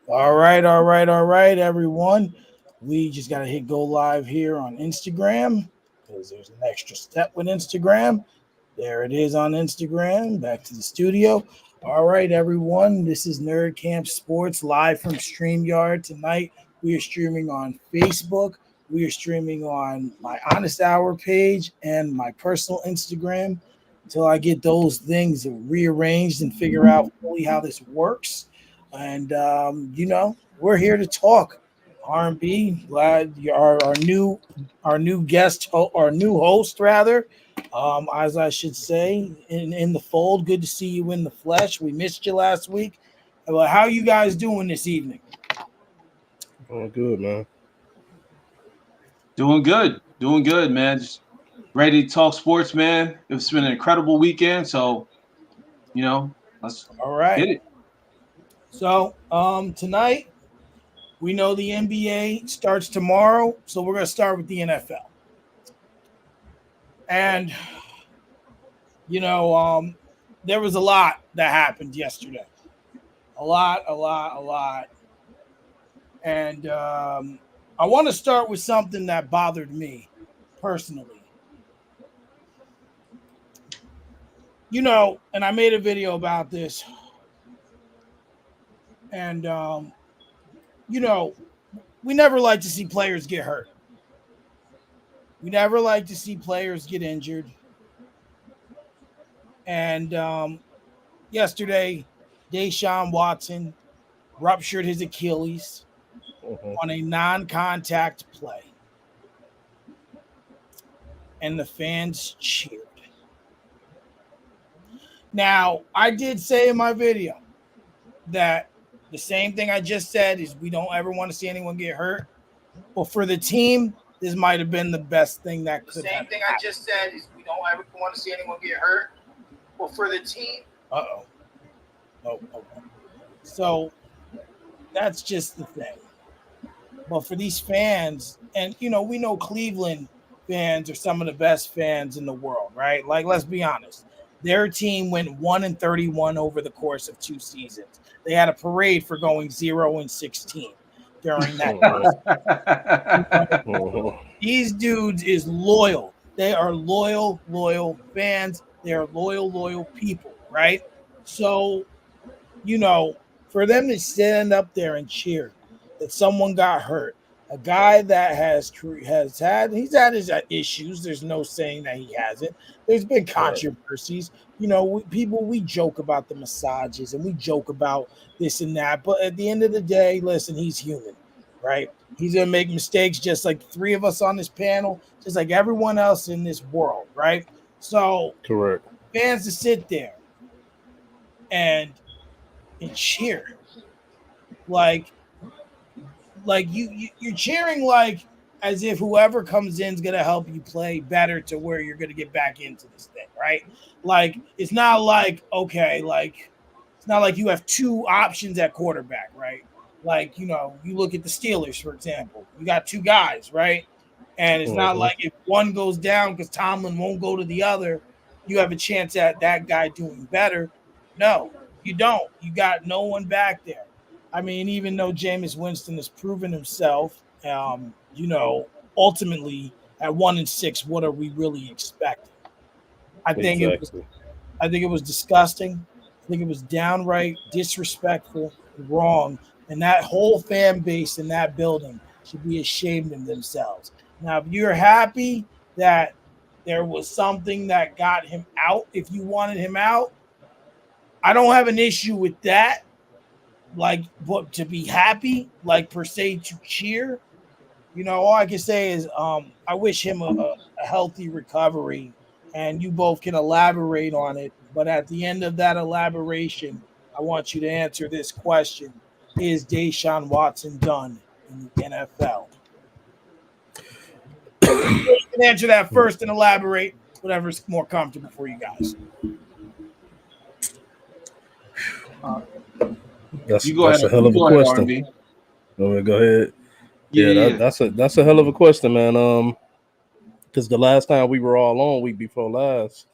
All right, everyone. We just got to hit go live here on Instagram because there's an extra step with Instagram. There it is on Instagram. Back to the studio. All right, everyone. This is Nerdcamp Sports live from StreamYard. Tonight, we are streaming on Facebook. We are streaming on my Honest Hour page and my personal Instagram until I get those things rearranged and figure out fully how this works. And we're here to talk R&B. Glad our new guest, our new host rather, as I should say, in the fold. Good to see you in the flesh. We missed you last week. Well, how you guys doing this evening? Oh, good, man. Doing good, man. Just ready to talk sports, man. It's been an incredible weekend, so let's All right. get it. So, tonight we know the NBA starts tomorrow, so we're going to start with the NFL. And there was a lot that happened yesterday. A lot. And I want to start with something that bothered me personally. And I made a video about this. And, we never like to see players get hurt. We never like to see players get injured. And yesterday, Deshaun Watson ruptured his Achilles on a non-contact play. And the fans cheered. Now, I did say in my video that the same thing I just said is we don't ever want to see anyone get hurt. Well, for the team, this might have been the best thing that could happen. The same thing I just said is we don't ever want to see anyone get hurt. Well, for the team. Oh, okay. So that's just the thing. But for these fans, and we know Cleveland fans are some of the best fans in the world, right? Like, let's be honest. Their team went 1-31 over the course of 2 seasons. They had a parade for going 0-16 during that. These dudes is loyal. They are loyal fans. They are loyal people, right? So, for them to stand up there and cheer that someone got hurt, a guy that he's had his issues. There's no saying that he hasn't. There's been controversies. We joke about the massages and we joke about this and that. But at the end of the day, listen, he's human, right? He's going to make mistakes just like 3 of us on this panel, just like everyone else in this world, right? So, correct. Fans to sit there and cheer. Like you're cheering like as if whoever comes in is going to help you play better to where you're going to get back into this thing, right? Like, it's not like, okay, like, it's not like you have 2 options at quarterback, right? Like, you look at the Steelers, for example. You got 2 guys, right? And it's not like if one goes down because Tomlin won't go to the other, you have a chance at that guy doing better. No, you don't. You got no one back there. I mean, even though Jameis Winston has proven himself, ultimately at 1-6, what are we really expecting? I think it was disgusting. I think it was downright disrespectful, wrong, and that whole fan base in that building should be ashamed of themselves. Now, if you're happy that there was something that got him out, if you wanted him out, I don't have an issue with that. Like, but to be happy, like per se to cheer, all I can say is I wish him a healthy recovery, and you both can elaborate on it. But at the end of that elaboration, I want you to answer this question. Is Deshaun Watson done in the NFL? You can answer that first and elaborate, whatever's more comfortable for you guys. That's a hell of a question. Go ahead. Yeah. That's a hell of a question, man. Because the last time we were all on, week before last,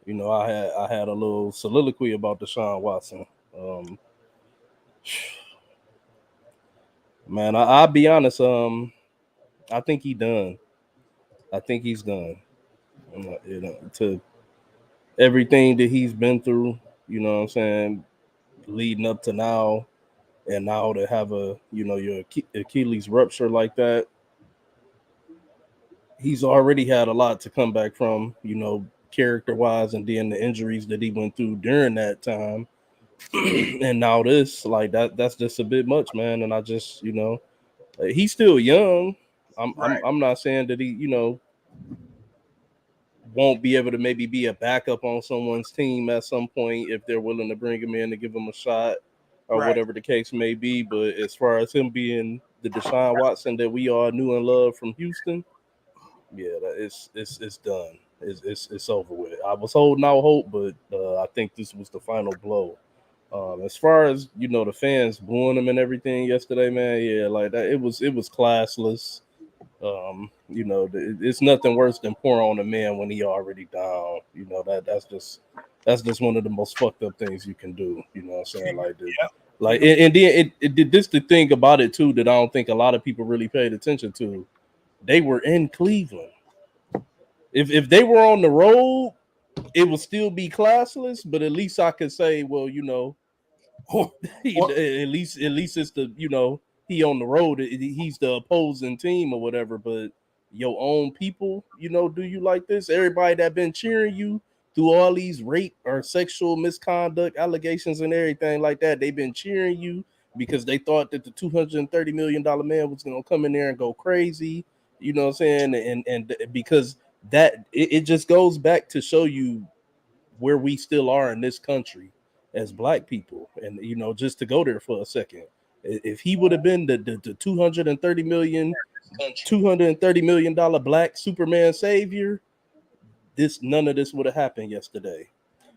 I had a little soliloquy about Deshaun Watson. Man, I'll be honest. I think he done. I think he's done. To everything that he's been through, you know what I'm saying, leading up to now, and now to have your Achilles rupture like that, he's already had a lot to come back from, character wise, and then the injuries that he went through during that time, and now this, like that's just a bit much, man. And I just, he's still young. I'm not saying that he, won't be able to maybe be a backup on someone's team at some point if they're willing to bring him in to give him a shot or whatever the case may be. But as far as him being the Deshaun Watson that we all knew and loved from Houston, yeah, it's done. It's over with. I was holding out hope, but I think this was the final blow. As far as the fans booing him and everything yesterday, man, yeah, like that, it was classless. It's nothing worse than pouring on a man when he already down. That's just one of the most fucked up things you can do. You know what I'm saying? And then it did this the thing about it too that I don't think a lot of people really paid attention to. They were in Cleveland. If they were on the road, it would still be classless, but at least I could say, well, at least it's the he on the road, he's the opposing team or whatever. But your own people, do you like this? Everybody that been cheering you through all these rape or sexual misconduct allegations and everything like that, they've been cheering you because they thought that the $230 million man was gonna come in there and go crazy. You know what I'm saying? And because that it just goes back to show you where we still are in this country as black people. And just to go there for a second, if he would have been the $230 million black Superman savior, none of this would have happened yesterday.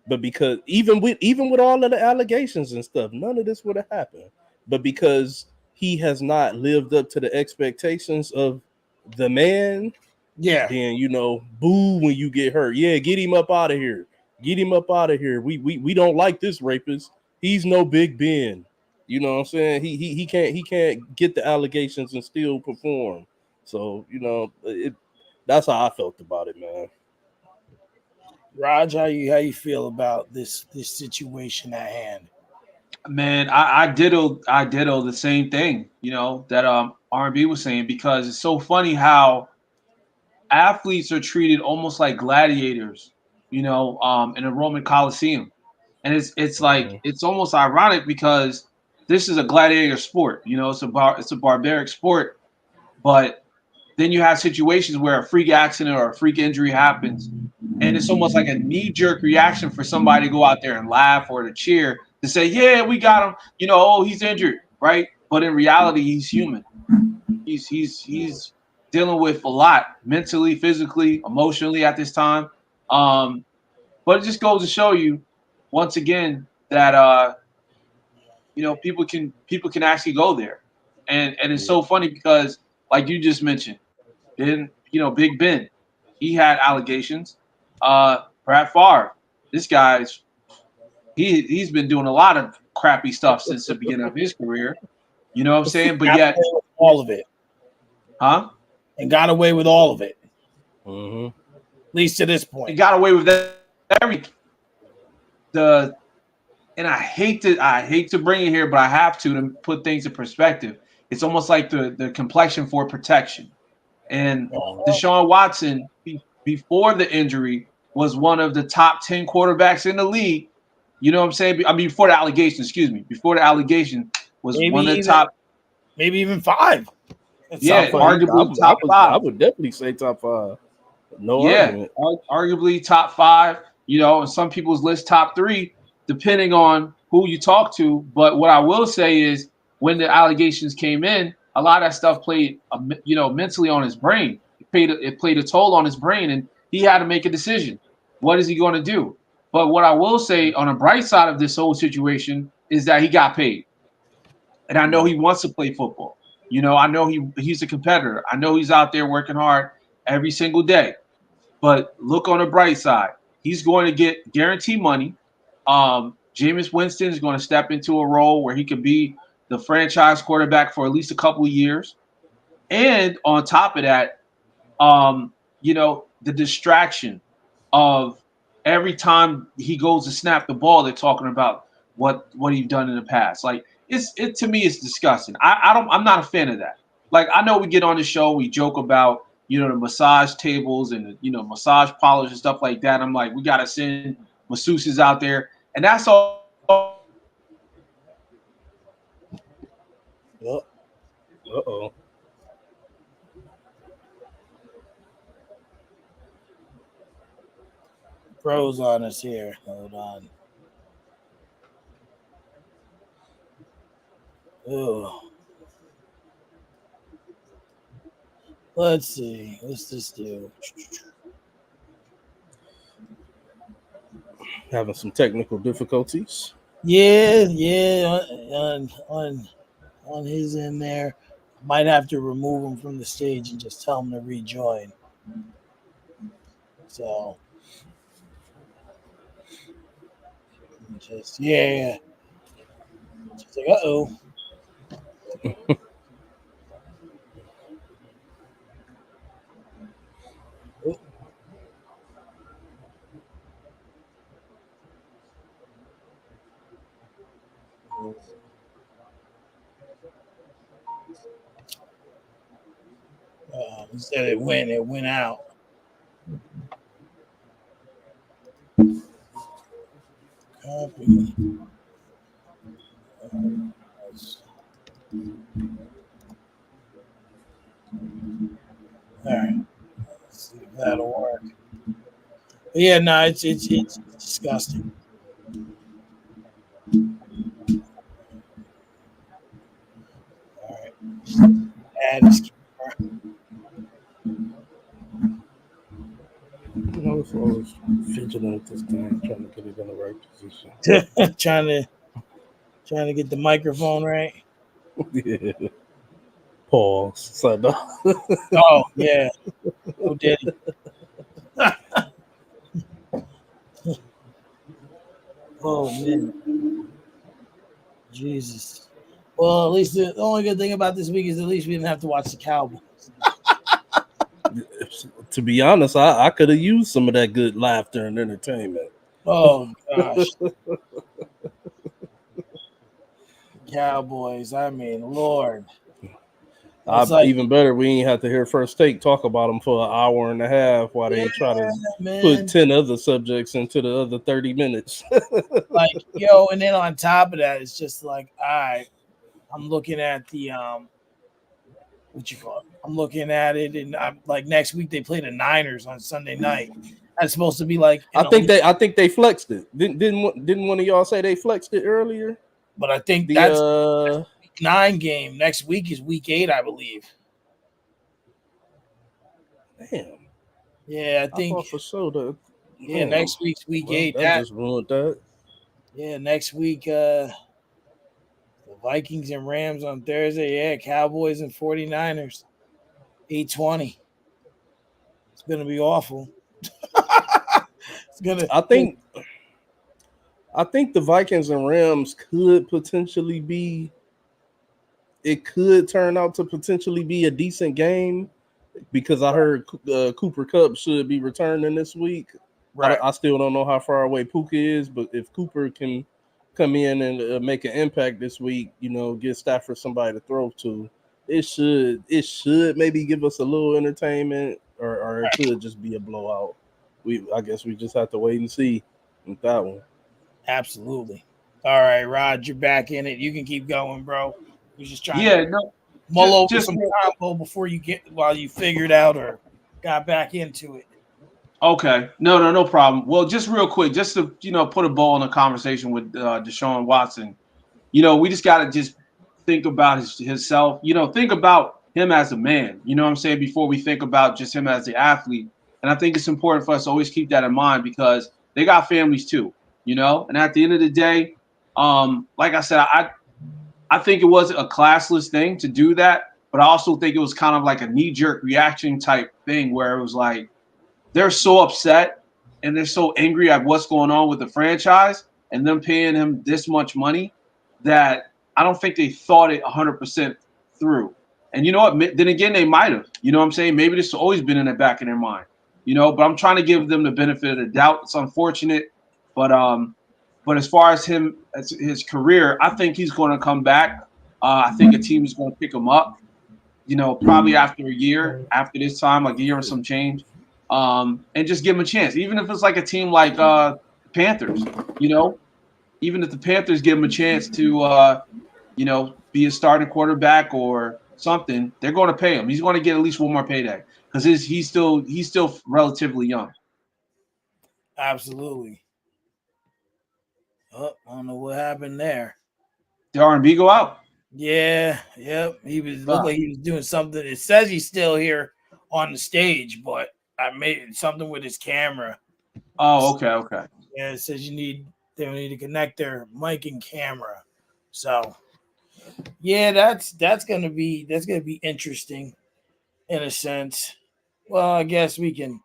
But because even with all of the allegations and stuff, none of this would have happened. But because he has not lived up to the expectations of the man, then boo when you get hurt. Yeah, get him up out of here. Get him up out of here. We don't like this rapist. He's no Big Ben. You know what I'm saying? He can't get the allegations and still perform. So that's how I felt about it, man. Raj, how you feel about this situation at hand? Man, I ditto the same thing, that R&B was saying, because it's so funny how athletes are treated almost like gladiators, in a Roman Coliseum. And it's like it's almost ironic because this is a gladiator sport, it's a barbaric sport, but then you have situations where a freak accident or a freak injury happens, and it's almost like a knee-jerk reaction for somebody to go out there and laugh or to cheer, to say, yeah, we got him, oh, he's injured, right? But in reality, he's human. He's dealing with a lot mentally, physically, emotionally at this time. But it just goes to show you once again that people can actually go there. And it's so funny because, like you just mentioned, Big Ben, he had allegations. Brad Favre, this guy's he's been doing a lot of crappy stuff since the beginning of his career. You know what I'm saying? But yet all of it. Huh? And got away with all of it. Mm-hmm. At least to this point. He got away with everything. And I hate to bring it here, but I have to put things in perspective. It's almost like the complexion for protection. And Deshaun Watson, before the injury, was one of the top 10 quarterbacks in the league. You know what I'm saying? I mean, before the allegation, before the allegation was one of the top. Maybe even 5. Yeah, arguably top 5. I would definitely say top 5. No argument. Arguably top 5. And some people's list top 3, depending on who you talk to. But what I will say is, when the allegations came in, a lot of that stuff played, mentally on his brain. It played a toll on his brain, and he had to make a decision. What is he going to do? But what I will say on the bright side of this whole situation is that he got paid, and I know he wants to play football. I know he's a competitor. I know he's out there working hard every single day. But look on the bright side. He's going to get guaranteed money. Jameis Winston is going to step into a role where he could be the franchise quarterback for at least a couple of years. And on top of that, the distraction of every time he goes to snap the ball, they're talking about what he's done in the past. Like it to me, it's disgusting. I'm not a fan of that. Like I know we get on the show, we joke about the massage tables and massage parlors and stuff like that. I'm like, we gotta send masseuses out there, and that's all fine and good. Uh oh. Pros on us here. Hold on. Oh, let's see. What's this do? Having some technical difficulties. Yeah. On his end there, might have to remove him from the stage and just tell him to rejoin. So, just yeah. Just like, uh-oh. He said it went out. Copy. All right. Let's see if that'll work. But yeah, no, it's disgusting. All right. Add his It's always fidgeting with this thing, trying to get it in the right position. trying to get the microphone right. Yeah. Pause. So no. Oh yeah. Oh Daddy. Oh man. Jesus. Well, at least the only good thing about this week is at least we didn't have to watch the Cowboys. To be honest, I could have used some of that good laughter and entertainment. Oh gosh. Cowboys. I mean, Lord. Even better, we ain't have to hear First Take talk about them for an hour and a half while they try to put 10 other subjects into the other 30 minutes. And then on top of that, it's just like, all right, I'm looking at the what you call it? I'm looking at it, and I'm like, next week they play the Niners on Sunday night. That's supposed to be like. I think they flexed it. Didn't one of y'all say they flexed it earlier? But I think that's week 9 game. Next week is week 8, I believe. Damn. Yeah, I think for sure. Next week's week 8. That just ruined that. Yeah, next week, the Vikings and Rams on Thursday. Yeah, Cowboys and 49ers. 8:20. It's gonna be awful. I think the Vikings and Rams could potentially be. It could turn out to potentially be a decent game because I heard Cooper Kupp should be returning this week. Right. I still don't know how far away Puka is, but if Cooper can come in and make an impact this week, get Stafford somebody to throw to, it should maybe give us a little entertainment, or it could just be a blowout. I guess we just have to wait and see with that one. Absolutely. All right, Rod, you're back in it. You can keep going, bro. We're just trying to mull over some combo while you figured out or got back into it. Okay. No problem. Well, just real quick, just to put a bow on the conversation with Deshaun Watson. We just gotta just think about himself. Think about him as a man. You know what I'm saying? Before we think about just him as the athlete. And I think it's important for us to always keep that in mind because they got families too. And at the end of the day, like I said, I think it was a classless thing to do that, but I also think it was kind of like a knee-jerk reaction type thing where it was like they're so upset and they're so angry at what's going on with the franchise and them paying him this much money, that I don't think they thought it 100% through. And you know what? Then again, they might have. You know what I'm saying? Maybe this has always been in the back of their mind. But I'm trying to give them the benefit of the doubt. It's unfortunate, but as far as his career, I think he's going to come back. I think a team is going to pick him up. Probably after a year, after this time, like a year or some change, and just give him a chance. Even if it's like a team like the Panthers, even if the Panthers give him a chance to, be a starting quarterback or something, they're going to pay him. He's going to get at least one more payday because he's still relatively young. Absolutely. Oh, I don't know what happened there. Did R&B go out? Yeah, yep. He was looked Ah. like he was doing something. It says he's still here on the stage, but I made something with his camera. Oh, okay. Yeah, it says they need to connect their mic and camera. So yeah, that's gonna be interesting in a sense. Well, I guess we can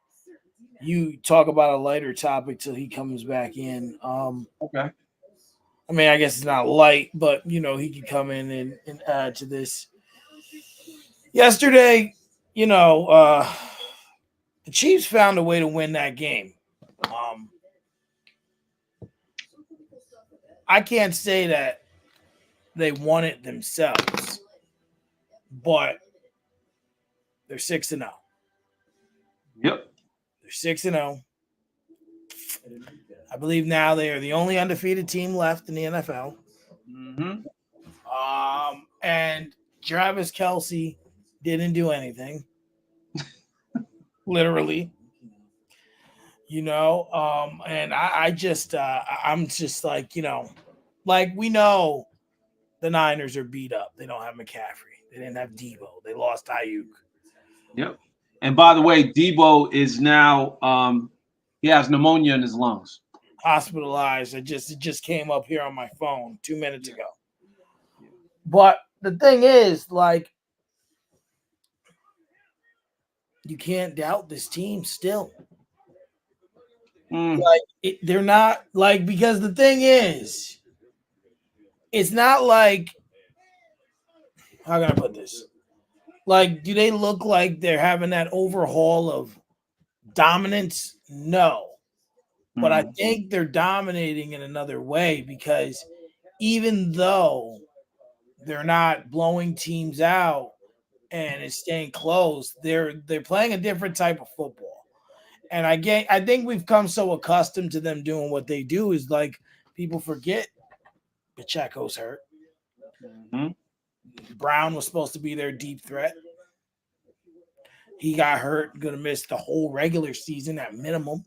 you talk about a lighter topic till he comes back in. Okay. I mean, I guess it's not light, but he could come in and add to this. Yesterday, you know, uh, the Chiefs found a way to win that game. Um, I can't say that they won it themselves, but they're 6-0. Yep. They're 6-0. I believe now they are the only undefeated team left in the NFL. Mm-hmm. And Travis Kelce didn't do anything, literally. And I'm just like, like we know the Niners are beat up. They don't have McCaffrey. They didn't have Debo. They lost Ayuk. Yep. And by the way, Debo is now he has pneumonia in his lungs. Hospitalized. It just came up here on my phone 2 minutes ago. But the thing is, like, you can't doubt this team still. Like they're not like because the thing is, it's not like how can I put this? Like, do they look like they're having that overhaul of dominance? No. But I think they're dominating in another way because even though they're not blowing teams out and it's staying close, they're playing a different type of football. And I think we've come so accustomed to them doing what they do is like people forget Pacheco's hurt. Mm-hmm. Brown was supposed to be their deep threat. He got hurt, gonna miss the whole regular season at minimum.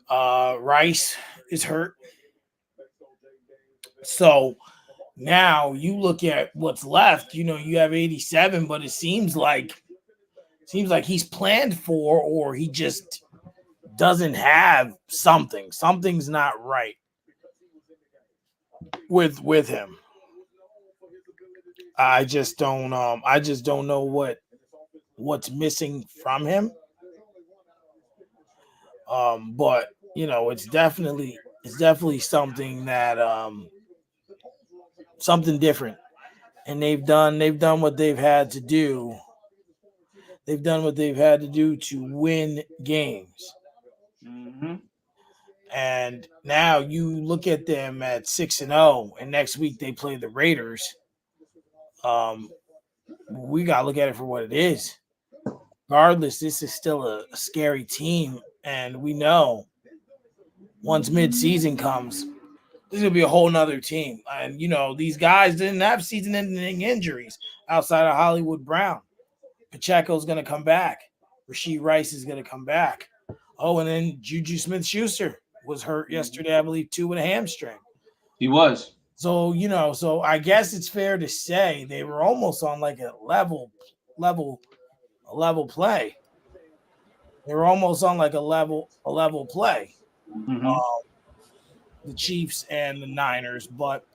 Rice is hurt. So now you look at what's left, you have 87, but it seems like he's planned for or he just doesn't have something. Something's not right with him. I just don't know what's missing from him. But it's definitely something that something different. And they've done what they've had to do. They've done what they've had to do to win games. Mm-hmm. And now you look at them at 6-0, and next week they play the Raiders. Um, we gotta look at it for what it is. Regardless, this is still a scary team, and we know once midseason comes, this is gonna be a whole nother team. And these guys didn't have season-ending injuries outside of Hollywood Brown. Pacheco's gonna come back. Rashee Rice is gonna come back. Oh, and then Juju Smith-Schuster was hurt yesterday, I believe, too, with a hamstring. He was. So I guess it's fair to say they were almost on like a level play. They were almost on like a level play. Mm-hmm. The Chiefs and the Niners, but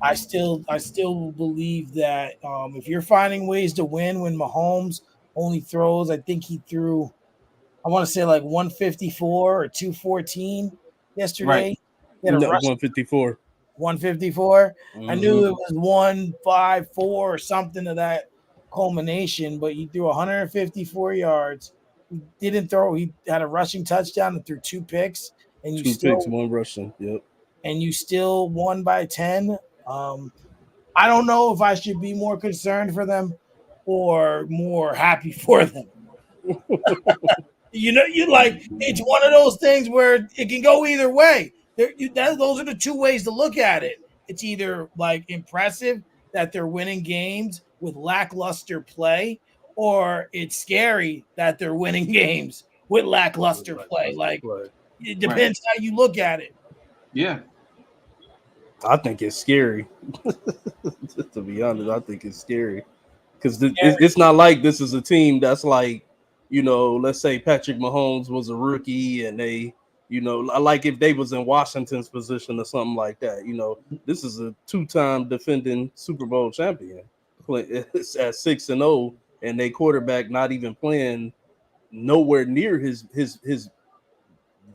I still believe that if you're finding ways to win when Mahomes only throws, I think he threw, I want to say like 154 or 214 Right. yesterday. He had a rush 154. 154. I Mm-hmm. knew it was 154 or something of that culmination, but he threw 154 yards. He didn't throw. He had a rushing touchdown and threw 2 picks, and 2 picks, 1 rushing. Yep. you still won by 10. Um, I don't know if I should be more concerned for them or more happy for them. You like it's one of those things where it can go either way. Those are the two ways to look at it. It's either like impressive that they're winning games with lackluster play, or it's scary that they're winning games with lackluster play. Like it Right. depends how you look at it. Yeah. I think it's scary. To be honest, I think it's scary because Yeah. it's not like this is a team that's like, let's say Patrick Mahomes was a rookie and they, like if they was in Washington's position or something like that. This is a 2-time defending Super Bowl champion. It's at 6-0, and they quarterback not even playing nowhere near his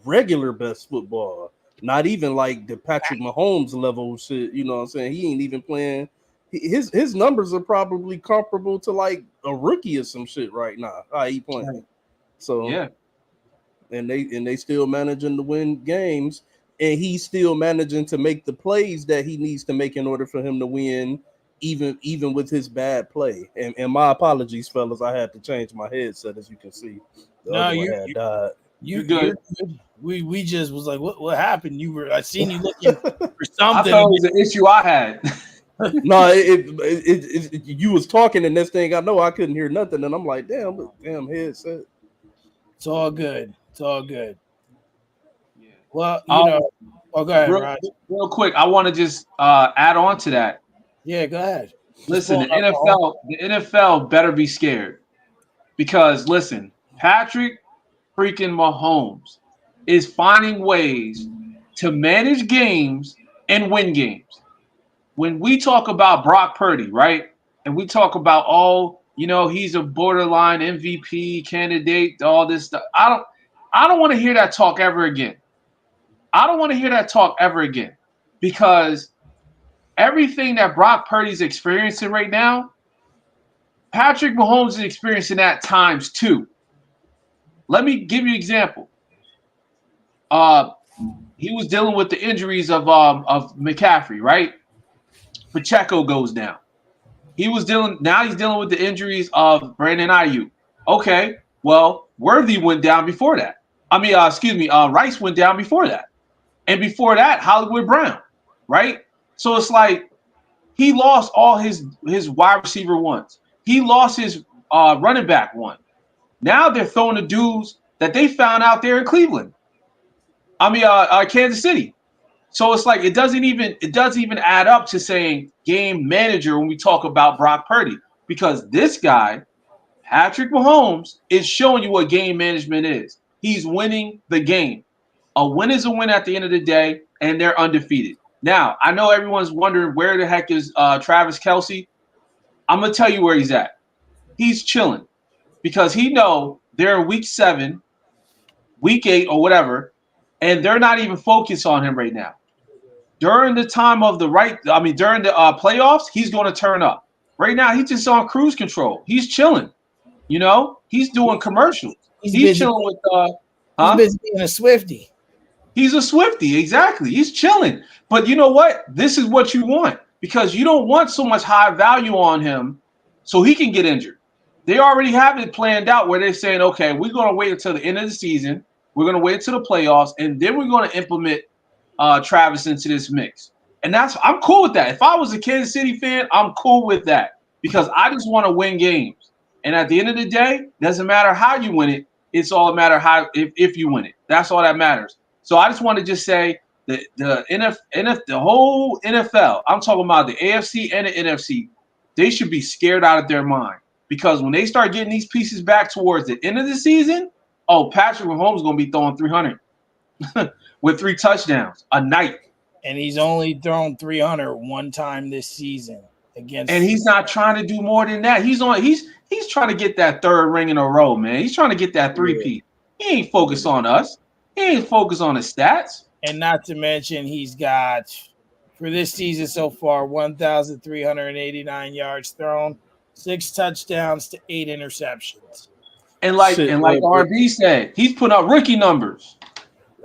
regular best football. Not even like the Patrick Mahomes level shit. You know what I'm saying? He ain't even playing. His numbers are probably comparable to like a rookie or some shit right now. How he playing? So Yeah. and they still managing to win games, and he's still managing to make the plays that he needs to make in order for him to win, even with his bad play. And my apologies, fellas, I had to change my headset, as you can see. The No, other one had died. You're you're good. good. We just was like, what happened? I seen you looking for I something. thought it was an issue I had. No, you was talking, and this thing I know I couldn't hear nothing, and I'm like, damn headset. It's all good. It's all good. Yeah. Well, Um, oh, go ahead, real, Raj. real quick, I want to just add on to that. Yeah, go ahead. Just Listen, pulling up the whole. The NFL better be scared because listen, Patrick freaking Mahomes is finding ways to manage games and win games. When we talk about Brock Purdy, right, and we talk about he's a borderline MVP candidate, all this stuff. I don't want to hear that talk ever again. I don't want to hear that talk ever again because everything that Brock Purdy's experiencing right now, Patrick Mahomes is experiencing that times 2. Let me give you an example. He was dealing with the injuries of McCaffrey, right? Pacheco goes down. He's dealing with the injuries of Brandon Ayuk. Okay, well, Worthy went down before that. Rice went down before that. And before that, Hollywood Brown, right? So it's like he lost all his wide receiver ones. He lost his running back one. Now they're throwing the dudes that they found out there in Cleveland. Kansas City. So it's like it doesn't even add up to saying game manager when we talk about Brock Purdy because this guy, Patrick Mahomes, is showing you what game management is. He's winning the game. A win is a win at the end of the day, and they're undefeated. Now, I know everyone's wondering where the heck is Travis Kelce. I'm gonna tell you where he's at. He's chilling because he know they're in week 7, week 8, or whatever, and they're not even focused on him right now. During the time of during the playoffs, he's going to turn up. Right now, he's just on cruise control. He's chilling. He's doing commercials. He's He's busy. chilling with He's busy being a Swiftie. He's a Swifty, exactly. He's chilling. But you know what? This is what you want because you don't want so much high value on him so he can get injured. They already have it planned out where they're saying, okay, we're going to wait until the end of the season. We're going to wait until the playoffs, and then we're going to implement Travis into this mix. And I'm cool with that. If I was a Kansas City fan, I'm cool with that because I just want to win games. And at the end of the day, doesn't matter how you win it. It's all a matter how if you win it. That's all that matters. So I just want to just say the the whole NFL, I'm talking about the AFC and the NFC, they should be scared out of their mind because when they start getting these pieces back towards the end of the season, Patrick Mahomes is going to be throwing 300 with 3 touchdowns a night. And he's only thrown 300 one time this season against. And he's not trying to do more than that. He's trying to get that 3rd ring in a row, man. He's trying to get that 3-peat. He ain't focused on us. He ain't focused on his stats. And not to mention, he's got for this season so far 1,389 yards thrown, 6 touchdowns to 8 interceptions. And like Shit, and like R&B said, he's put up rookie numbers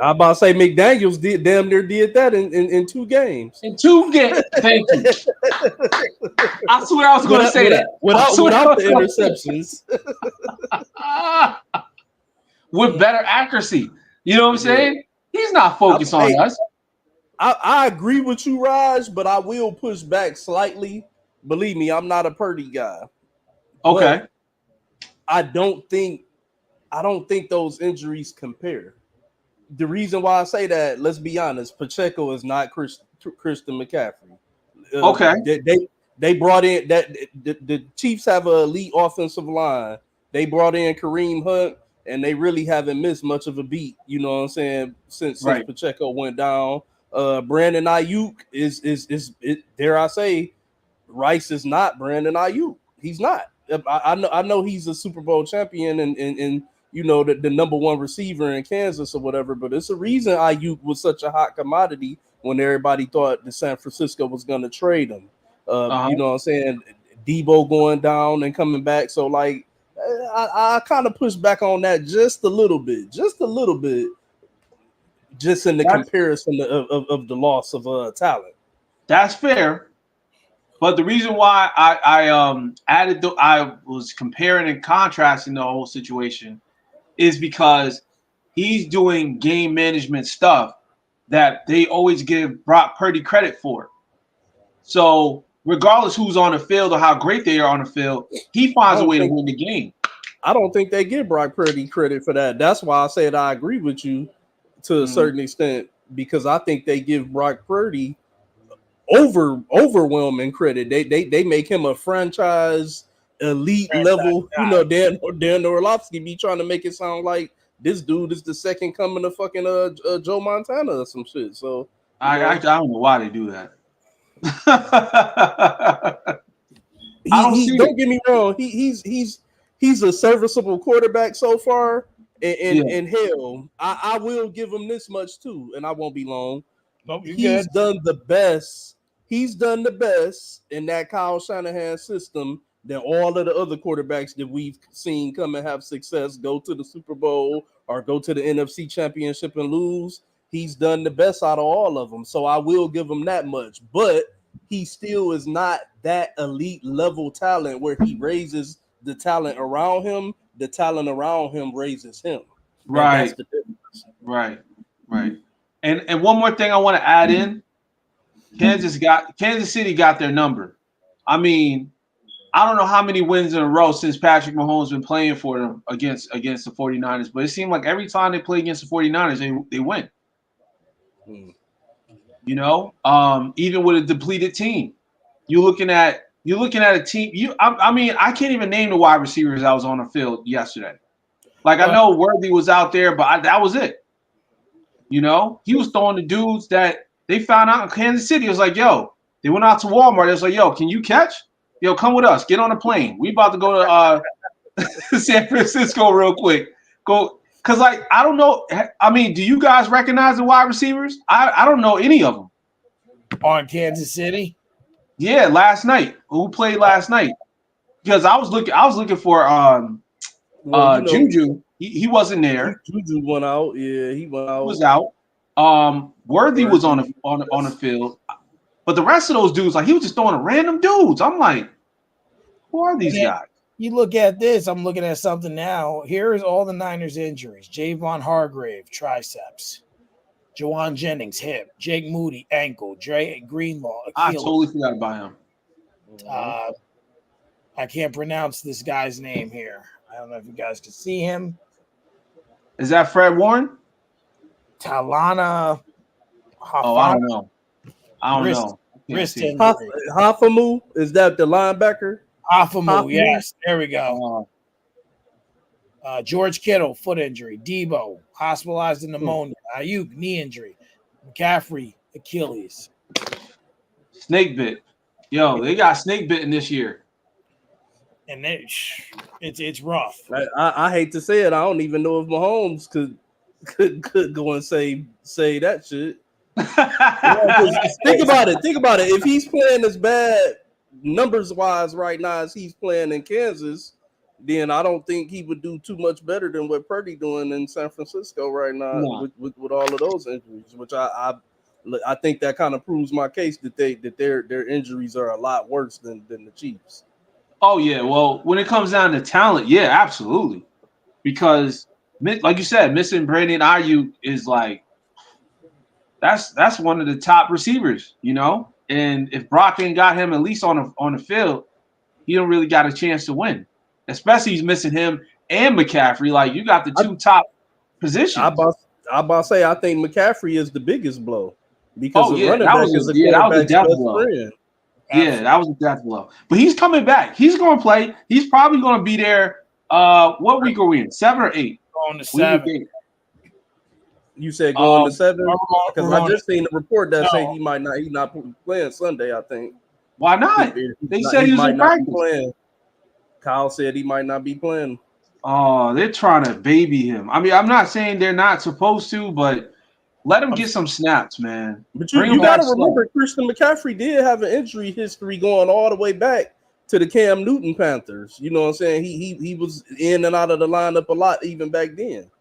I about to say McDaniels damn near did that in 2 games. in 2 games. Thank you. I swear I was going to say that. Without the interceptions. With better accuracy. You know what I'm saying? He's not focused on us. I agree with you, Raj, but I will push back slightly. Believe me, I'm not a Purdy guy. Okay. But I don't think those injuries compare. The reason why I say that, let's be honest, Pacheco is not Christian McCaffrey. Okay. They brought in that the Chiefs have an elite offensive line. They brought in Kareem Hunt, and they really haven't missed much of a beat. You know what I'm saying? Since Pacheco went down, Brandon Ayuk is dare I say, Rice is not Brandon Ayuk. He's not. I know he's a Super Bowl champion and you know the number one receiver in Kansas or whatever, but it's a reason Ayuk was such a hot commodity when everybody thought that San Francisco was going to trade him. You know what I'm saying? Debo going down and coming back. So like I kind of push back on that just a little bit, just in the comparison of the loss of talent. That's fair. But the reason why I was comparing and contrasting the whole situation is because he's doing game management stuff that they always give Brock Purdy credit for. So regardless who's on the field or how great they are on the field, he finds a way to win the game. I don't think they give Brock Purdy credit for that. That's why I said I agree with you to a certain extent, because I think they give Brock Purdy overwhelming credit. They make him a franchise elite level. You know, Dan Orlovsky be trying to make it sound like this dude is the second coming of fucking Joe Montana or some shit. So I don't know why they do that. Don't get me wrong. He's a serviceable quarterback so far. And hell, I will give him this much too, and I won't be long. He's done the best. He's done the best in that Kyle Shanahan system than all of the other quarterbacks that we've seen come and have success, go to the Super Bowl or go to the NFC Championship and lose. He's done the best out of all of them. So I will give him that much. But he still is not that elite level talent where he raises the talent around him. The talent around him raises him. Right. Right. And one more thing I want to add in. Kansas City got their number. I mean, I don't know how many wins in a row since Patrick Mahomes been playing for them against the 49ers, but it seemed like every time they play against the 49ers, they win. You know, even with a depleted team. You're looking at a team. I mean, I can't even name the wide receivers that was on the field yesterday. Like, I know Worthy was out there, but that was it. You know, he was throwing the dudes that they found out in Kansas City. It was like, yo, they went out to Walmart. It was like, yo, can you catch? Yo, come with us. Get on a plane. We about to go to San Francisco real quick. Go, because, like, I don't know. I mean, do you guys recognize the wide receivers? I don't know any of them. On Kansas City? Yeah, last night. Who played last night? Because I was looking for Juju. He wasn't there. Juju went out. Yeah, he went out. He was out. Worthy was on the field, but the rest of those dudes, like, he was just throwing random dudes. I'm like, who are these guys? You look at this. I'm looking at something now. Here is all the Niners injuries: Javon Hargrave, triceps; Jawan Jennings, hip; Jake Moody, ankle; Dre Greenlaw, Achilles. I totally forgot about him. I can't pronounce this guy's name here. I don't know if you guys can see him. Is that Fred Warren? Talana. Oh, I don't know. Wrist injury. Hafamu, is that the linebacker? Hafamu, yes. There we go. George Kittle, foot injury. Debo, hospitalized in pneumonia. Ayuk, knee injury. McCaffrey, Achilles. Snake bit. Yo, they got snake bitten this year. And it's rough. I hate to say it. I don't even know if Mahomes could go and say that shit. Think about it. Think about it. If he's playing as bad numbers wise right now as he's playing in Kansas, then I don't think he would do too much better than what Purdy doing in San Francisco right now No. with all of those injuries. Which I think that kind of proves my case that their injuries are a lot worse than the Chiefs. Oh yeah, well, when it comes down to talent, yeah, absolutely. Because like you said, missing Brandon Ayuk is like that's one of the top receivers, you know. And if Brock ain't got him at least on the field, he don't really got a chance to win. Especially he's missing him and McCaffrey. Like you got the two top I positions. about to say I think McCaffrey is the biggest blow because Oh a yeah, running back is a that was a quarterback's death best blow. friend. Yeah, that was a death blow. But he's coming back. He's going to play. He's probably going to be there. What week are we in? 7 or 8? On the We in 7. You said going to 7 because we're I just seen a report that say No. he not playing Sunday. I think Why not? They said he was might in not be practice. playing. Kyle said he might not be playing. Oh, they're trying to baby him. I mean, I'm not saying they're not supposed to, but let him get some snaps, man. But Bring you him got back to remember, slow. Christian McCaffrey did have an injury history going all the way back to the Cam Newton Panthers. You know what I'm saying? He was in and out of the lineup a lot even back then.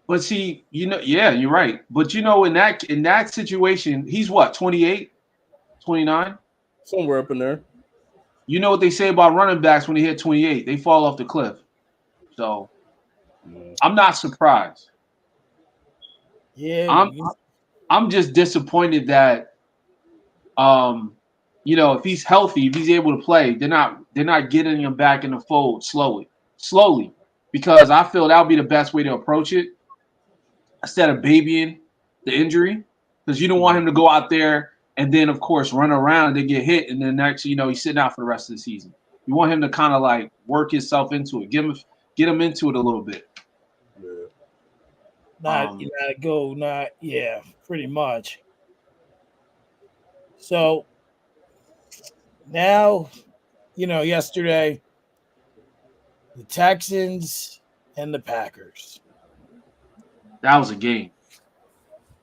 But see, yeah, you're right. But in that situation, he's what, 28, 29? Somewhere up in there. You know what they say about running backs when they hit 28? They fall off the cliff. So I'm not surprised. Yeah. I'm just disappointed that if he's healthy, if he's able to play, they're not getting him back in the fold slowly, because I feel that would be the best way to approach it instead of babying the injury, because you don't want him to go out there and then of course run around and then get hit and then next he's sitting out for the rest of the season. You want him to kind of like work himself into it, get him into it a little bit. Pretty much. So now, yesterday, the Texans and the Packers. That was a game.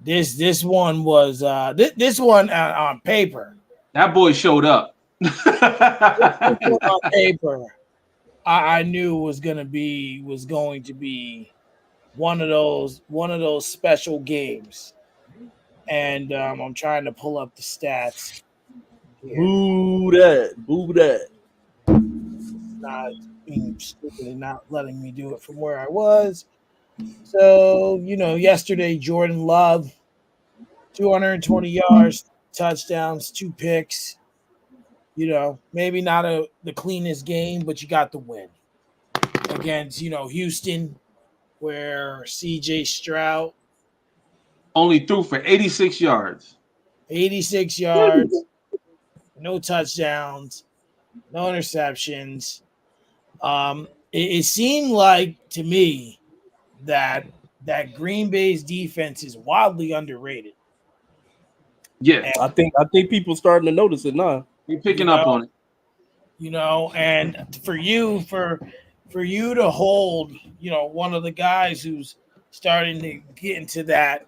This one was this one on paper. That boy showed up. On paper, I knew was going to be one of those special games, and I'm trying to pull up the stats. Here. Boo that. Not being stupid and not letting me do it from where I was. So, yesterday, Jordan Love, 220 yards, touchdowns, 2 picks. Maybe not the cleanest game, but you got the win against, Houston, where CJ Stroud only threw for 86 yards. 86 yards, no touchdowns, no interceptions. It seemed like to me that Green Bay's defense is wildly underrated. Yeah, I think people starting to notice it now. You're picking up on it. And for you to hold, one of the guys who's starting to get into that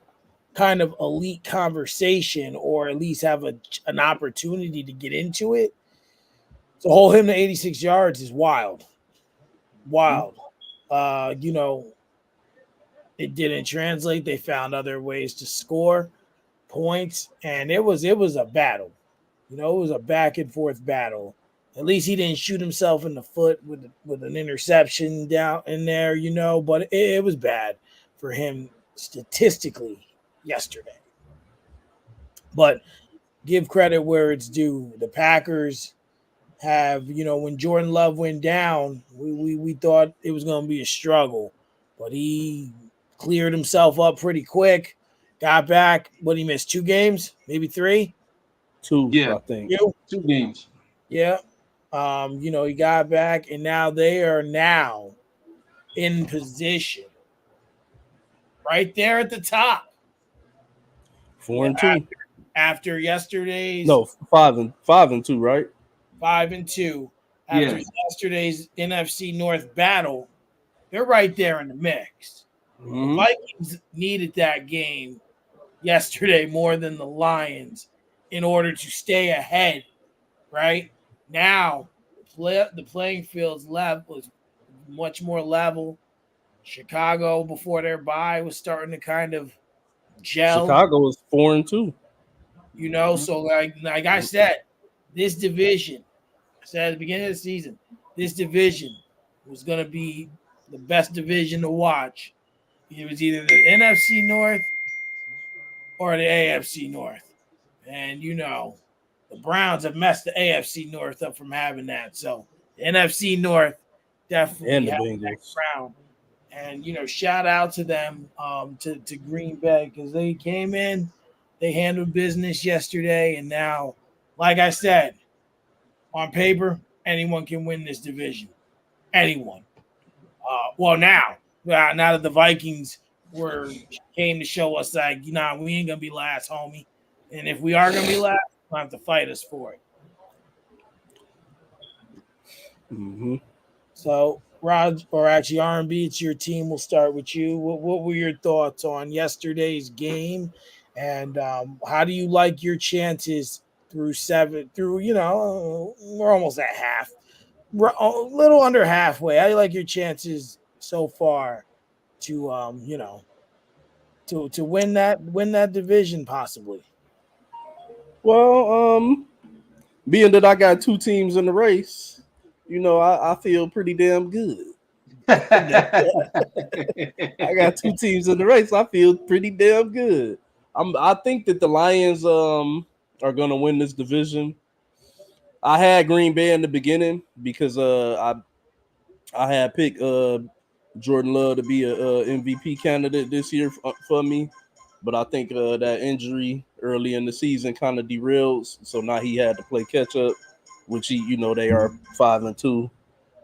kind of elite conversation, or at least have an opportunity to get into it, to hold him to 86 yards is wild. It didn't translate. They found other ways to score points, and it was a battle. It was a back and forth battle. At least he didn't shoot himself in the foot with an interception down in there, but it was bad for him statistically yesterday. But give credit where it's due. The Packers have, when Jordan Love went down, we thought it was going to be a struggle, but he cleared himself up pretty quick, got back. What, he missed 2 games, maybe 3? 2, yeah, I think. 2 games. Yeah. He got back, and now they are in position right there at the top. 4-2. After yesterday's 5-2, right? 5-2. After yesterday's NFC North battle, they're right there in the mix. The Vikings needed that game yesterday more than the Lions in order to stay ahead. Right now, the playing field's level was much more level. Chicago before their bye was starting to kind of gel. Chicago is 4-2. So like I said, this division, I said at the beginning of the season, this division was going to be the best division to watch. It was either the NFC North or the AFC North. And the Browns have messed the AFC North up from having that. So the NFC North definitely And the had that Bengals. crown. And shout out to them, to Green Bay, because they came in, they handled business yesterday, and now, like I said, on paper, anyone can win this division. Anyone. Now that the Vikings came to show us that, we ain't gonna be last, homie. And if we are gonna be last, we'll have to fight us for it. Mm-hmm. So, Rod, or actually R&B, it's your team. We'll start with you. What were your thoughts on yesterday's game, and how do you like your chances through seven? We're almost at half. We're a little under halfway. How do you like your chances so far to to win that division possibly? Well, being that I got two teams in the race, I feel pretty damn good. I got two teams in the race. I feel pretty damn good. I think that the Lions are gonna win this division. I had Green Bay in the beginning because I had picked Jordan Love to be a MVP candidate this year for me, but I think that injury early in the season kind of derailed. So now he had to play catch up, which they are 5-2.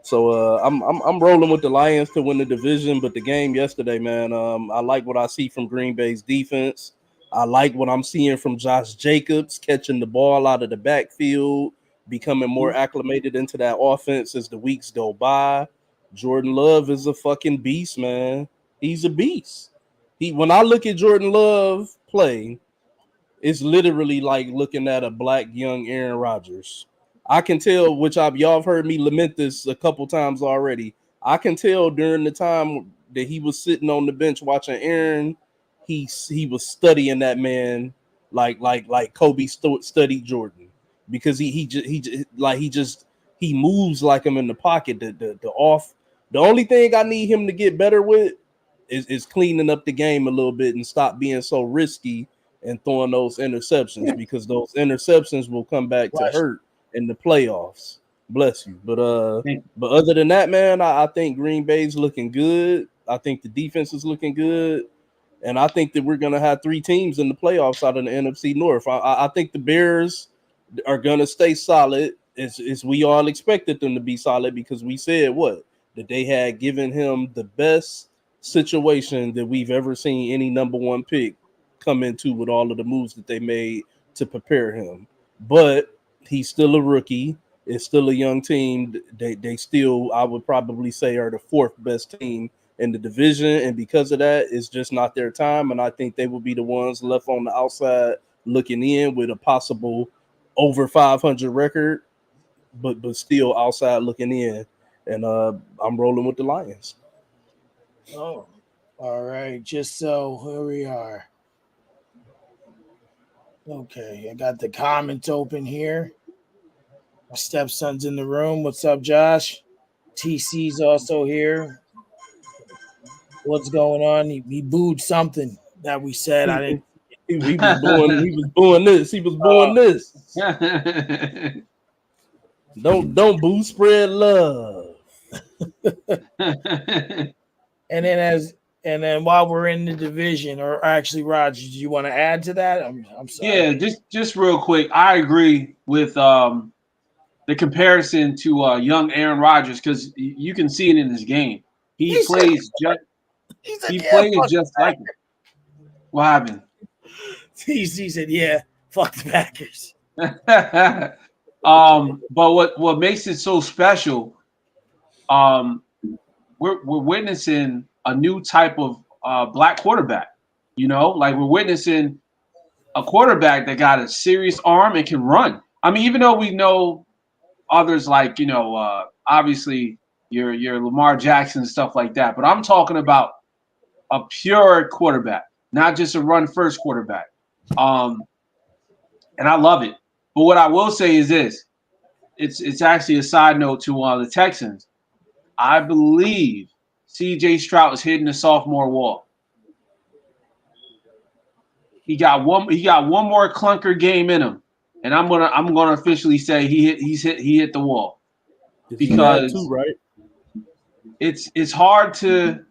So I'm rolling with the Lions to win the division. But the game yesterday, man, I like what I see from Green Bay's defense. I like what I'm seeing from Josh Jacobs catching the ball out of the backfield, becoming more acclimated into that offense as the weeks go by. Jordan Love is a fucking beast, man. He's a beast. When I look at Jordan Love play, it's literally like looking at a black young Aaron Rodgers. I can tell, y'all have heard me lament this a couple times already. I can tell during the time that he was sitting on the bench watching Aaron, he was studying that man like Kobe studied Jordan, because he moves like him in the pocket. The only thing I need him to get better with is cleaning up the game a little bit and stop being so risky and throwing those interceptions, because those interceptions will come back to hurt in the playoffs. Bless you. But other than that, man, I think Green Bay's looking good. I think the defense is looking good. And I think that we're going to have three teams in the playoffs out of the NFC North. I think the Bears are going to stay solid, as we all expected them to be solid, because we said that they had given him the best situation that we've ever seen any number one pick come into, with all of the moves that they made to prepare him. But he's still a rookie. It's still a young team. They still, I would probably say, are the fourth best team in the division, and because of that, it's just not their time. And I think they will be the ones left on the outside looking in with a possible over 500 record, but still outside looking in. And I'm rolling with the Lions. Oh, all right. Just so here we are. Okay, I got the comments open here. My stepson's in the room. What's up, Josh? TC's also here. What's going on? He booed something that we said. I didn't. He was booing. He was booing this. He was booing this. Don't boo. Spread love. And then while we're in the division, or actually, Roger, do you want to add to that? I'm sorry. Yeah, just real quick. I agree with the comparison to young Aaron Rodgers, because you can see it in his game. He plays just like him. What happened? He said, "Yeah, fuck the Packers." But what makes it so special? We're witnessing a new type of black quarterback. Like we're witnessing a quarterback that got a serious arm and can run. I mean, even though we know others like obviously your Lamar Jackson and stuff like that, but I'm talking about a pure quarterback, not just a run first quarterback. Um, and I love it. But what I will say is this: it's actually a side note to the Texans. I believe C.J. Stroud is hitting the sophomore wall. He got one more clunker game in him, and I'm gonna officially say he hit the wall He had to, because right? it's hard to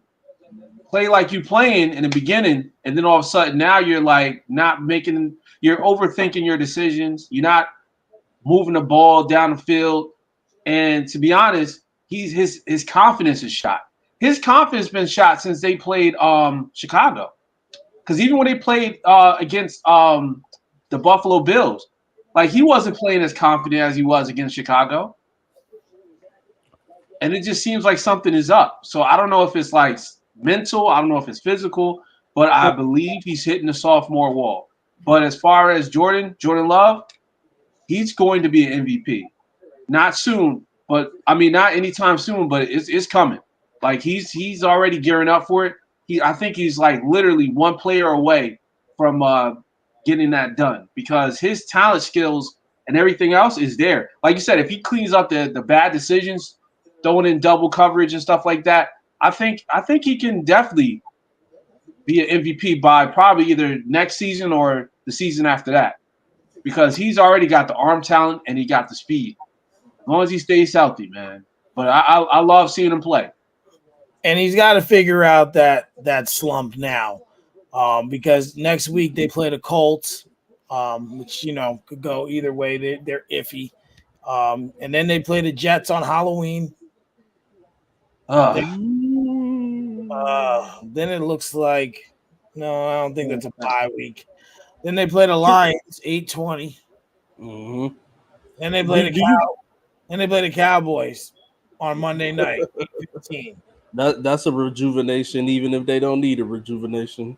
play like you playing in the beginning, and then all of a sudden now you're like you're overthinking your decisions. You're not moving the ball down the field, and to be honest, his confidence is shot. His confidence been shot since they played Chicago. Because even when they played against the Buffalo Bills, like he wasn't playing as confident as he was against Chicago, and it just seems like something is up. So I don't know if it's like mental, I don't know if it's physical, but I believe he's hitting the sophomore wall. But as far as Jordan Love, he's going to be an MVP. Not soon, but I mean not anytime soon, but it's coming. Like he's already gearing up for it. I think he's like literally one player away from getting that done because his talent skills and everything else is there. Like you said, if he cleans up the bad decisions, throwing in double coverage and stuff like that, I think he can definitely be an MVP by probably either next season or the season after that because he's already got the arm talent and he got the speed. As long as he stays healthy, man. But I love seeing him play. And he's got to figure out that slump now, because next week they play the Colts, which could go either way. They're iffy, and then they play the Jets on Halloween. Then it looks like no, I don't think that's a bye week. Then they play the Lions 8:20. Mm-hmm. Then they play the Cowboys on Monday night 8:15. That's a rejuvenation, even if they don't need a rejuvenation.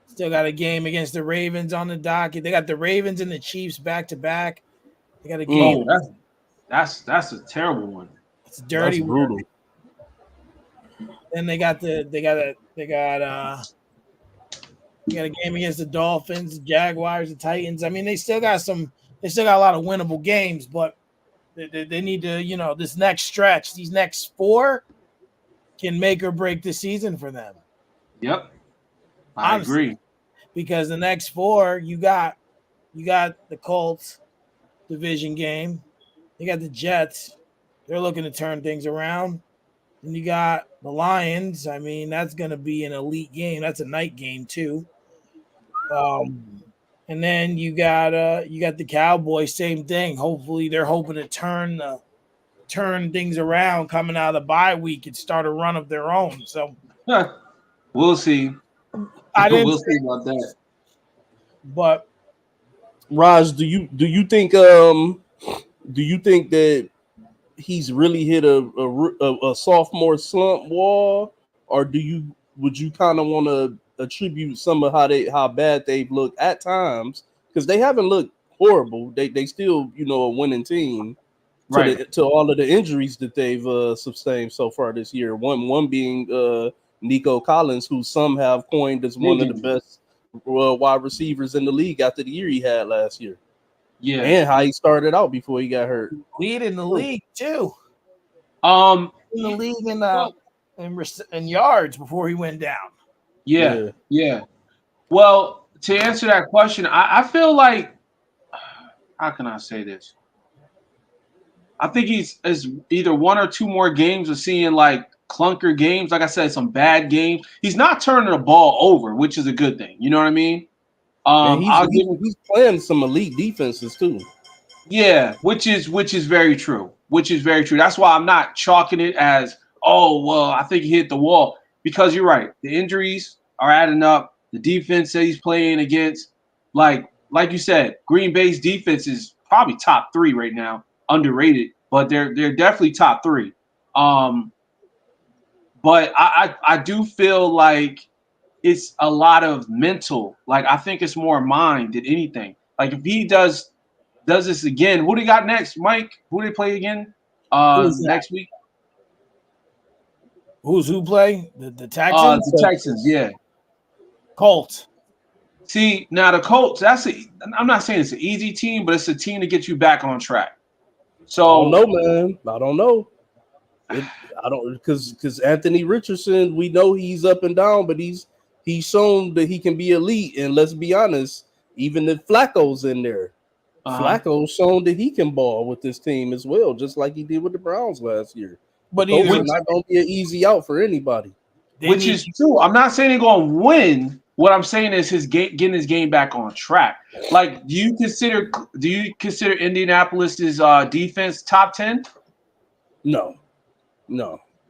Still got a game against the Ravens on the docket. They got the Ravens and the Chiefs back to back. They got a game. Oh, that's a terrible one. It's That's dirty work. brutal. Then they got a game against the Dolphins, the Jaguars, the Titans. I mean, they still got a lot of winnable games, but they need to, this next stretch, these next four can make or break the season for them. Yep. I agree. Because the next four, you got the Colts division game. You got the Jets. They're looking to turn things around. And you got the Lions. I mean, that's going to be an elite game. That's a night game too. And then you got the Cowboys. Same thing. Hopefully, they're hoping to turn things around coming out of the bye week and start a run of their own. So we'll see. We'll see about that. But Raj, do you think that he's really hit a sophomore slump wall, or would you kind of want to attribute some of how bad they've looked at times, because they haven't looked horrible. They still a winning team to all of the injuries that they've sustained so far this year. One being Nico Collins, who some have coined as one of the best wide receivers in the league after the year he had last year. Yeah, and how he started out before he got hurt. Lead in the league too. In the league in yards before he went down. Yeah. Well, to answer that question, I feel like, how can I say this? I think he's either one or two more games of seeing like clunker games. Like I said, some bad games. He's not turning the ball over, which is a good thing. You know what I mean? He's playing some elite defenses too. Yeah, which is very true. That's why I'm not chalking it as, oh, well, I think he hit the wall, because you're right. The injuries are adding up. The defense that he's playing against, like you said, Green Bay's defense is probably top 3 right now, underrated, but they're definitely top 3. But I do feel like it's a lot of mental. Like I think it's more mind than anything. Like if he does this again, who do you got next, Mike? Who do they play again? Who's that? Next week? Who play? The Texans? The Texans, yeah. Colts. See, now the Colts, I'm not saying it's an easy team, but it's a team to get you back on track. I don't So know, man. I don't know. I don't because Anthony Richardson, we know he's up and down, but he's shown that he can be elite. And let's be honest, even if Flacco's in there, Flacco's shown that he can ball with this team as well, just like he did with the Browns last year. But Those are not going to be an easy out for anybody. Which is true. I'm not saying they're going to win. What I'm saying is getting his game back on track. Like, do you consider Indianapolis's defense top 10? No.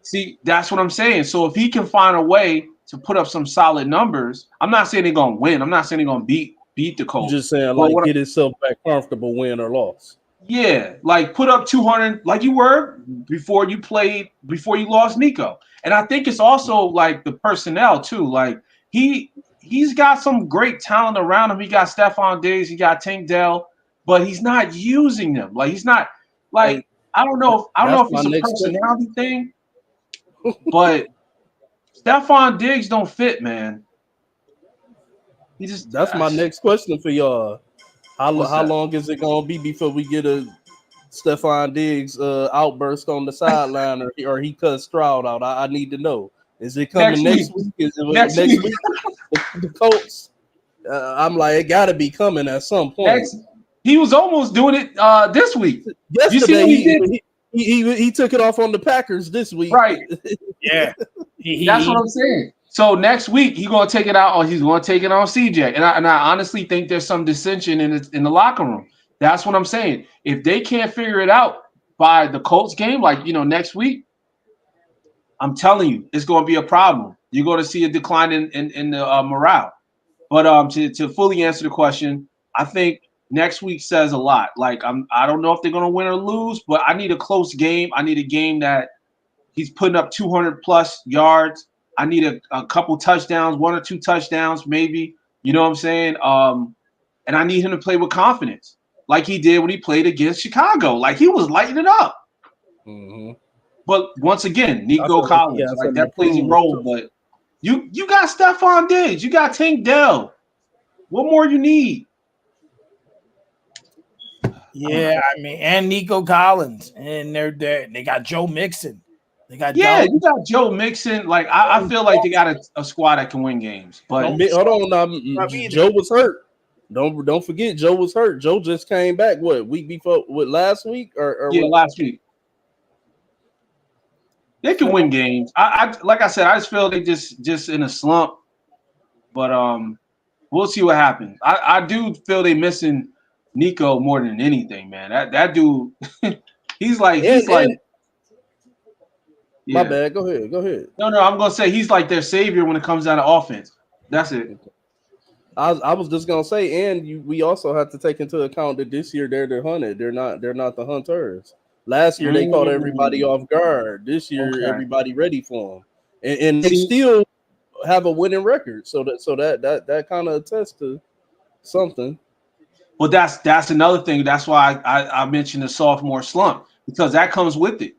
See, that's what I'm saying. So if he can find a way to put up some solid numbers, I'm not saying they're going to win. I'm not saying they're going to beat the Colts. You're just saying like get himself back comfortable, win or loss. Yeah, like put up 200 like you were before you lost Nico. And I think it's also like the personnel too. Like he's got some great talent around him. He got Stephon Diggs, he got Tank Dell, but he's not using them. Like he's not like I don't know if it's a personality thing, but Stephon Diggs don't fit, man. That's my next question for y'all. How long is it gonna be before we get a Stephon Diggs outburst on the sideline or he cuts Stroud out? I need to know. Is it coming next week? Is it next week? The Colts. I'm like, it got to be coming at some point. He was almost doing it this week. Yesterday, he took it off on the Packers this week. Right. Yeah. That's what I'm saying. So next week he's gonna take it out, or he's gonna take it on CJ. And I honestly think there's some dissension in the locker room. That's what I'm saying. If they can't figure it out by the Colts game, like next week, I'm telling you, it's gonna be a problem. You're gonna see a decline in the morale. But to fully answer the question, I think next week says a lot. Like I don't know if they're gonna win or lose, but I need a close game. I need a game that he's putting up 200 plus yards. I need a couple touchdowns, 1 or 2 touchdowns, maybe. You know what I'm saying? And I need him to play with confidence, like he did when he played against Chicago. Like he was lighting it up. Mm-hmm. But once again, Nico Collins, like that plays a role. But you got Stephon Diggs, you got Tank Dell. What more you need? Yeah, I mean, and Nico Collins, and they got Joe Mixon. You got Joe Mixon. Like I feel like they got a squad that can win games. But hold on, Joe was hurt. Don't forget, Joe was hurt. Joe just came back. What week before? What last week or last week? They can win games. I like I said, I just feel they just in a slump. But we'll see what happens. I do feel they missing Nico more than anything, man. That dude, he's like. My bad. Go ahead. No, I'm gonna say he's like their savior when it comes down to offense. That's it. I was just gonna say, and we also have to take into account that this year they're the hunted. They're not the hunters. Last year they caught everybody off guard. This year everybody ready for them, and they still have a winning record. So that kind of attests to something. Well, that's another thing. That's why I mentioned the sophomore slump, because that comes with it.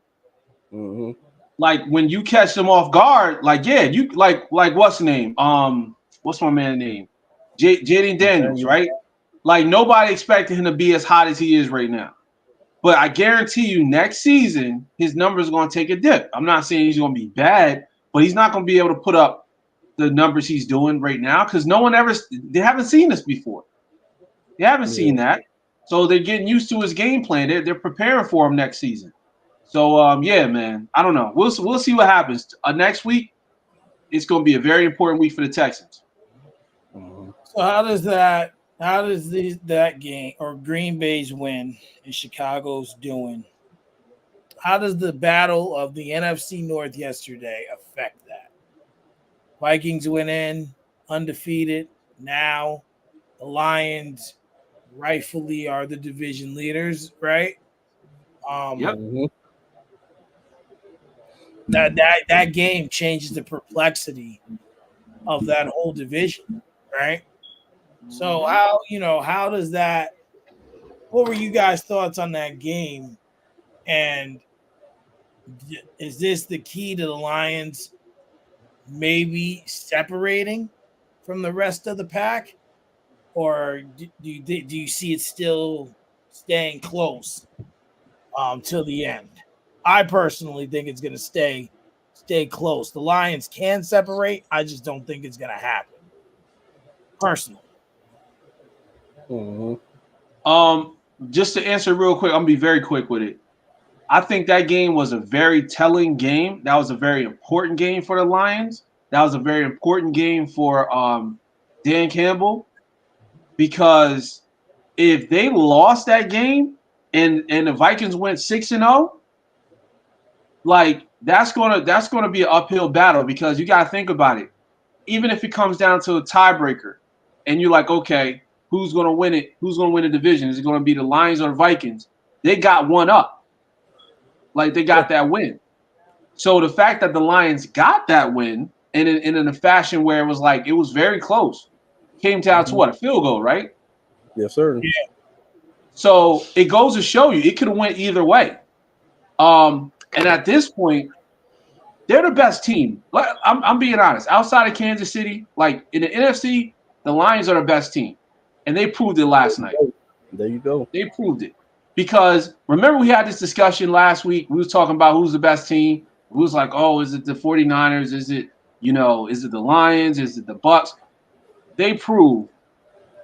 Mm-hmm. Like when you catch them off guard, like you like what's the name? What's my man's name? Jaden Daniels, right? Like nobody expected him to be as hot as he is right now. But I guarantee you, next season his numbers are going to take a dip. I'm not saying he's going to be bad, but he's not going to be able to put up the numbers he's doing right now because they haven't seen this before. They haven't seen that, so they're getting used to his game plan. They're preparing for him next season. So man, I don't know. We'll see what happens next week. It's going to be a very important week for the Texans. So how does that game or Green Bay's win and Chicago's doing? How does the battle of the NFC North yesterday affect that? Vikings went in undefeated. Now the Lions rightfully are the division leaders, right? Yep. That game changes the perplexity of that whole division, right? So Mhm. how does that? What were you guys' thoughts on that game? And is this the key to the Lions maybe separating from the rest of the pack, or do you see it still staying close till the end? I personally think it's going to stay close. The Lions can separate. I just don't think it's going to happen. Personally, Mhm. Um, just to answer real quick, I'm gonna be very quick with it. I think that game was a very telling game. That was a very important game for the Lions. That was a very important game for Dan Campbell because if they lost that game and the Vikings went 6-0, like that's gonna be an uphill battle because you gotta think about it. Even if it comes down to a tiebreaker, and you're like, okay, who's gonna win it? Who's gonna win the division? Is it gonna be the Lions or the Vikings? They got one up, like they Yeah. got that win. So the fact that the Lions got that win and in a fashion where it was like it was very close, came down to Mhm. what, a field goal, right? Yes, sir. So it goes to show you it could have went either way. And at this point, they're the best team. I'm being honest. Outside of Kansas City, like in the NFC, the Lions are the best team, and they proved it There last you night. go. There you go. They proved it because remember we had this discussion last week. We was talking about who's the best team. We was like, oh, is it the 49ers? Is it is it the Lions? Is it the Bucks? They prove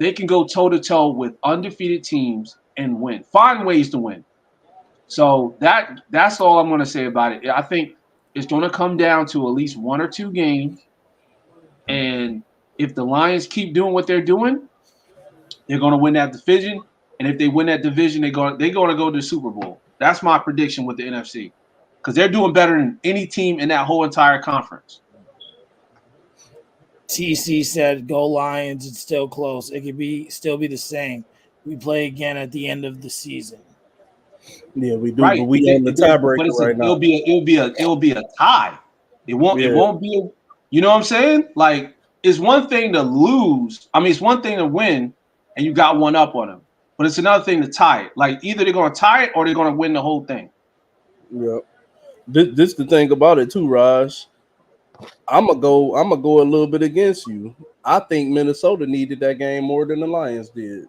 they can go toe to toe with undefeated teams and win. Find ways to win. So that's all I'm going to say about it. I think it's going to come down to at least one or two games, and if the Lions keep doing what they're doing, they're going to win that division. And if they win that division, they're going to go to the Super Bowl. That's my prediction with the NFC because they're doing better than any team in that whole entire conference. TC said, "Go Lions! It's still close. It could be still be the same. We play again at the end of the season." Yeah, we do, but Right? we on the But tiebreaker it's a right now. it'll be a tie. It Yeah, won't be a, you know what I'm saying? Like it's one thing to lose. I mean, it's one thing to win and you got one up on them, but it's another thing to tie it. Like either they're going to tie it or they're going to win the whole thing. yeah. This the thing about it too, Raj. I'm gonna go a little bit against you. I think Minnesota needed that game more than the Lions did.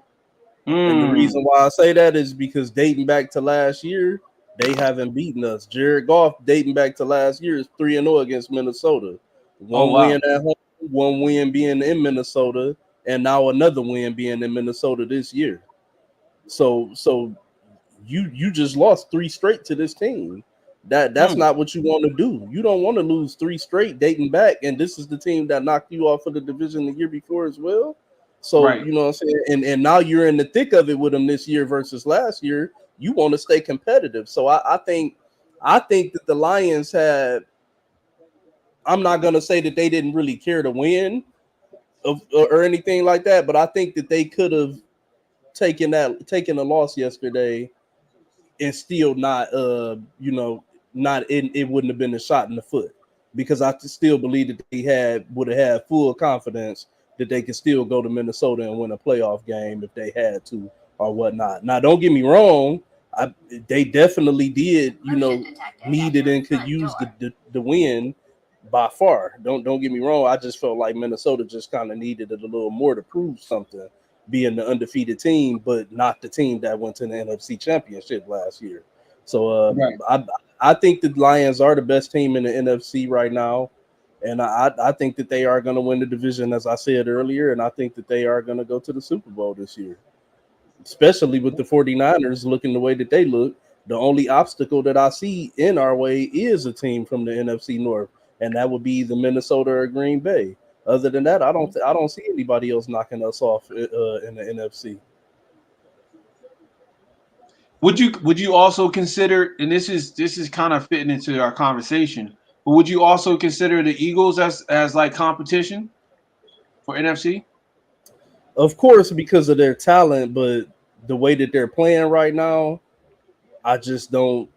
And the reason Mm. why I say that is because dating back to last year, they haven't beaten us. Jared Goff, dating back to last year, is 3-0 against Minnesota. Oh One win wow. at home, one win being in Minnesota, and now another win being in Minnesota this year. So you just lost three straight to this team. That's Mm. not what you want to do. You don't want to lose three straight dating back, and this is the team that knocked you off of the division the year before as well. So Right. you know what I'm saying, and now you're in the thick of it with them this year versus last year. You want to stay competitive. So I think that the Lions had. I'm not gonna say that they didn't really care to win or anything like that, but I think that they could have taken a loss yesterday and still not not it wouldn't have been a shot in the foot because I still believe that they would have had full confidence that they could still go to Minnesota and win a playoff game if they had to or whatnot. Now, don't get me wrong, they definitely did, needed and could use the win by far. Don't get me wrong. I just felt like Minnesota just kind of needed it a little more to prove something, being the undefeated team, but not the team that went to the NFC Championship last year. So Right. I think the Lions are the best team in the NFC right now. And I think that they are going to win the division, as I said earlier. And I think that they are going to go to the Super Bowl this year, especially with the 49ers looking the way that they look. The only obstacle that I see in our way is a team from the NFC North, and that would be the Minnesota or Green Bay. Other than that, I don't see anybody else knocking us off in the NFC. Would you also consider, and this is kind of fitting into our conversation, but would you also consider the Eagles as like competition for NFC? Of course, because of their talent, but the way that they're playing right now, I just don't.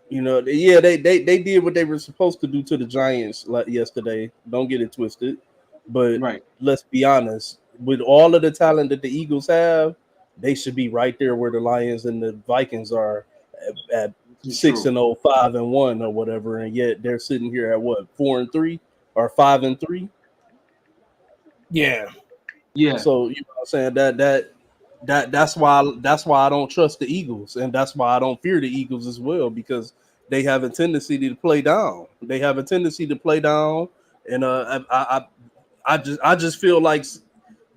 Yeah, they did what they were supposed to do to the Giants like yesterday. Don't get it twisted. But Right. let's be honest, with all of the talent that the Eagles have, they should be right there where the Lions and the Vikings are at It's 6 true. and 0, 5 and 1 or whatever, and yet they're sitting here at what 4 and 3 or 5 and 3. Yeah. Yeah. So you know what I'm saying that's why I don't trust the Eagles, and that's why I don't fear the Eagles as well, because they have a tendency to play down. They have a tendency to play down, and I just feel like,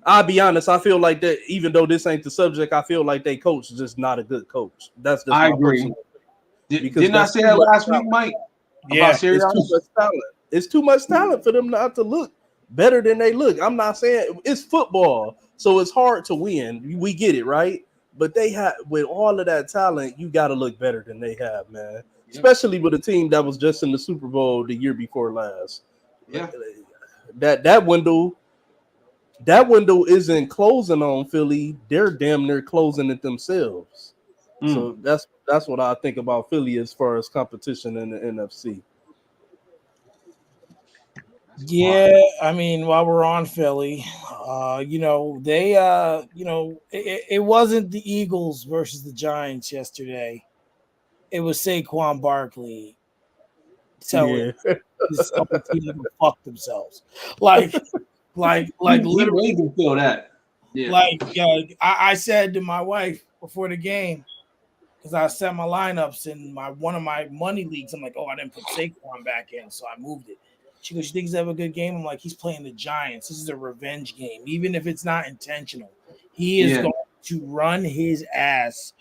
I'll be honest, I feel like that even though this ain't the subject, I feel like they coach is just not a good coach. That's just I my agree. personal, because Didn't I that's say too that much last week, talent. Mike? About Yeah. It's too Sirianni? much talent. It's too much talent for them not to look better than they look. I'm not saying it's football, so it's hard to win. We get it, right? But they have, with all of that talent, you got to look better than they have, man. Yep. Especially with a team that was just in the Super Bowl the year before last. Yeah. That window isn't closing on Philly. They're damn near closing it themselves. Mm. So that's what I think about Philly as far as competition in the NFC. That's smart. Yeah, I mean, while we're on Philly, they, it wasn't the Eagles versus the Giants yesterday. It was Saquon Barkley telling Yeah. this other team to go fuck themselves. Like, He literally, made them feel that. Yeah. I said to my wife before the game, because I set my lineups in my one of my money leagues. I'm like, oh, I didn't put Saquon back in, so I moved it. She goes, you think he's have a good game? I'm like, he's playing the Giants. This is a revenge game, even if it's not intentional. He is Yeah. going to run his ass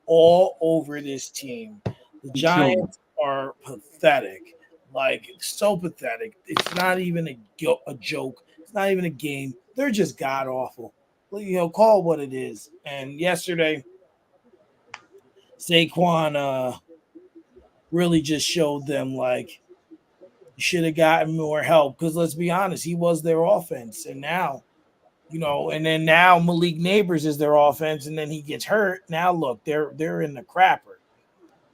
all over this team. The He killed them. Giants are pathetic, like so pathetic. It's not even a joke. It's not even a game. They're just god awful. Call it what it is. And yesterday, Saquon really just showed them like you should have gotten more help because let's be honest, he was their offense, and now and then now Malik Neighbors is their offense, and then he gets hurt. Now look, they're in the crapper.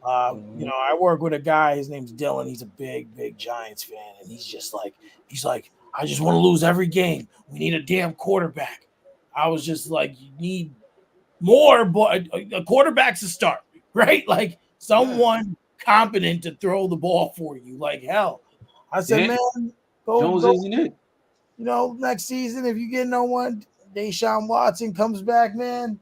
Mhm. I work with a guy. His name's Dylan. He's a big Giants fan, and he's like, I just want to lose every game. We need a damn quarterback. I was just like, you need more, but a quarterback's a start, right? Like Yeah. someone competent to throw the ball for you. Like hell, I said, Yeah. man, go Jones go. isn't it. Next season if you get no one, Deshaun Watson comes back, man,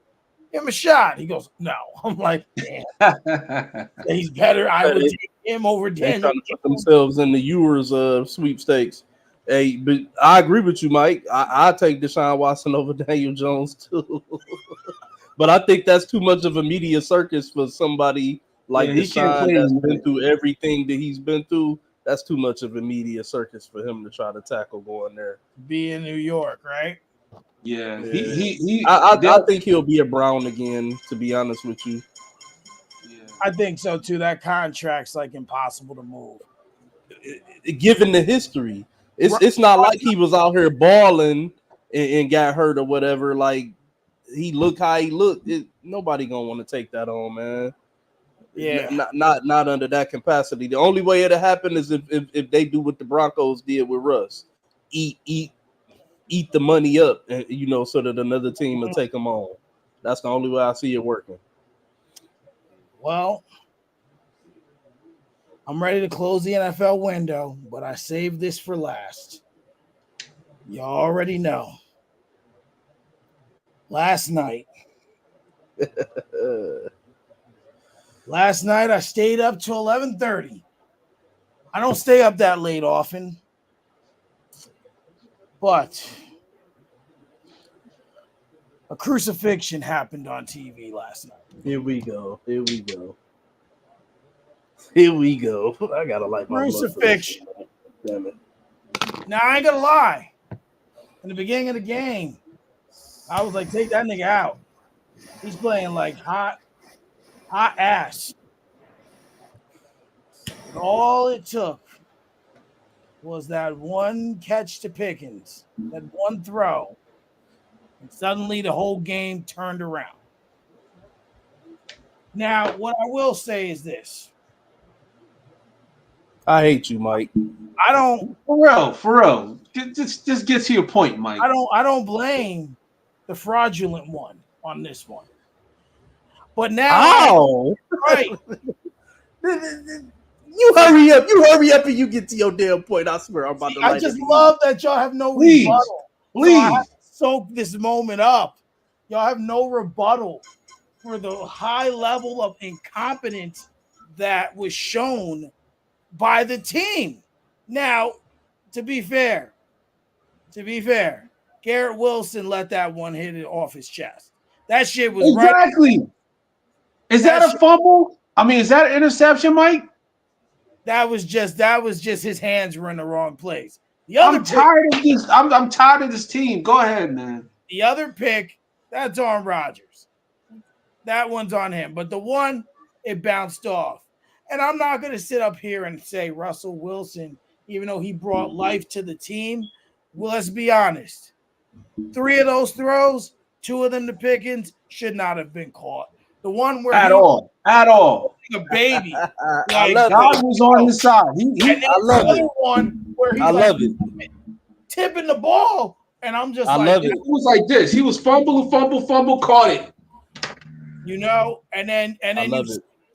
give him a shot. He goes, no. I'm like, damn, he's better. I would They, take him over they Daniel trying to put Jones. themselves in the Ewers sweepstakes. Hey, but I agree with you, Mike. I take Deshaun Watson over Daniel Jones too. But I think that's too much of a media circus for somebody Yeah, like he can't Deshaun play that's been anymore. through everything that he's been through. That's too much of a media circus for him to try to tackle going there. Be in New York, right? Yeah. Yeah. He I they'll think he'll be a Brown again, to be honest with you. yeah. I think so too. That contract's like impossible to move. Given the history, Right. it's not like he was out here balling and got hurt or whatever. Like he looked how he looked. Nobody gonna want to take that on, man. Yeah. Not under that capacity. The only way it'll happen is if they do what the Broncos did with Russ, eat eat eat the money up, and so that another team will take them on. That's the only way I see it working. Well, I'm ready to close the NFL window, but I saved this for last. You already know. Last night, Uh, last night I stayed up till 11:30. I don't stay up that late often, but a crucifixion happened on TV last night. Here we go. Here we go. Here we go. I gotta light my blunt for this Crucifixion. one. Damn it. Now I ain't gonna lie. In the beginning of the game, I was like, take that nigga out. He's playing like hot ass. But all it took was that one catch to Pickens, that one throw, and suddenly the whole game turned around. Now, what I will say is this. I hate you, Mike. I don't. For real. Just get to your point, Mike. I don't blame the fraudulent one on this one. But now, right? You hurry up! You hurry up, and you get to your damn point. I swear, I'm about to. I just love that y'all have no rebuttal. Please. So I have to soak this moment up. Y'all have no rebuttal for the high level of incompetence that was shown by the team. Now, to be fair, Garrett Wilson let that one hit it off his chest. That shit was exactly. Right. Is that a fumble? I mean, is that an interception, Mike? That was just his hands were in the wrong place. I'm tired of this. I'm tired of this team. Go ahead, man. The other pick, that's on Rodgers. That one's on him. But the one, it bounced off. And I'm not going to sit up here and say Russell Wilson, even though he brought life to the team. Well, let's be honest. 3 of those throws, 2 of them to Pickens, should not have been caught. The one where at all, a baby, like God was on his side. I love it. One where he's love it, tipping the ball, and I'm just love it. It was like this. He was fumble, caught it. You know, and then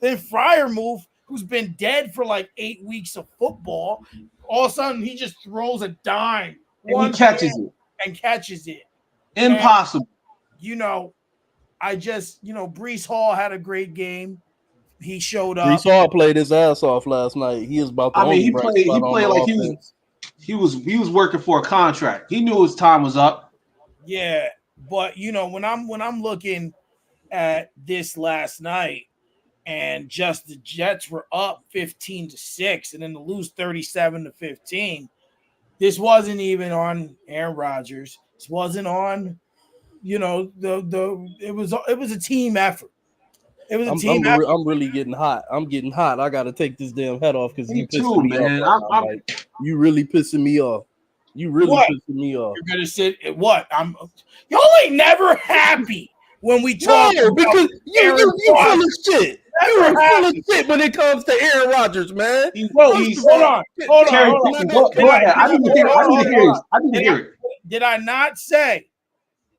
Freiermuth, who's been dead for like 8 weeks of football, all of a sudden he just throws a dime, and he catches it. Impossible. And, you know. Breece Hall had a great game. He showed up. Breece Hall played his ass off last night. He was about to. He played like he was working for a contract. He knew his time was up. Yeah, but when I'm looking at this last night, and just the Jets were up 15-6, and then to lose 37-15. This wasn't even on Aaron Rodgers. This wasn't on. It was a team effort. It was a team effort. I'm really getting hot. I got to take this damn head off because you pissing me off. Like, you really pissing me off. Pissing me off. You're gonna sit. What? Y'all ain't never happy when we talk. No, because you full of shit. You are full of shit when it comes to Aaron Rodgers, man. Hold on. Go ahead. I need to hear it. Did I not say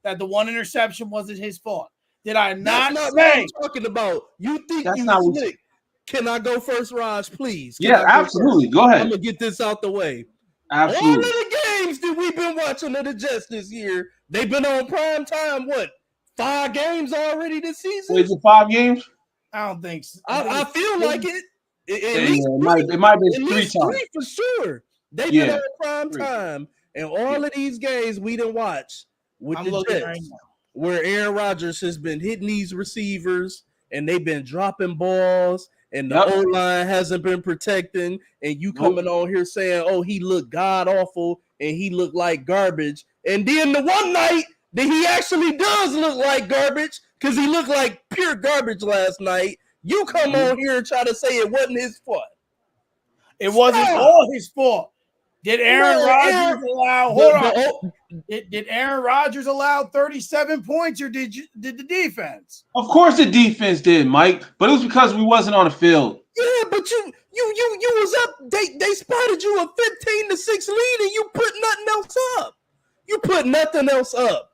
that the one interception wasn't his fault? Did I not say? What I'm talking about. You think that's you not slick? Can I go first, Raj? Please. Absolutely. Go ahead. I'm gonna get this out the way. Absolutely. All of the games that we've been watching of the Jets this year, they've been on prime time. What? 5 games already this season? Is it 5 games? I don't think so. I feel like it. It might have been 3 times. 3 for sure. They've been on prime time, and all of these games we didn't watch with the Jets, right now, where Aaron Rodgers has been hitting these receivers, and they've been dropping balls, and the O-line hasn't been protecting, and you coming on here saying, oh, he looked god-awful, and he looked like garbage. And then the one night that he actually does look like garbage, because he looked like pure garbage last night, you come on here and try to say it wasn't his fault. It wasn't all his fault. Did Aaron Rodgers allow? Hold on. Did Aaron Rodgers allow 37 points, or did the defense? Of course, the defense did, Mike. But it was because we wasn't on the field. Yeah, but you was up. They spotted you a 15-6 lead, and you put nothing else up. You put nothing else up.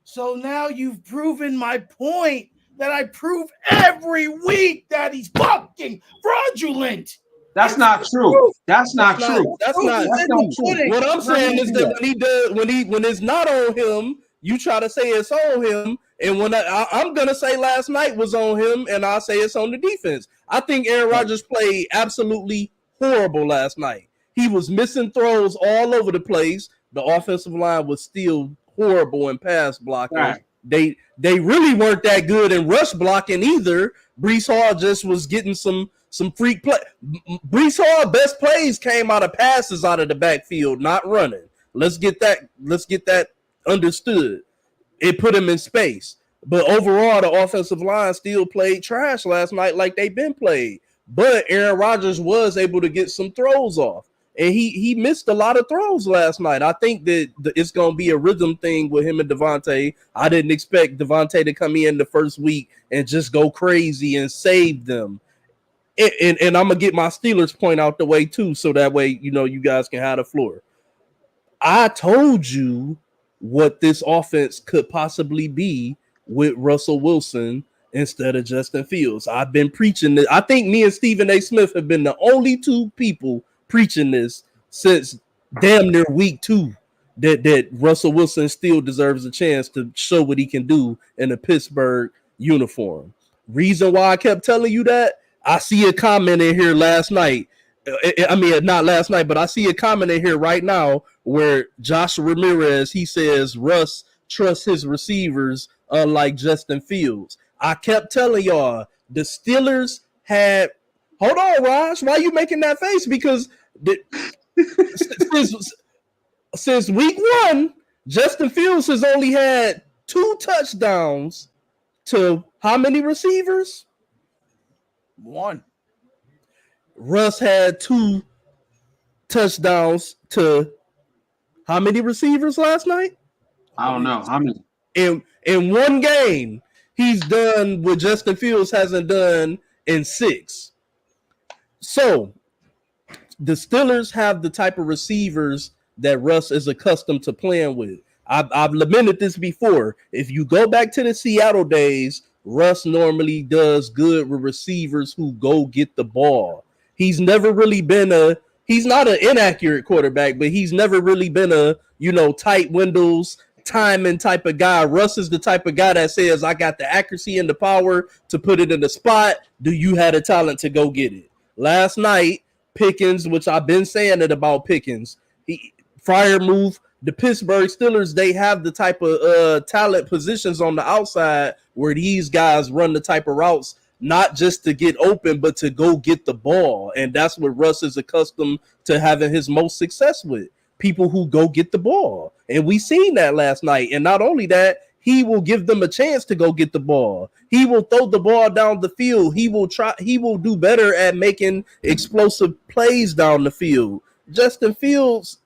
So now you've proven my point that I prove every week that he's fucking fraudulent. That's not true. That's not true. That's not true. What I'm saying is that when it's not on him, you try to say it's on him. And when I'm gonna say last night was on him, and I'll say it's on the defense. I think Aaron Rodgers played absolutely horrible last night. He was missing throws all over the place. The offensive line was still horrible in pass blocking. Right. They really weren't that good in rush blocking either. Breece Hall just was getting some freak play. Breece Hall best plays came out of passes out of the backfield, not running. Let's get that understood. It put him in space. But overall, the offensive line still played trash last night like they've been played. But Aaron Rodgers was able to get some throws off. And he missed a lot of throws last night. I think that it's going to be a rhythm thing with him and Devontae. I didn't expect Devontae to come in the first week and just go crazy and save them. and I'm gonna get my Steelers point out the way too, so that way you guys can have the floor. I told you what this offense could possibly be with Russell Wilson instead of Justin Fields. I've been preaching this. I think me and Stephen A. Smith have been the only two people preaching this since damn near week 2 that Russell Wilson still deserves a chance to show what he can do in a Pittsburgh uniform. Reason why I kept telling you that, I see a comment in here last night. I mean, not last night, but I see a comment in here right now where Josh Ramirez, he says Russ trusts his receivers unlike Justin Fields. I kept telling y'all the Steelers had. Hold on, Raj. Why are you making that face? Because since week 1, Justin Fields has only had 2 touchdowns to how many receivers? 1. Russ had 2 touchdowns to how many receivers last night? I don't know. How many? In one game, he's done what Justin Fields hasn't done in 6. So the Steelers have the type of receivers that Russ is accustomed to playing with. I've lamented this before. If you go back to the Seattle days, Russ normally does good with receivers who go get the ball. He's never really been he's not an inaccurate quarterback, but he's never really been tight windows, timing type of guy. Russ is the type of guy that says, I got the accuracy and the power to put it in the spot. Do you have the talent to go get it? Last night, Pickens, which I've been saying it about Pickens, Fryer move. The Pittsburgh Steelers, they have the type of talent positions on the outside where these guys run the type of routes, not just to get open, but to go get the ball. And that's what Russ is accustomed to having his most success with. People who go get the ball. And we seen that last night. And not only that, he will give them a chance to go get the ball. He will throw the ball down the field. He will do better at making explosive plays down the field. Justin Fields,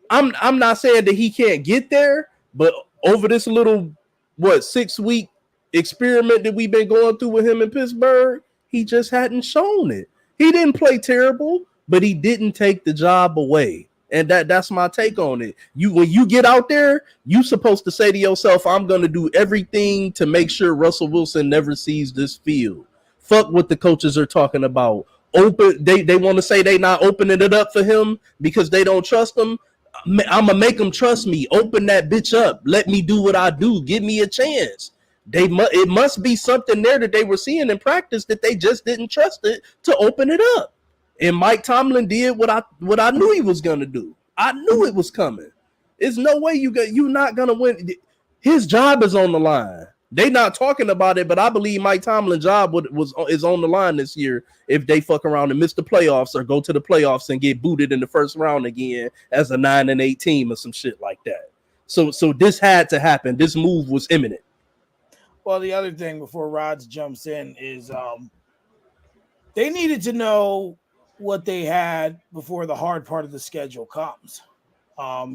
I'm not saying that he can't get there, but over this little 6-week experiment that we've been going through with him in Pittsburgh, he just hadn't shown it. He didn't play terrible, but he didn't take the job away. And that's my take on it. When you get out there, you're supposed to say to yourself, I'm going to do everything to make sure Russell Wilson never sees this field. Fuck what the coaches are talking about. They want to say they not opening it up for him because they don't trust him. I'm gonna make them trust me. Open that bitch up. Let me do what I do. Give me a chance. It must be something there that they were seeing in practice that they just didn't trust it to open it up. And Mike Tomlin did what I knew he was gonna do. I knew it was coming. There's no way you're not gonna win. His job is on the line. They not talking about it, but I believe Mike Tomlin's job is on the line this year if they fuck around and miss the playoffs or go to the playoffs and get booted in the first round again as a 9-8 team or some shit like that. So this had to happen. This move was imminent. Well, the other thing before Rods jumps in is they needed to know what they had before the hard part of the schedule comes.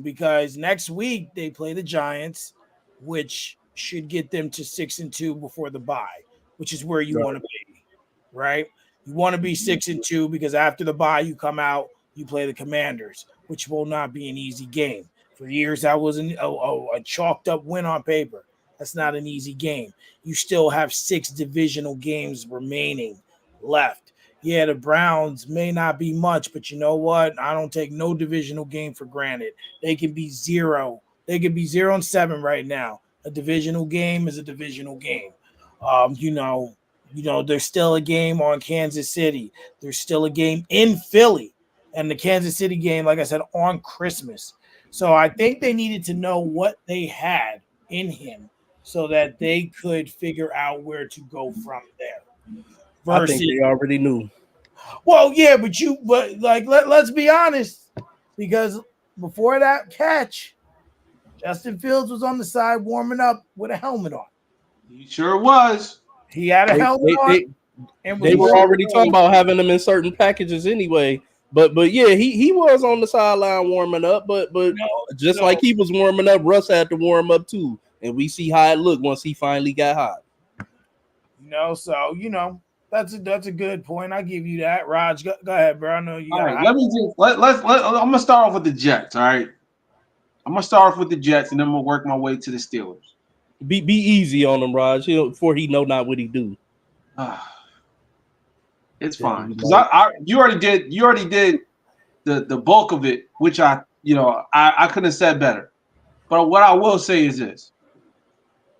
Because next week they play the Giants, which should get them to 6-2 before the bye, which is where you want to be, right? You want to be 6-2 because after the bye, you come out, you play the Commanders, which will not be an easy game. For years, that was a chalked up win on paper. That's not an easy game. You still have 6 divisional games remaining left. Yeah, the Browns may not be much, but you know what? I don't take no divisional game for granted. They can be 0. They can be 0-7 right now. A divisional game is a divisional game. There's still a game on Kansas City. There's still a game in Philly. And the Kansas City game, like I said, on Christmas. So I think they needed to know what they had in him so that they could figure out where to go from there. I think they already knew. Well, yeah, but let's be honest, because before that catch, Justin Fields was on the side warming up with a helmet on. He sure was. He had a helmet on. They were already talking about having them in certain packages anyway. But yeah, he was on the sideline warming up. But like he was warming up, Russ had to warm up too. And we see how it looked once he finally got hot. That's a good point. I give you that. Raj, go ahead, bro. I know you All got. right, let me just I'm gonna start off with the Jets. All right, I'm gonna start off with the Jets, and then I'm gonna work my way to the Steelers. Be easy on him, Raj. Before he know not what he do. It's Yeah, fine because you already did the bulk of it, which I couldn't have said better. But what I will say is this: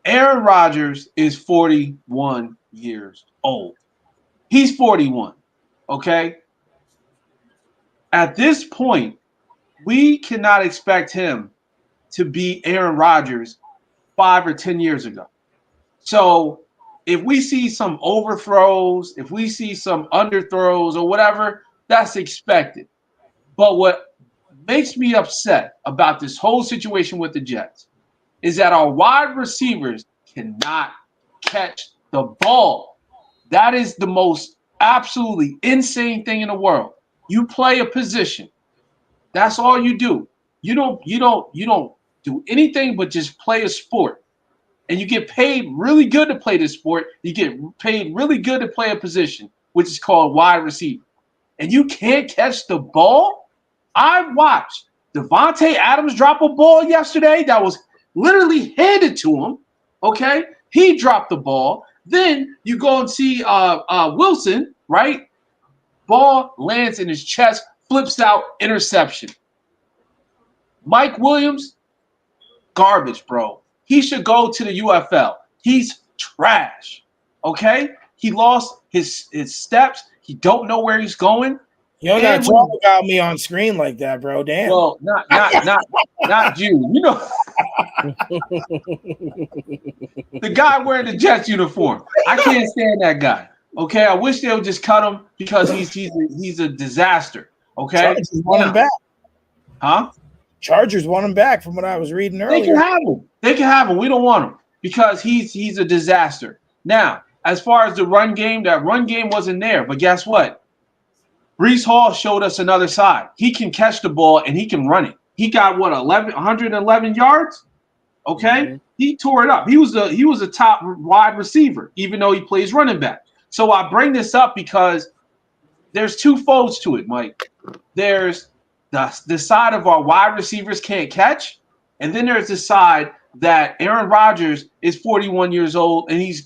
Aaron Rodgers is 41 years old. He's 41. Okay. At this point, we cannot expect him to be Aaron Rodgers 5 or 10 years ago. So if we see some overthrows, if we see some underthrows or whatever, that's expected. But what makes me upset about this whole situation with the Jets is that our wide receivers cannot catch the ball. That is the most absolutely insane thing in the world. You play a position. That's all you do. You don't do anything but just play a sport. And you get paid really good to play this sport. You get paid really good to play a position, which is called wide receiver. And you can't catch the ball? I watched Devontae Adams drop a ball yesterday that was literally handed to him. Okay? He dropped the ball. Then you go and see Wilson, right? Ball lands in his chest, flips out, interception. Mike Williams, garbage, bro. He should go to the UFL. He's trash. Okay? He lost his steps. He don't know where he's going. You don't gotta talk about me on screen like that, bro. Damn. Well, not you. You know, the guy wearing the Jets uniform. I can't stand that guy. Okay, I wish they would just cut him because he's a disaster. Okay, Chargers want him back. Huh? Chargers want him back, from what I was reading earlier. They can have him. They can have him. We don't want him because he's a disaster. Now, as far as the run game, that run game wasn't there. But guess what? Brees Hall showed us another side. He can catch the ball and he can run it. He got 111 yards. Okay, He tore it up. He was a top wide receiver, even though he plays running back. So I bring this up because there's two folds to it, Mike. There's the side of our wide receivers can't catch, and then there's the side that Aaron Rodgers is 41 years old and he's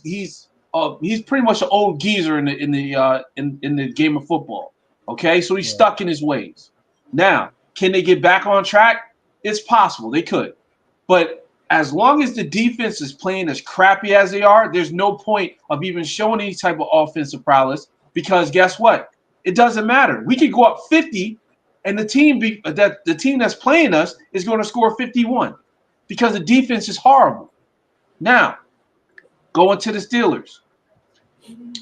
pretty much an old geezer in the game of football. Okay, so he's stuck in his ways. Now, can they get back on track? It's possible they could, but as long as the defense is playing as crappy as they are, there's no point of even showing any type of offensive prowess because guess what? It doesn't matter. We could go up 50, and the team that's playing us is going to score 51 because the defense is horrible. Now, going to the Steelers.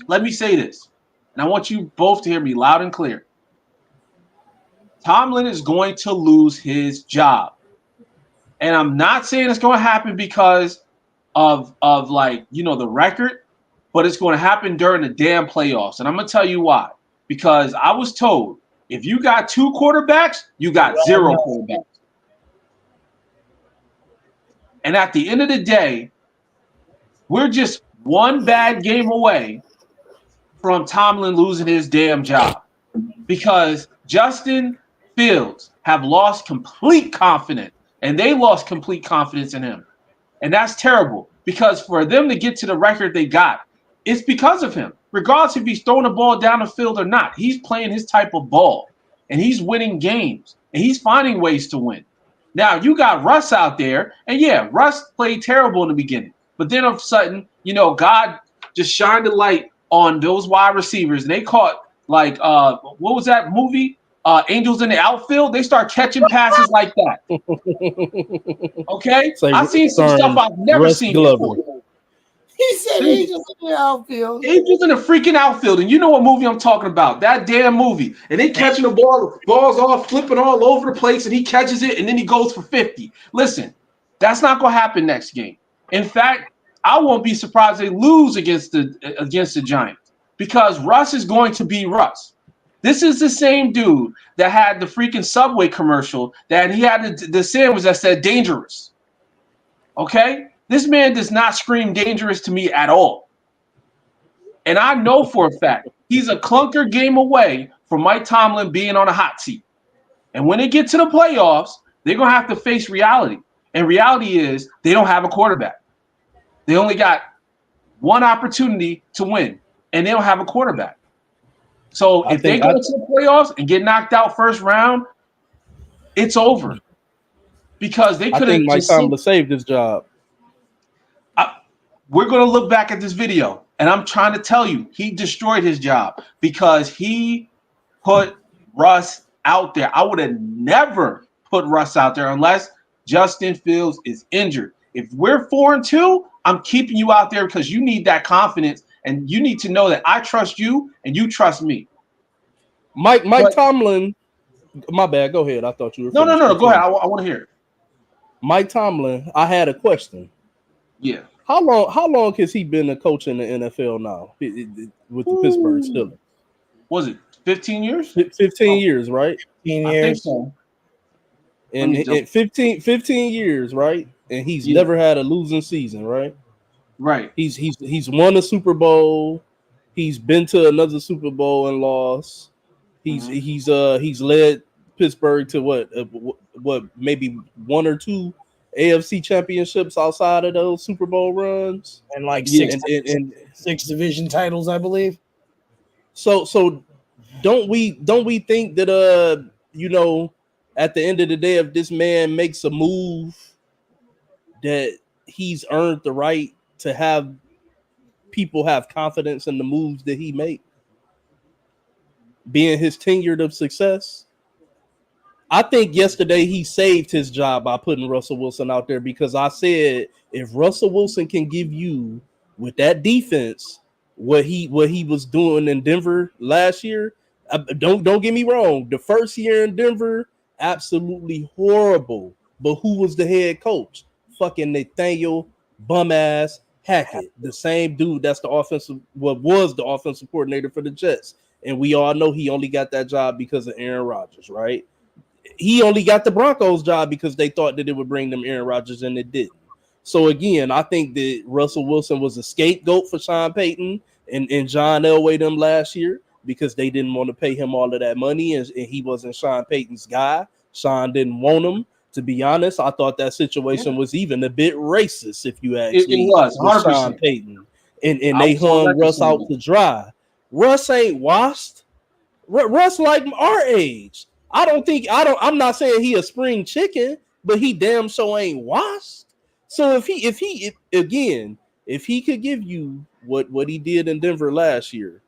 Let me say this, and I want you both to hear me loud and clear. Tomlin is going to lose his job. And I'm not saying it's going to happen because of the record, but it's going to happen during the damn playoffs. And I'm going to tell you why. Because I was told if you got two quarterbacks, you got zero quarterbacks. And at the end of the day, we're just one bad game away from Tomlin losing his damn job. Because Justin Fields have lost complete confidence. And they lost complete confidence in him. And that's terrible because for them to get to the record they got, it's because of him. Regardless if he's throwing the ball down the field or not, he's playing his type of ball. And he's winning games. And he's finding ways to win. Now, you got Russ out there. And yeah, Russ played terrible in the beginning. But then all of a sudden, God just shined a light on those wide receivers. And they caught, what was that movie? Angels in the Outfield, they start catching passes like that. Okay? I've seen some stuff I've never seen before. He said Angels in the Outfield. Angels in the freaking outfield. And you know what movie I'm talking about. That damn movie. And they catching the balls all flipping all over the place, and he catches it, and then he goes for 50. Listen, that's not going to happen next game. In fact, I won't be surprised they lose against the Giants because Russ is going to be Russ. This is the same dude that had the freaking Subway commercial that he had the sandwich that said dangerous. Okay? This man does not scream dangerous to me at all. And I know for a fact he's a clunker game away from Mike Tomlin being on a hot seat. And when they get to the playoffs, they're going to have to face reality. And reality is they don't have a quarterback. They only got one opportunity to win, and they don't have a quarterback. So if they go to the playoffs and get knocked out first round, it's over. Because they I could think have Mike just Tomlin saved his job. We're going to look back at this video, and I'm trying to tell you, he destroyed his job because he put Russ out there. I would have never put Russ out there unless Justin Fields is injured. If we're 4-2, I'm keeping you out there because you need that confidence, and you need to know that I trust you and you trust me. Mike Tomlin, my bad. Go ahead. I thought you were finished. No. Go ahead. I want to hear it. Mike Tomlin, I had a question. Yeah. How long has he been a coach in the NFL now with the Pittsburgh Steelers? Was it 15 years? 15 years, right? 15 I years. think so. And 15 years, right? And he's never had a losing season, right? Right. He's won a Super Bowl. He's been to another Super Bowl and lost. He's led Pittsburgh to what maybe one or two AFC championships outside of those Super Bowl runs, and like six division titles, I believe. So don't we think that at the end of the day, if this man makes a move, that he's earned the right to have people have confidence in the moves that he make, being his tenured of success? I think yesterday he saved his job by putting Russell Wilson out there, because I said if Russell Wilson can give you with that defense what he was doing in Denver last year, don't get me wrong, the first year in Denver, absolutely horrible. But who was the head coach? Fucking Nathaniel bum-ass Hackett, the same dude that's was the offensive coordinator for the Jets. And we all know he only got that job because of Aaron Rodgers, right? He only got the Broncos job because they thought that it would bring them Aaron Rodgers, and it didn't. So again, I think that Russell Wilson was a scapegoat for Sean Payton and John Elway them last year, because they didn't want to pay him all of that money, and he wasn't Sean Payton's guy. Sean didn't want him. To be honest, I thought that situation was even a bit racist, if you ask me. It was 100%. With Sean Payton, and they hung Russ out to dry. Russ ain't washed. Russ like our age. I'm not saying he a spring chicken, but he damn sure ain't washed. So if he could give you what he did in Denver last year,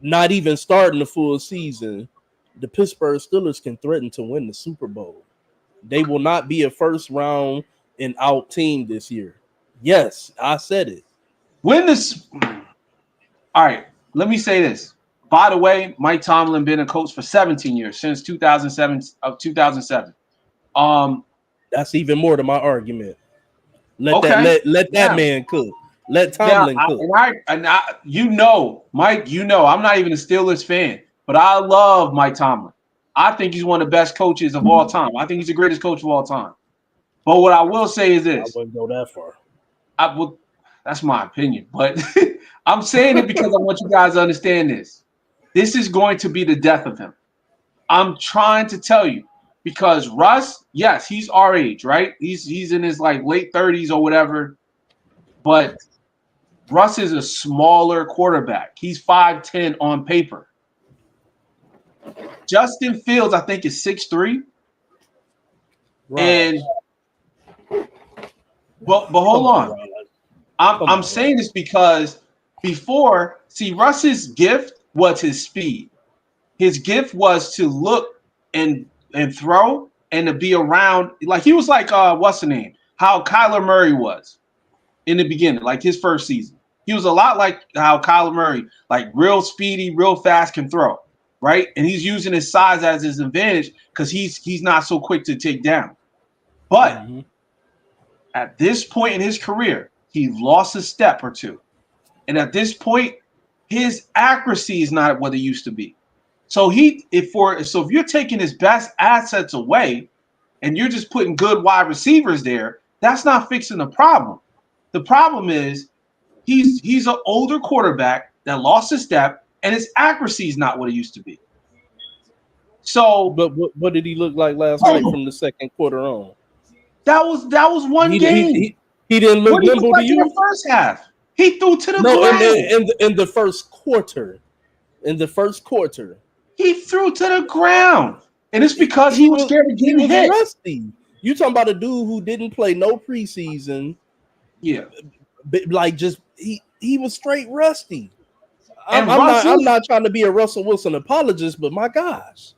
not even starting the full season, the Pittsburgh Steelers can threaten to win the Super Bowl. They will not be a first round and out team this year. Yes, I said it. All right, let me say this. By the way, Mike Tomlin been a coach for 17 years, since 2007. That's even more to my argument. Let that man cook. Let Tomlin cook. Mike, I'm not even a Steelers fan, but I love Mike Tomlin. I think he's one of the best coaches of all time. I think he's the greatest coach of all time. But what I will say is this. I wouldn't go that far. That's my opinion, but I'm saying it because I want you guys to understand this. This is going to be the death of him. I'm trying to tell you, because Russ, yes, he's our age, right? He's in his like late 30s or whatever, but Russ is a smaller quarterback. He's 5'10" on paper. Justin Fields, I think, is 6'3". Right. And but hold on. I'm saying this because before, see, Russ's gift was his speed. His gift was to look and throw and to be around. Like he was like what's the name? How Kyler Murray was in the beginning, like his first season. He was a lot like how Kyler Murray, like real speedy, real fast, can throw, right? And he's using his size as his advantage because he's not so quick to take down. But at this point in his career, he lost a step or two. And at this point, his accuracy is not what it used to be. So if you're taking his best assets away and you're just putting good wide receivers there, that's not fixing the problem. The problem is He's an older quarterback that lost his step, and his accuracy is not what it used to be. So But what did he look like last night from the second quarter on? that was one He he game. he, he didn't look What did he look nimble to like in the you. first half? He threw to the No, ground. in the first quarter, in the first quarter, He threw to the ground, and it's because he was scared of he getting was hit. rusty. You talking about a dude who didn't play no preseason, Yeah, like just he was straight rusty. and I'm not trying to be a Russell Wilson apologist, but my gosh,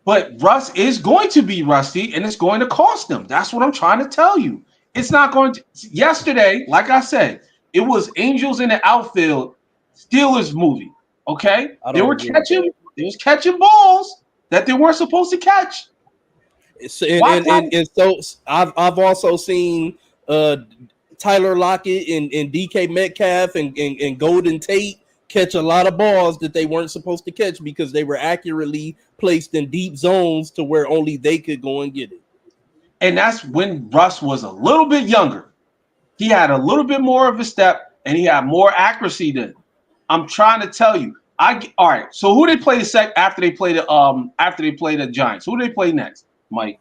but Russ is going to be rusty, and it's going to cost them. That's what I'm trying to tell you. It's not going to. Yesterday, like I said, it was Angels in the outfield, Steelers movie. Okay, I don't agree with that. they was catching balls that they weren't supposed to catch. Watch out. And so I've also seen uh Tyler Lockett and DK Metcalf and Golden Tate catch a lot of balls that they weren't supposed to catch because they were accurately placed in deep zones to where only they could go and get it. And that's when Russ was a little bit younger. He had a little bit more of a step, and he had more accuracy then. I'm trying to tell you. All right. So who they play after they play the Giants? Who do they play next, Mike?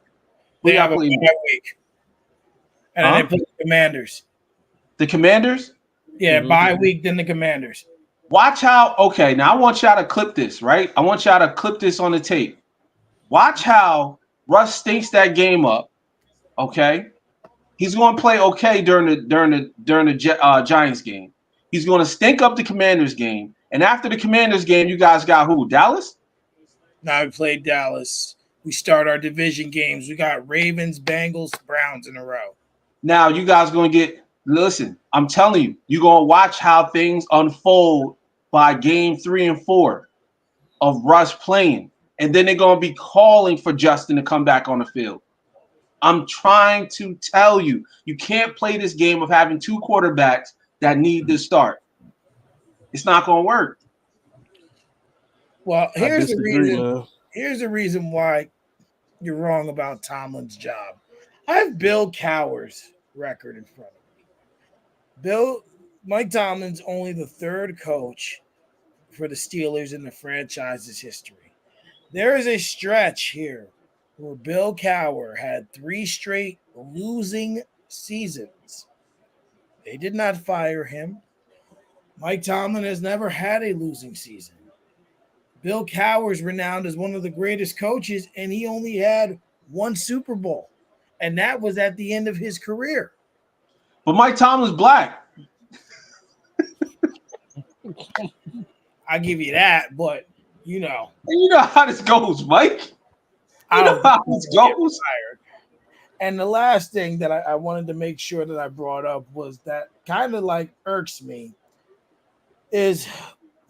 Who They y'all have a play bye next? week, and then they play the Commanders. The Commanders? Yeah, bye week, then the Commanders. Watch how, okay, now I want y'all to clip this, right? I want y'all to clip this on the tape. Watch how Russ stinks that game up, okay? He's going to play okay during the Giants game. He's going to stink up the Commanders game. And after the Commanders game, you guys got who? Dallas? Now we played Dallas. We start our division games. We got Ravens, Bengals, Browns in a row. Now you guys going to listen, I'm telling you, you're going to watch how things unfold by game 3 and 4 of Russ playing. And then they're going to be calling for Justin to come back on the field. I'm trying to tell you, you can't play this game of having two quarterbacks that need to start. It's not going to work. Well, I here's the disagree, reason. man. Here's the reason why you're wrong about Tomlin's job. I have Bill Cowher's record in front of me. Mike Tomlin's only the third coach for the Steelers in the franchise's history. There is a stretch here where Bill Cowher had 3 straight losing seasons. They did not fire him. Mike Tomlin has never had a losing season. Bill Cowher is renowned as one of the greatest coaches, and he only had 1 Super Bowl, and that was at the end of his career. But Mike Tomlin's black. I give you that, but you know. And you know how this goes, Mike. You know how this goes. And the last thing that I wanted to make sure that I brought up was that kind of like irks me is,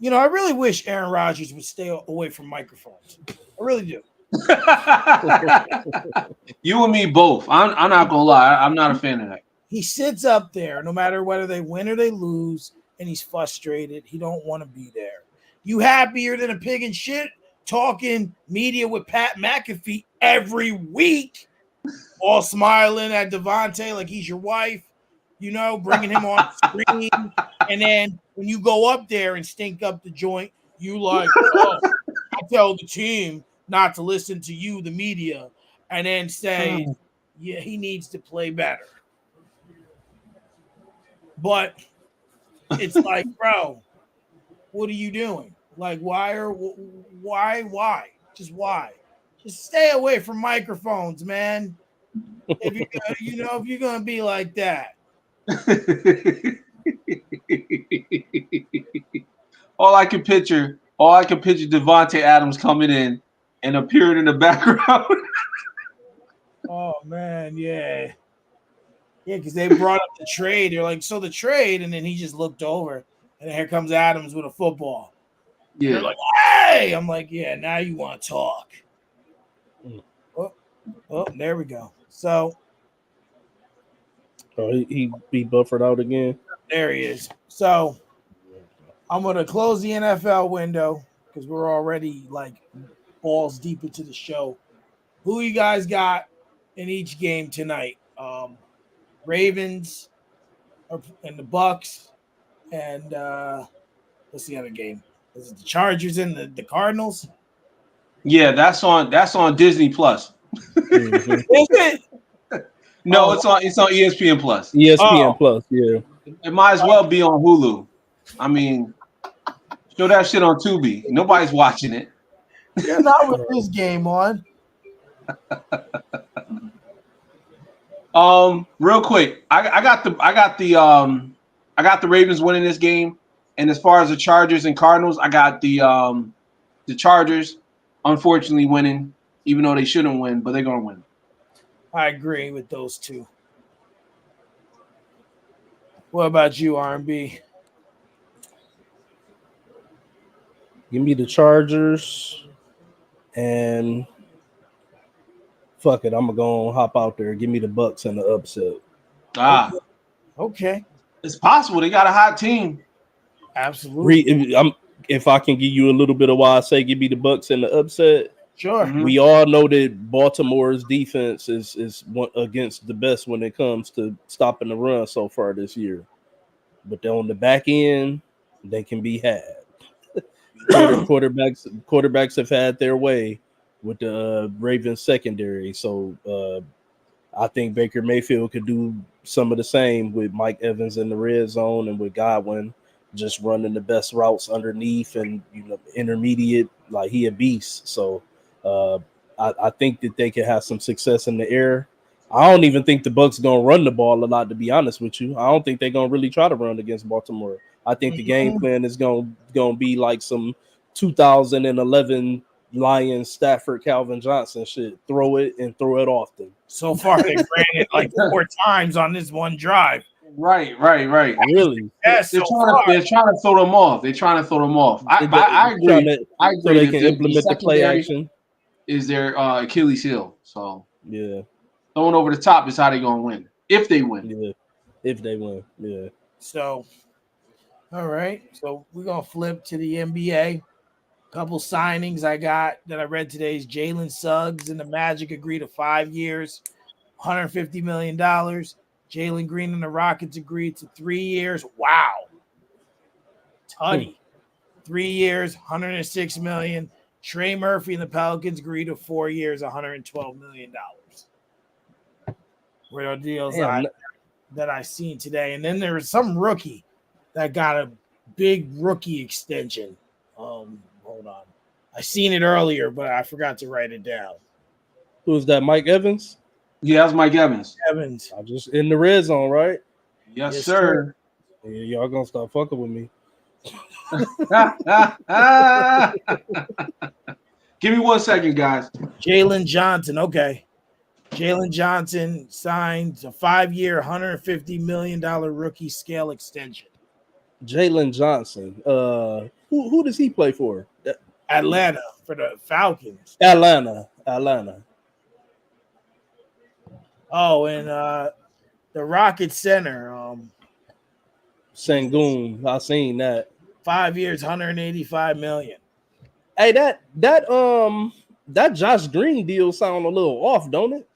I really wish Aaron Rodgers would stay away from microphones. I really do. You and me both. I'm not gonna lie. I'm not a fan of that. He sits up there no matter whether they win or they lose, and he's frustrated. He don't want to be there. You happier than a pig in shit talking media with Pat McAfee every week, all smiling at Devontae like he's your wife, bringing him on screen. And then when you go up there and stink up the joint, you like, I tell the team not to listen to you, the media, and then say, yeah, he needs to play better. But it's like, bro, what are you doing? Like, why? Just why? Just stay away from microphones, man. If you're gonna be like that. all I can picture Devontae Adams coming in and appearing in the background. Oh man, yeah. Yeah, because they brought up the trade. They're like, so the trade, and then he just looked over, and then here comes Adams with a football. Yeah. They're like, hey! I'm like, yeah, now you want to talk. Oh, there we go. So he buffered out again. There he is. So I'm gonna close the NFL window because we're already like balls deep into the show. Who you guys got in each game tonight? Ravens and the Bucks, and what's the other game? Is it the Chargers and the Cardinals? Yeah, that's on Disney Plus. Mhm. Is it? No, Oh, it's on ESPN Plus. ESPN oh, Plus, yeah. It might as well be on Hulu. I mean, show that shit on Tubi. Nobody's watching it. you're not with this game on. Real quick, I got the Ravens winning this game, and as far as the Chargers and Cardinals, I got the Chargers unfortunately winning, even though they shouldn't win, but they're gonna win. I agree with those two. What about you, R&B? Give me the Chargers and fuck it. I'm gonna go and hop out there. Give me the Bucks and the upset. Ah, Okay, it's possible they got a hot team. absolutely. If I can give you a little bit of why I say give me the Bucks and the upset. Sure. Mhm. We all know that Baltimore's defense is one against the best when it comes to stopping the run so far this year. But on the back end, they can be had. Quarterbacks have had their way with the Ravens secondary. So I think Baker Mayfield could do some of the same with Mike Evans in the red zone and with Godwin just running the best routes underneath and intermediate. Like he a beast. So I think that they could have some success in the air. I don't even think the Bucks gonna run the ball a lot, to be honest with you. I don't think they're gonna really try to run against Baltimore. I think the game Mhm. plan is gonna be like some 2011 Lions Stafford Calvin Johnson shit. Throw it and throw it often. So far, they ran it like 4 times on this one drive. Right. Really, Yes, They're so trying to far. they're trying to throw them off. They're trying to throw them off. I trying agree. to I so agree they that can the implement the play secondary action. is their Achilles heel. So Yeah, throwing over the top is how they're gonna win. If they win. yeah. If they win, yeah. So, all right. So we're gonna flip to the NBA. Couple signings I got that I read today is Jalen Suggs and the Magic agreed to 5 years, $150 million. Jalen Green and the Rockets agreed to 3 years. Wow. Hmm. Tutty. 3 years, $106 million. Trey Murphy and the Pelicans agreed to 4 years, $112 million. Were the deals Damn, that I seen today. And then there was some rookie that got a big rookie extension. Hold on. I seen it earlier, but I forgot to write it down. who's that? Mike Evans. Yeah, that's Mike Evans. Evans. I just in the red zone, right? Yes, Yes, sir. Yeah, y'all gonna start fucking with me. Give me 1 second, guys. Jalen Johnson. Okay. Jalen Johnson signed a 5 year, $150 million rookie scale extension. Jalen Johnson. Who does he play for? Atlanta for the Falcons. Atlanta. Oh, and the Rocket Center. Sangoon. I seen that. 5 years, $185 million. Hey, that Josh Green deal sound a little off, don't it?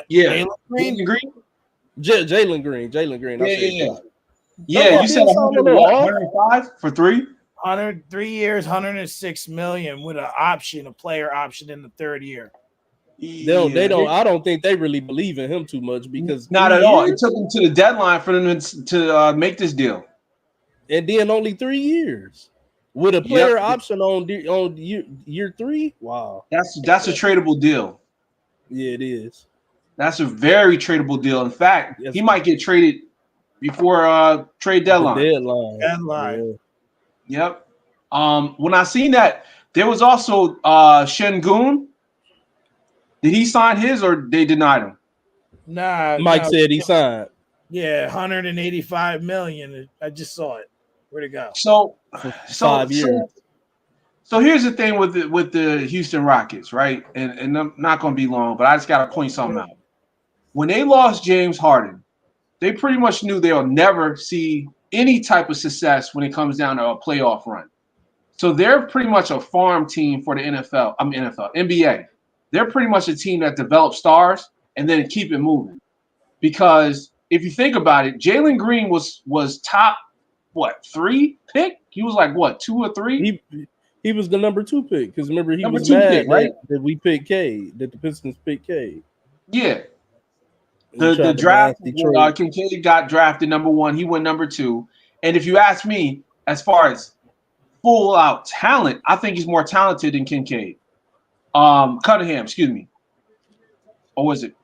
Yeah. Jalen Green. Jalen Green? Jalen Green. I Yeah, said yeah. Josh. Yeah, That you said deal sound a 100 little what? off. 105 for 3? 3 years, $106 million with an option, a player option in the third year. They don't. I don't think they really believe in him too much because Not 3 at all. It years took them to the deadline for them to make this deal. and then only 3 years with a Yep. player option on year 3. Wow. That's a tradable deal. Yeah, it is. That's a very tradable deal. In fact, Yes, he might get traded before trade the deadline. deadline. Deadline. Yeah. Yep. When I seen that, there was also Shengun. Did he sign his or they denied him? Nah, Mike no, said he signed yeah, $185 million. I just saw it. Where'd it go? So, for so, 5 years. so here's the thing with the Houston Rockets, right? And I'm not going to be long, but I just got to point something out. When they lost James Harden, they pretty much knew they'll never see any type of success when it comes down to a playoff run. So they're pretty much a farm team for the NBA. They're pretty much a team that develops stars and then keep it moving. Because if you think about it, Jalen Green was top what 3 pick? He was like what 2 or 3? He was the number 2 pick because remember he Number was 2 pick, mad right? that we picked Cade, that the Pistons picked Cade. Yeah. He The tried to draft blast Detroit. Kincaid got drafted number 1. He went number 2. And if you ask me, as far as full out talent, I think he's more talented than Kincaid. Cunningham, excuse me. Or was it?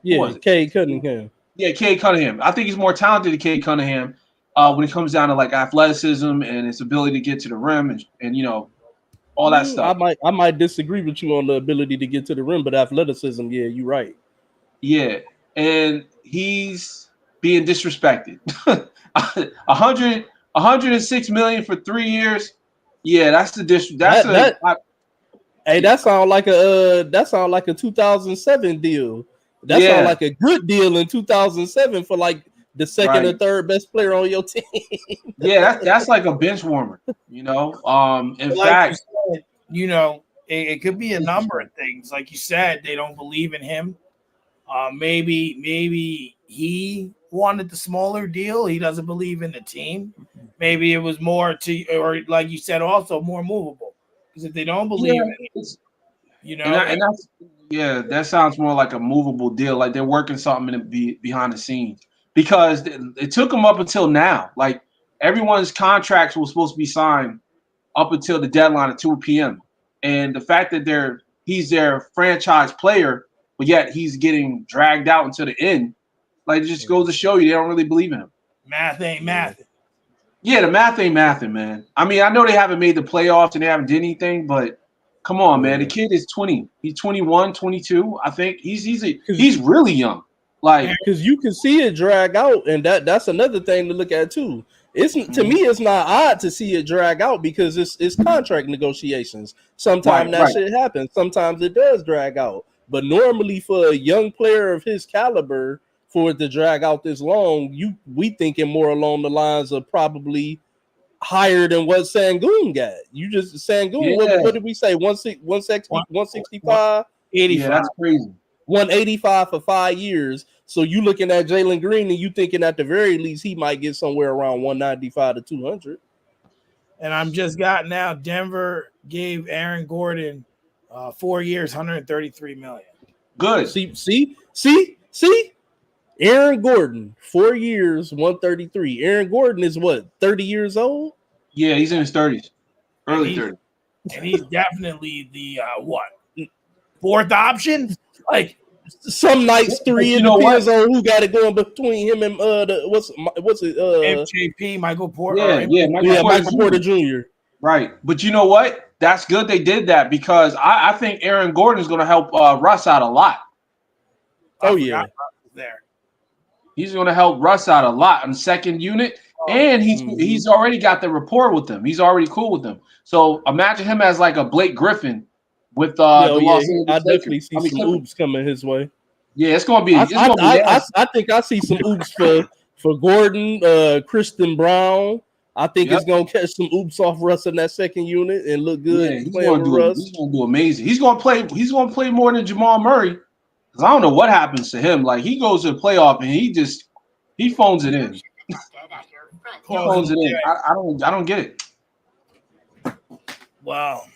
Who Yeah, was it? Cade Cunningham. Yeah, Cade Cunningham. I think he's more talented than Cade Cunningham when it comes down to like athleticism and his ability to get to the rim and all that stuff. I might disagree with you on the ability to get to the rim, but athleticism, yeah, you're right. Yeah, and he's being disrespected. 106 million for 3 years. Yeah, that's the that's a Hey, yeah, that sound like a 2007 deal. That sound yeah, like a good deal in 2007 for like the second or right. third best player on your team. Yeah, that's like a bench warmer. In Like you fact, said, it could be a number of things. Like you said, they don't believe in him. Maybe he wanted the smaller deal. He doesn't believe in the team. Maybe it was more or like you said, also more movable. Because if they don't yeah, believe in it, it's you know, and that's yeah, that sounds more like a movable deal. Like they're working something behind the scenes because it took them up until now. Like everyone's contracts was supposed to be signed up until the deadline at 2 p.m. And the fact that he's their franchise player, but yet he's getting dragged out until the end, like it just goes to show you they don't really believe in him. math ain't math. Yeah, the math ain't mathing, man. I mean, I know they haven't made the playoffs and they haven't did anything, but come on, man. The kid is 20. He's 21, 22. I think he's really young. Like, Because you can see it drag out, and that's another thing to look at too. It's to me, it's not odd to see it drag out because it's contract negotiations. right, Sometimes that right. shit happens. Sometimes it does drag out. But normally, for a young player of his caliber, for it to drag out this long, we thinking more along the lines of probably higher than what Sangoon got. You just Sangoon. Yeah, What did we say? 165, yeah, 85. that's crazy. 185 for 5 years. So you looking at Jalen Green and you thinking at the very least he might get somewhere around 195 to 200. And I'm just got now. Denver gave Aaron Gordon 4 years, 133 million. Good. See. Aaron Gordon, 4 years, 133. Aaron Gordon is what, 30 years old? Yeah, he's in his 30s, And early he's 30s. and he's definitely the what, fourth option? Like Some nights But three. you It know what? depends on who got it going between him and what's it MJP, Michael Porter, Yeah, yeah, Michael Porter Michael Porter Jr. Jr. Right. But you know what? That's good they did that because I think Aaron Gordon is going to help Russ out a lot. I Oh forgot yeah. there. He's going to help Russ out a lot in the second unit, and he's already got the rapport with them. He's already cool with them. So imagine him as like a Blake Griffin with Yeah, the Los I Angeles definitely Lakers. see some oops coming his way. Yeah, it's going to be nasty. I think I see some oops for Gordon, Kristen Brown. I think Yep. it's gonna catch some oops off Russ in that second unit and look Yeah, good playing with he's Russ. going to do amazing. He's going to play. He's going to play more than Jamal Murray because I don't know what happens to him. Like he goes to the playoff and he phones it in. He phones it in. I don't get it. Wow.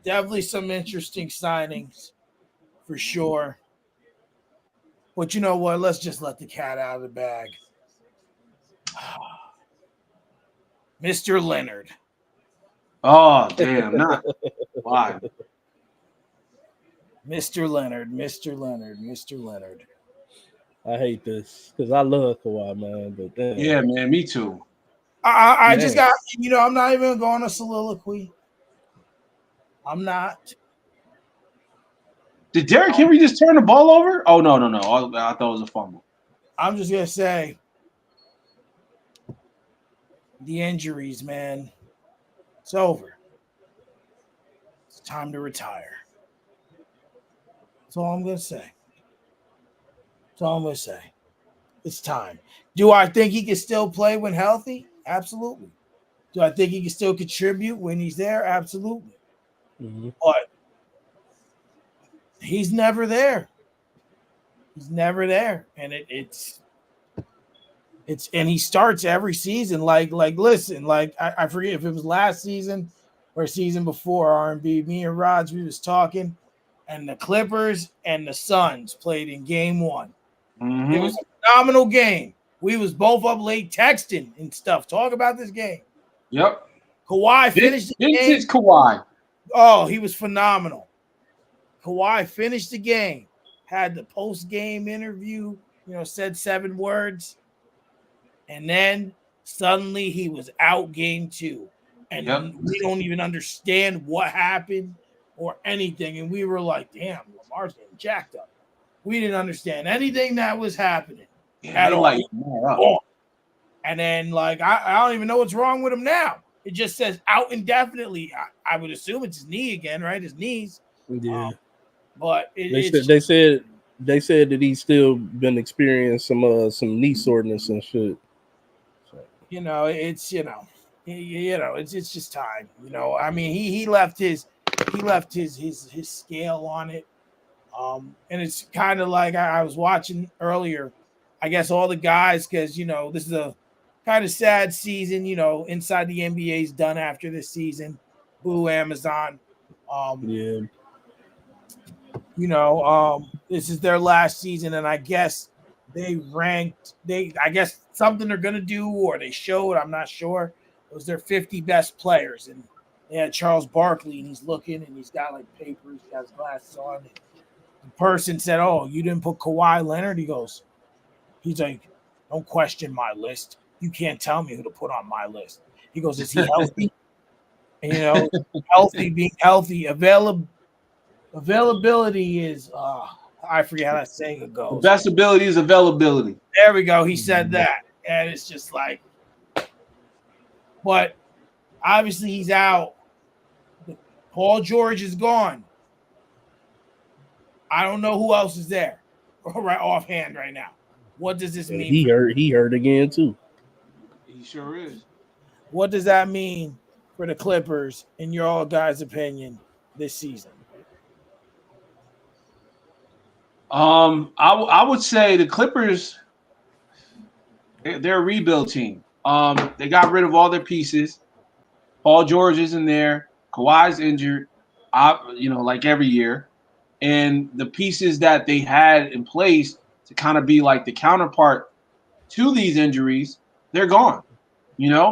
Definitely some interesting signings for sure. But you know what? Let's just let the cat out of the bag. Mr. Leonard. Oh damn! Not why. Mr. Leonard. Mr. Leonard. Mr. Leonard. I hate this because I love Kawhi, man. But damn, Yeah, man. Me too. I Man. just got, I'm not even going to soliloquy. I'm not. Did Derrick Henry just turn the ball over? Oh no. I thought it was a fumble. I'm just going to say the injuries, man. It's over. It's time to retire. That's all I'm going to say. That's all I'm going to say. It's time. Do I think he can still play when healthy? Absolutely. Do I think he can still contribute when he's there? Absolutely. Mm-hmm. But he's never there. He's never there. And it's And he starts every season like listen, like I forget if it was last season or season before R&B. Me and Raj, we was talking, and the Clippers and the Suns played in game one. It was Mm-hmm. a phenomenal game. We was both up late texting and stuff. Talk about this game. Yep. Kawhi finished the game. Vintage Kawhi. Oh, he was phenomenal. Kawhi finished the game, had the post game interview, said 7 words, and then suddenly he was out game two. Yep. And we don't even understand what happened or anything. And we were like, damn, Lamar's getting jacked up. We didn't understand anything that was happening Yeah, at they all. like Gone. And then, like, I don't even know what's wrong with him now. It just says out indefinitely. I would assume it's his knee again, right? His knees. Yeah. But they said that he's still been experiencing some knee soreness and shit. So. It's just time. I mean, he left his scale on it. And it's kind of like I was watching earlier. I guess all the guys, because this is a kind of sad season. Inside the NBA's done after this season. Boo Amazon. Yeah. This is their last season, and I guess I guess something they're gonna do, or they showed, I'm not sure. It was their 50 best players, and they had Charles Barkley, and he's looking, and he's got like papers, he got his glasses on. And the person said, "Oh, you didn't put Kawhi Leonard?" He's like, "Don't question my list. You can't tell me who to put on my list." He goes, "Is he healthy?" And, being healthy, availability is I forget how that saying goes. The best ability is availability. There we go. He said that. And it's just like, but obviously he's out. Paul George is gone. I don't know who else is there right offhand right now. What does this mean? He hurt again too. He sure is. What does that mean for the Clippers, in your all guys' opinion, this season? I would say the Clippers, they're a rebuild team. They got rid of all their pieces. Paul George isn't there. Kawhi's injured, like every year. And the pieces that they had in place to kind of be like the counterpart to these injuries, they're gone.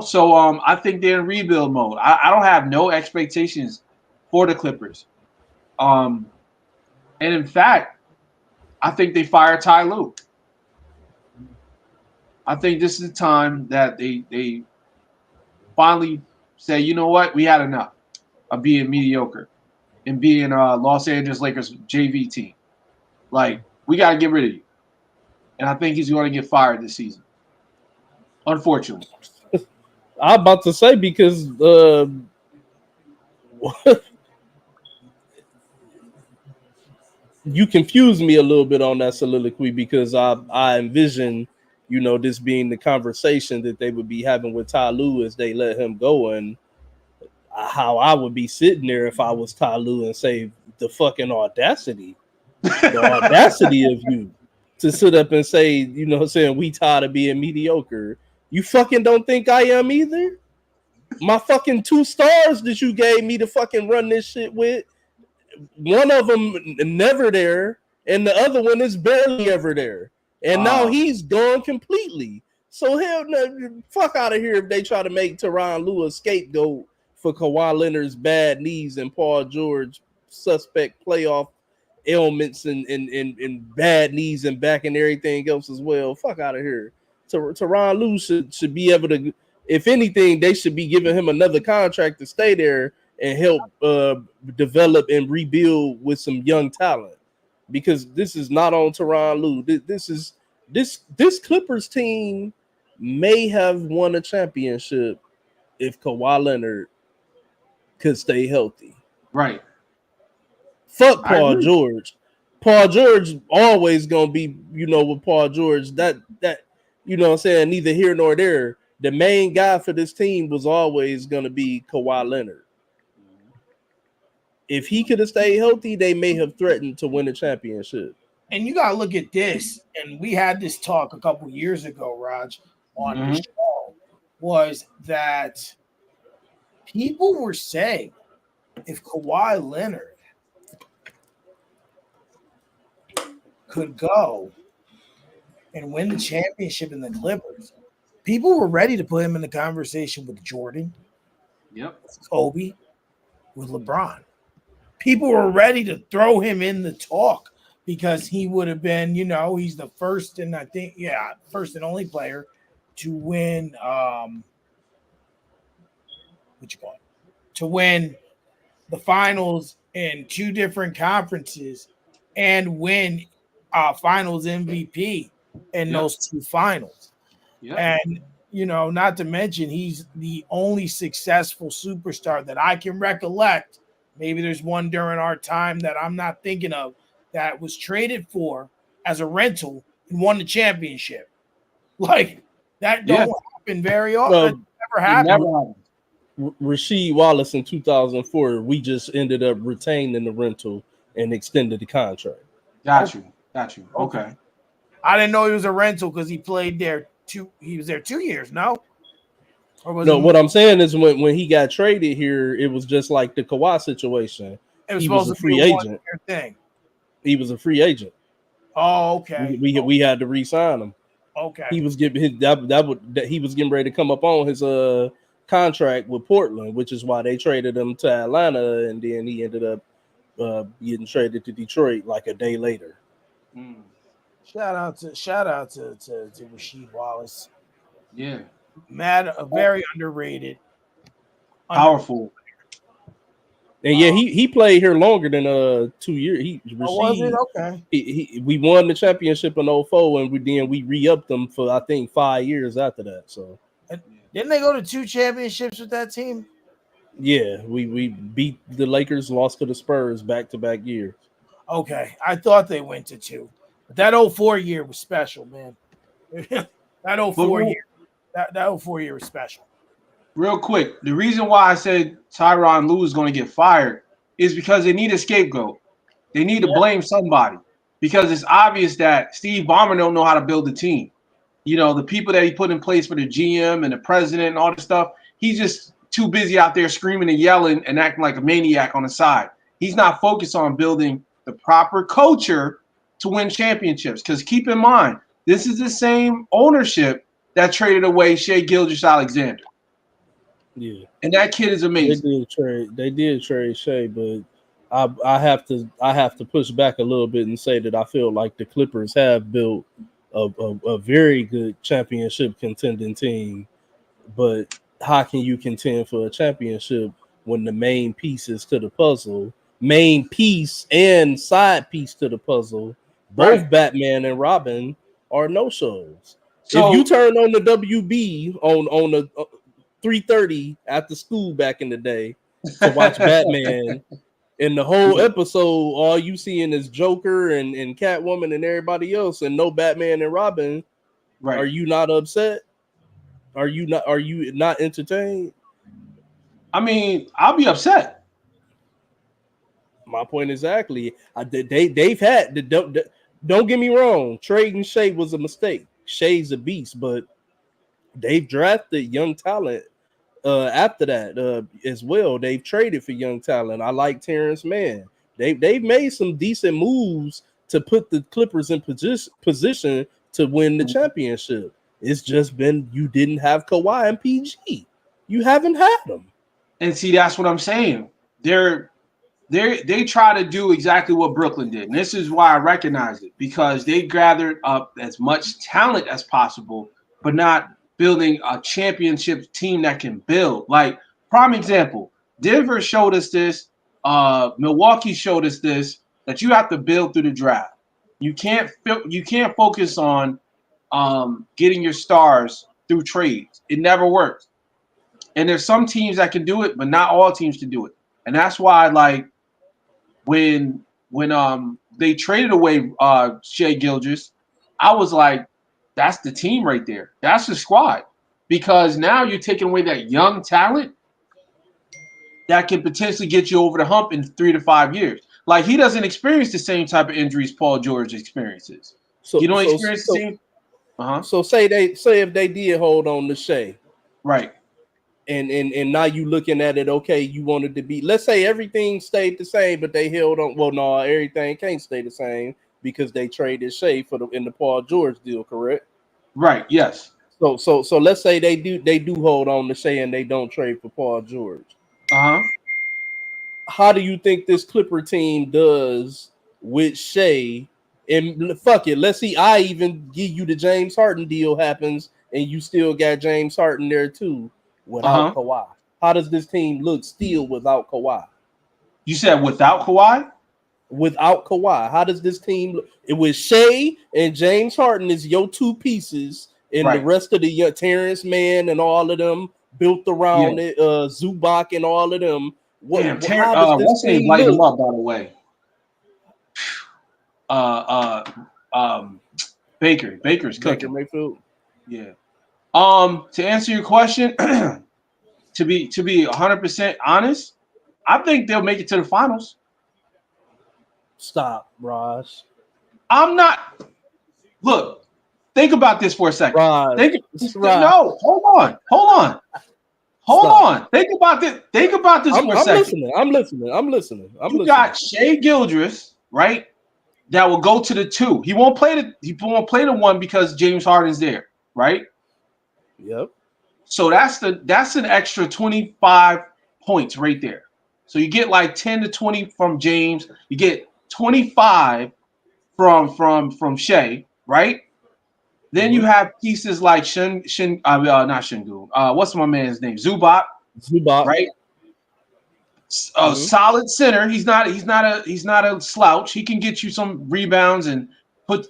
So I think they're in rebuild mode. I don't have no expectations for the Clippers. And in fact, I think they fire Ty Lue. I think this is the time that they finally say, you know what, we had enough of being mediocre and being Los Angeles Lakers JV team. Like, we got to get rid of you. And I think he's going to get fired this season. Unfortunately. I'm about to say because you confused me a little bit on that soliloquy because I envision, this being the conversation that they would be having with Ty Lue as they let him go, and how I would be sitting there if I was Ty Lue and say the fucking audacity of you to sit up and say, saying we tired of being mediocre. You fucking don't think I am either? My fucking 2 stars that you gave me to fucking run this shit with, one of them never there, and the other one is barely ever there. And now he's gone completely. So hell no, fuck out of here if they try to make Tyronn Lue a scapegoat for Kawhi Leonard's bad knees and Paul George suspect playoff ailments and bad knees and back and everything else as well. Fuck out of here. Tyronn Lue should be able to, if anything, they should be giving him another contract to stay there and help develop and rebuild with some young talent, because this is not on Tyronn Lue. This Clippers team may have won a championship if Kawhi Leonard could stay healthy. Right. Fuck Paul George. Paul George always gonna be, with Paul George, that what I'm saying, neither here nor there. The main guy for this team was always gonna be Kawhi Leonard. If he could have stayed healthy, they may have threatened to win a championship. And you gotta look at this, and we had this talk a couple years ago, Raj. on the Mhm. show was that people were saying if Kawhi Leonard could go and win the championship in the Clippers, people were ready to put him in the conversation with Jordan, Yep. Kobe, with LeBron. People were ready to throw him in the talk because he would have been, he's the first and I think, first and only player to win what you call it? To win the finals in two different conferences and win finals MVP in Yep. those two finals. Yep. And not to mention he's the only successful superstar that I can recollect. Maybe there's one during our time that I'm not thinking of that was traded for as a rental and won the championship. Like that Yeah. don't happen very often. That Well, never It happens. never happened. Rasheed Wallace in 2004, we just ended up retaining the rental and extended the contract. Got Okay, you. Got you. okay. Okay. I didn't know he was a rental because he played there two. He was there 2 years. No, or was it No, more? what I'm saying is when he got traded here, it was just like the Kawhi situation. It was He was supposed a to be a free agent. 1 year thing. He was a free agent. Oh, We okay. we, Oh, we had to re-sign him. okay. He was getting his he was getting ready to come up on his contract with Portland, which is why they traded him to Atlanta, and then he ended up getting traded to Detroit like a day later. Mm. Shout out to Rasheed Wallace. Yeah. Mad, very underrated. Under. Powerful. And yeah, he played here longer than 2 years. Oh, was it Rasheed okay? we won the championship in '04, and we re-upped them for I think 5 years after that. So And didn't they go to 2 championships with that team? yeah, we beat the Lakers, lost to the Spurs back-to-back years. Okay, I thought they went to two, but that '04 year was special, man. that But 04 year, that '04 year was special. real quick, the reason why I said Tyronn Lue is going to get fired is because they need a scapegoat. They need to Yeah, blame somebody because it's obvious that Steve Ballmer don't know how to build a team. The people that he put in place for the GM and the president and all this stuff, he's just too busy out there screaming and yelling and acting like a maniac on the side. He's not focused on building the proper culture to win championships. Because keep in mind, this is the same ownership that traded away Shea Gilgeous-Alexander. Yeah. And that kid is They amazing. did trade. They did trade Shea, but I have to push back a little bit and say that I feel like the Clippers have built a very good championship contending team. But how can you contend for a championship when the main pieces to the puzzle, main piece and side piece to the puzzle, Right. both Batman and Robin are no shows? If you So, turn on the WB on the 3:30 after school back in the day to watch Batman, and the whole episode, all you seeing is Joker and Catwoman and everybody else, and no Batman and Robin. Are right. you not upset? Are you not entertained? I mean, I'll be upset. My point exactly. They've had don't get me wrong. Trading Shea was a mistake. Shea's a beast, but they've drafted young talent after that as well. They've traded for young talent. I like Terrence Mann. They've made some decent moves to put the Clippers in position to win the championship. It's just been you didn't have Kawhi and PG. You haven't had them. And see, that's what I'm saying. They try to do exactly what Brooklyn did. And this is why I recognize it, because they gathered up as much talent as possible, but not building a championship team that can build. Like, prime example, Denver showed us this, Milwaukee showed us this, that you have to build through the draft. You can't focus on getting your stars through trades. It never works. And there's some teams that can do it, but not all teams can do it. And that's why, like, when they traded away Shea Gilgis, I was like, that's the team right there. That's the squad. Because now you're taking away that young talent that can potentially get you over the hump in 3 to 5 years. Like, he doesn't experience the same type of injuries Paul George experiences. So You don't so experience the so same. So say if they did hold on to Shea, Right. and now you looking at it, okay, you wanted to be, let's say everything stayed the same, but they held on. Well, no, everything can't stay the same because they traded Shea in the Paul George deal, correct? Right. Yes. So let's say they do hold on to Shea and they don't trade for Paul George. How do you think this Clipper team does with Shea? And fuck it, let's see. I even give you the James Harden deal happens, and you still got James Harden there too without Kawhi. How does this team look still without Kawhi? You said without Kawhi? Without Kawhi, how does this team look? It was Shea and James Harden is your two pieces, and the rest of the Terrence Mann and all of them built around it, Zubac and all of them. How does this what's team light him look? up, by the way? Baker's cooking. Baker Mayfield. Yeah. To answer your question, to be 100% honest, I think they'll make it to the finals. Stop, Raj. I'm not. Look, think about this for a second. Raj. No, hold on. Think about this. For a second. I'm listening. You got Shea Gildress, right? That will go to the 2. He won't play the 1 because James Harden's there, right? Yep. So that's an extra 25 points right there. So you get like 10 to 20 from James. You get 25 from Shea, right? Then you have pieces like not Shingu. What's my man's name? Zubac, right? Solid center. He's not a slouch. He can get you some rebounds and put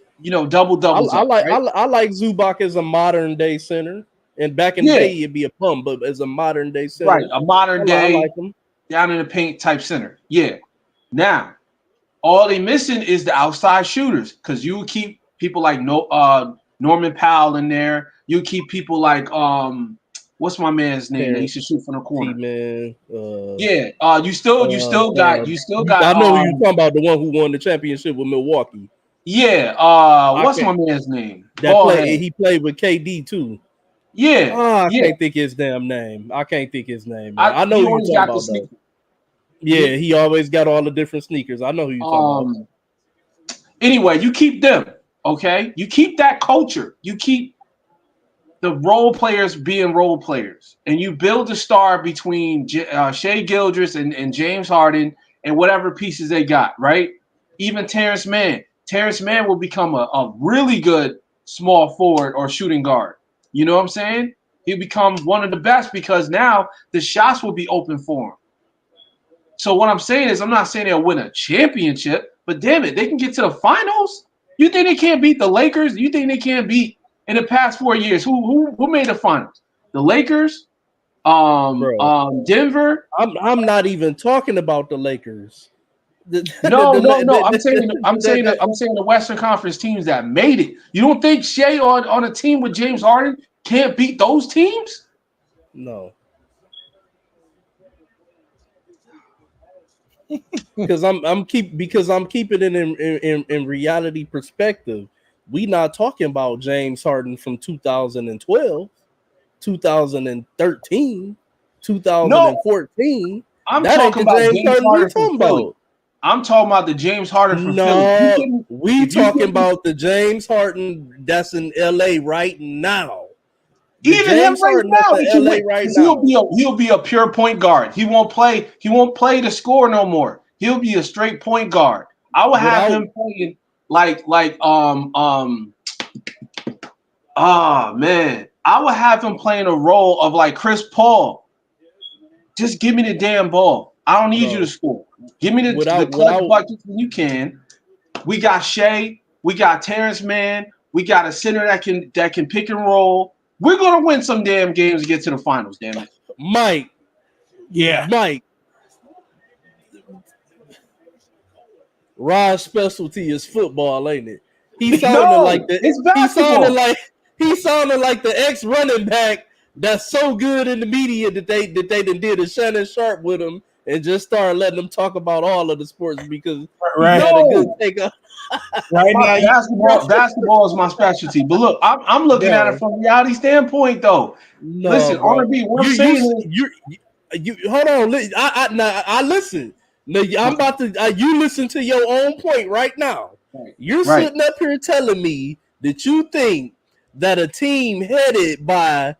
double doubles. I like Zubac as a modern day center. And back in the day, it'd be a bum, but as a modern day center, right? A modern day, I like him. Down in the paint type center. Yeah. Now, all they missing is the outside shooters because you keep people like Norman Powell in there. You keep people like what's my man's name? That used to shoot from the corner. T-Man, you still got. I know who you're talking about, the one who won the championship with Milwaukee. Yeah. What's my man's name? He played with KD too. Yeah. I can't think his damn name. I can't think his name. I know who you're talking about though. Yeah, he always got all the different sneakers. I know who you're talking about. Anyway, you keep them, okay? You keep that culture. You keep the role players being role players, and you build a star between Shea Gildress and James Harden and whatever pieces they got, right? Even Terrence Mann. Terrence Mann will become a really good small forward or shooting guard. You know what I'm saying? He'll become one of the best because now the shots will be open for him. So what I'm saying is I'm not saying they'll win a championship, but damn it, they can get to the finals. You think they can't beat the Lakers? You think they can't beat in the past 4 years? Who made the finals? The Lakers, Denver. I'm not even talking about the Lakers. No. I'm saying the Western Conference teams that made it. You don't think Shea on a team with James Harden can't beat those teams? No. Because I'm keeping it in reality perspective. We not talking about James Harden from 2012, 2013, 2014. No, I'm talking about James Harden from Philly. I'm talking about the James Harden from Philly. We talking about the James Harden that's in LA right now. Even him right now, he'll be a pure point guard. He won't play the score no more. He'll be a straight point guard. I would have him playing man. I would have him playing a role of like Chris Paul. Just give me the damn ball. I don't need you to score. Give me the clutch buckets when you can. We got Shea. We got Terrence Mann. We got a center that can pick and roll. We're gonna win some damn games to get to the finals, damn it. Mike. Rod's specialty is football, ain't it? He sounded like the ex-running back that's so good in the media that they did a Shannon Sharp with him and just start letting them talk about all of the sports because he Right. got a good No, take on, Right now, basketball is my specialty. But look, I'm looking at it bro. from a reality standpoint, though. No, Listen, bro. R&B. What I'm You saying is, you hold on. I listen. Now, I'm about to. You listen to your own point right now. right, You're right. sitting up here telling me that you think that a team headed by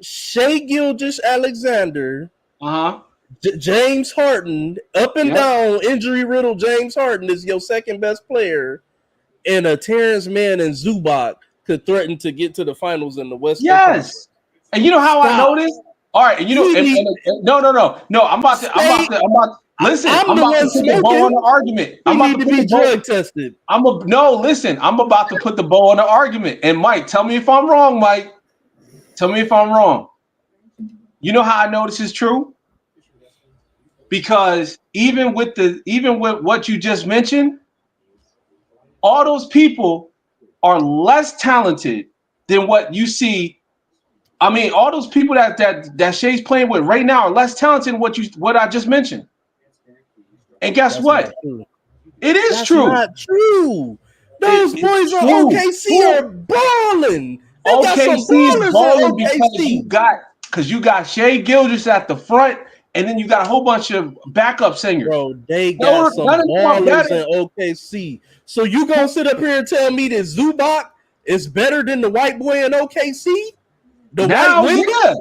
Shea Gilgeous Alexander, Uh huh. James Harden, up and Yep. down injury riddled James Harden is your second best player, and a Terrence Mann and Zubac could threaten to get to the finals in the Western Conference. Yes. And you know how I Stop. know this? All right. And you know, Please no. stay. Listen. I'm I'm the about to one put the bow on smoking. the argument. He I'm about need to to put be the bow. drug tested. No. Listen. I'm about to put the bow on the argument. And Mike, tell me if I'm wrong, Mike. Tell me if I'm wrong. You know how I know this is true? Because even with what you just mentioned, all those people are less talented than what you see. I mean, all those people that Shay's playing with right now are less talented than what I just mentioned. And guess That's not what? true. It is That's true. not true. Those boys It's on true. OKC are balling. They got some OKC is ballers balling on because OKC. you got Shea Gilgeous at the front, and then you got a whole bunch of backup singers. Bro, they No, got some none of them are ballers better. in OKC. So you gonna sit up here and tell me that Zubac is better than the white boy in OKC? The white Now, Wimby? yeah.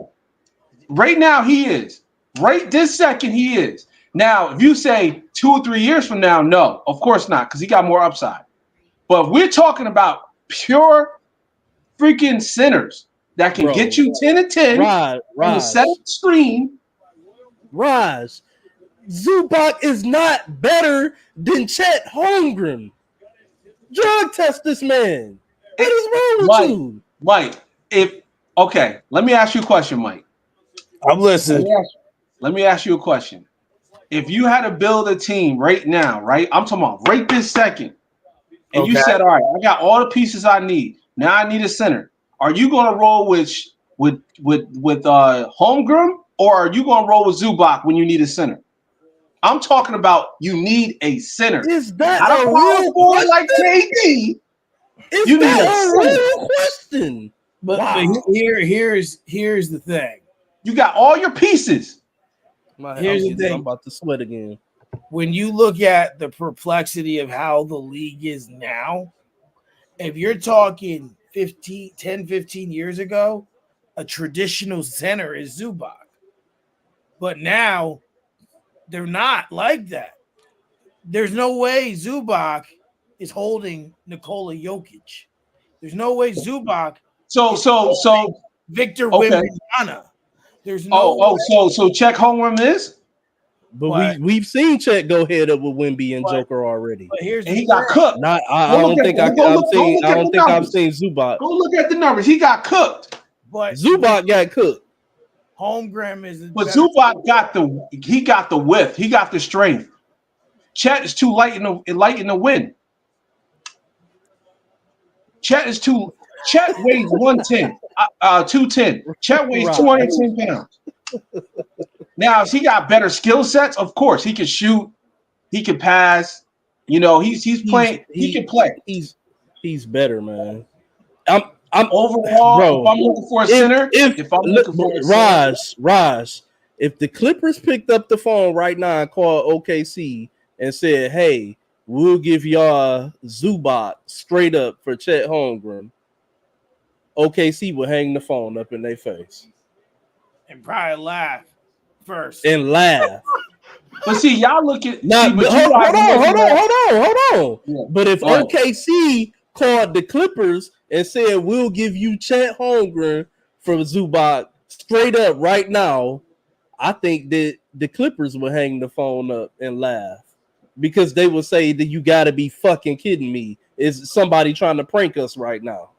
Right now, he is. Right this second, he is. Now, if you say 2 or 3 years from now, no, of course not, because he got more upside. But we're talking about pure freaking centers that can get Bro, you 10 and 10 on the Raj, seventh screen. Raj. Zubac is not better than Chet Holmgren. Drug test this man. What It, is wrong with Mike, you? Mike, if okay, let me ask you a question, Mike. I'm Let listening. me ask, let me ask you a question. If you had to build a team right now, right? I'm talking about right this second, and you Okay. said, "All right, I got all the pieces I need. Now I need a center." Are you going to roll with Holmgren, or are you going to roll with Zubac when you need a center? I'm talking about you need a center, Is that not a a power real forward like question? KD. Is You need a that a center. real question? But Wow. here's the thing. You got all your pieces. Here's the I'm thing. about to sweat again. When you look at the perplexity of how the league is now, if you're talking 15 years ago, a traditional center is Zubac. But now they're not like that. There's no way Zubac is holding Nikola Jokic. There's no way Zubac So is so holding so Victor okay. Wembanyama. There's no Oh way. so check Holmgren is, But But we've seen Chet go head up with Wimby and but Joker already. but here's and the he got thing. cooked. Not Go I look don't at think go look I at don't the think I've numbers. seen Zubac. Go look at the numbers. He got cooked. But Zubac got cooked. Holmgren is a But better. Zubac got the width. He got the strength. Chet is too light in the wind. Chet is too. Chet weighs 110, 210. Chet weighs Right. 210 pounds. Now, if he got better skill sets, of course, he can shoot, he can pass. You know, he's He's playing, he can play. he's he's better, man. I'm Overall, if bro. I'm looking for a center, If if I'm looking for a center, Raj, if the Clippers picked up the phone right now and called OKC and said, "Hey, we'll give y'all Zubac straight up for Chet Holmgren," OKC would hang the phone up in their face And probably laugh first. and laugh. but see, y'all look at see, Not but you hold, guys are looking at hold on. yeah. But if All right. OKC called the Clippers and said, "We'll give you Chet Holmgren for Zubac straight up right now," I think that the Clippers would hang the phone up and laugh because they would say that you got to be fucking kidding me. Is somebody trying to prank us right now?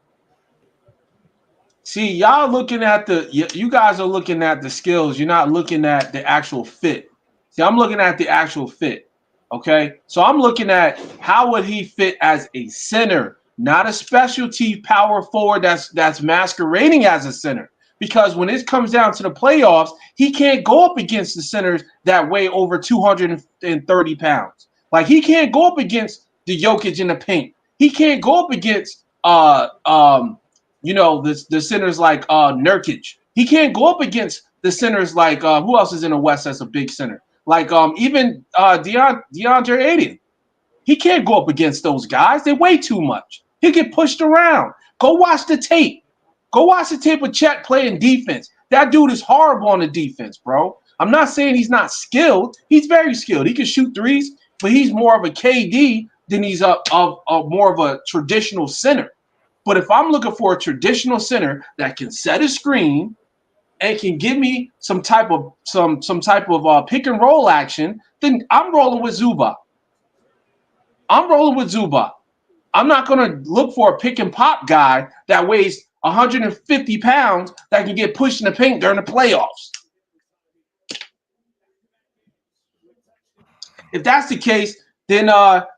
See, y'all looking at you guys are looking at the skills. You're not looking at the actual fit. See, I'm looking at the actual fit. Okay, so I'm looking at how would he fit as a center, not a specialty power forward that's masquerading as a center. because when it comes down to the playoffs, he can't go up against the centers that weigh over 230 pounds. Like he can't go up against the Jokic in the paint. He can't go up against the centers like Nurkic. He can't go up against the centers like who else is in the West that's a big center? Like even DeAndre Ayton. He can't go up against those guys. They weigh too much. He get pushed around. Go watch the tape. Go watch the tape of Chet playing defense. That dude is horrible on the defense, bro. I'm not saying he's not skilled. He's very skilled. He can shoot threes, but he's more of a KD than he's a more of a traditional center. But if I'm looking for a traditional center that can set a screen and can give me some type of pick and roll action, then I'm rolling with Zubac. I'm not going to look for a pick and pop guy that weighs 150 pounds that can get pushed in the paint during the playoffs. If that's the case, then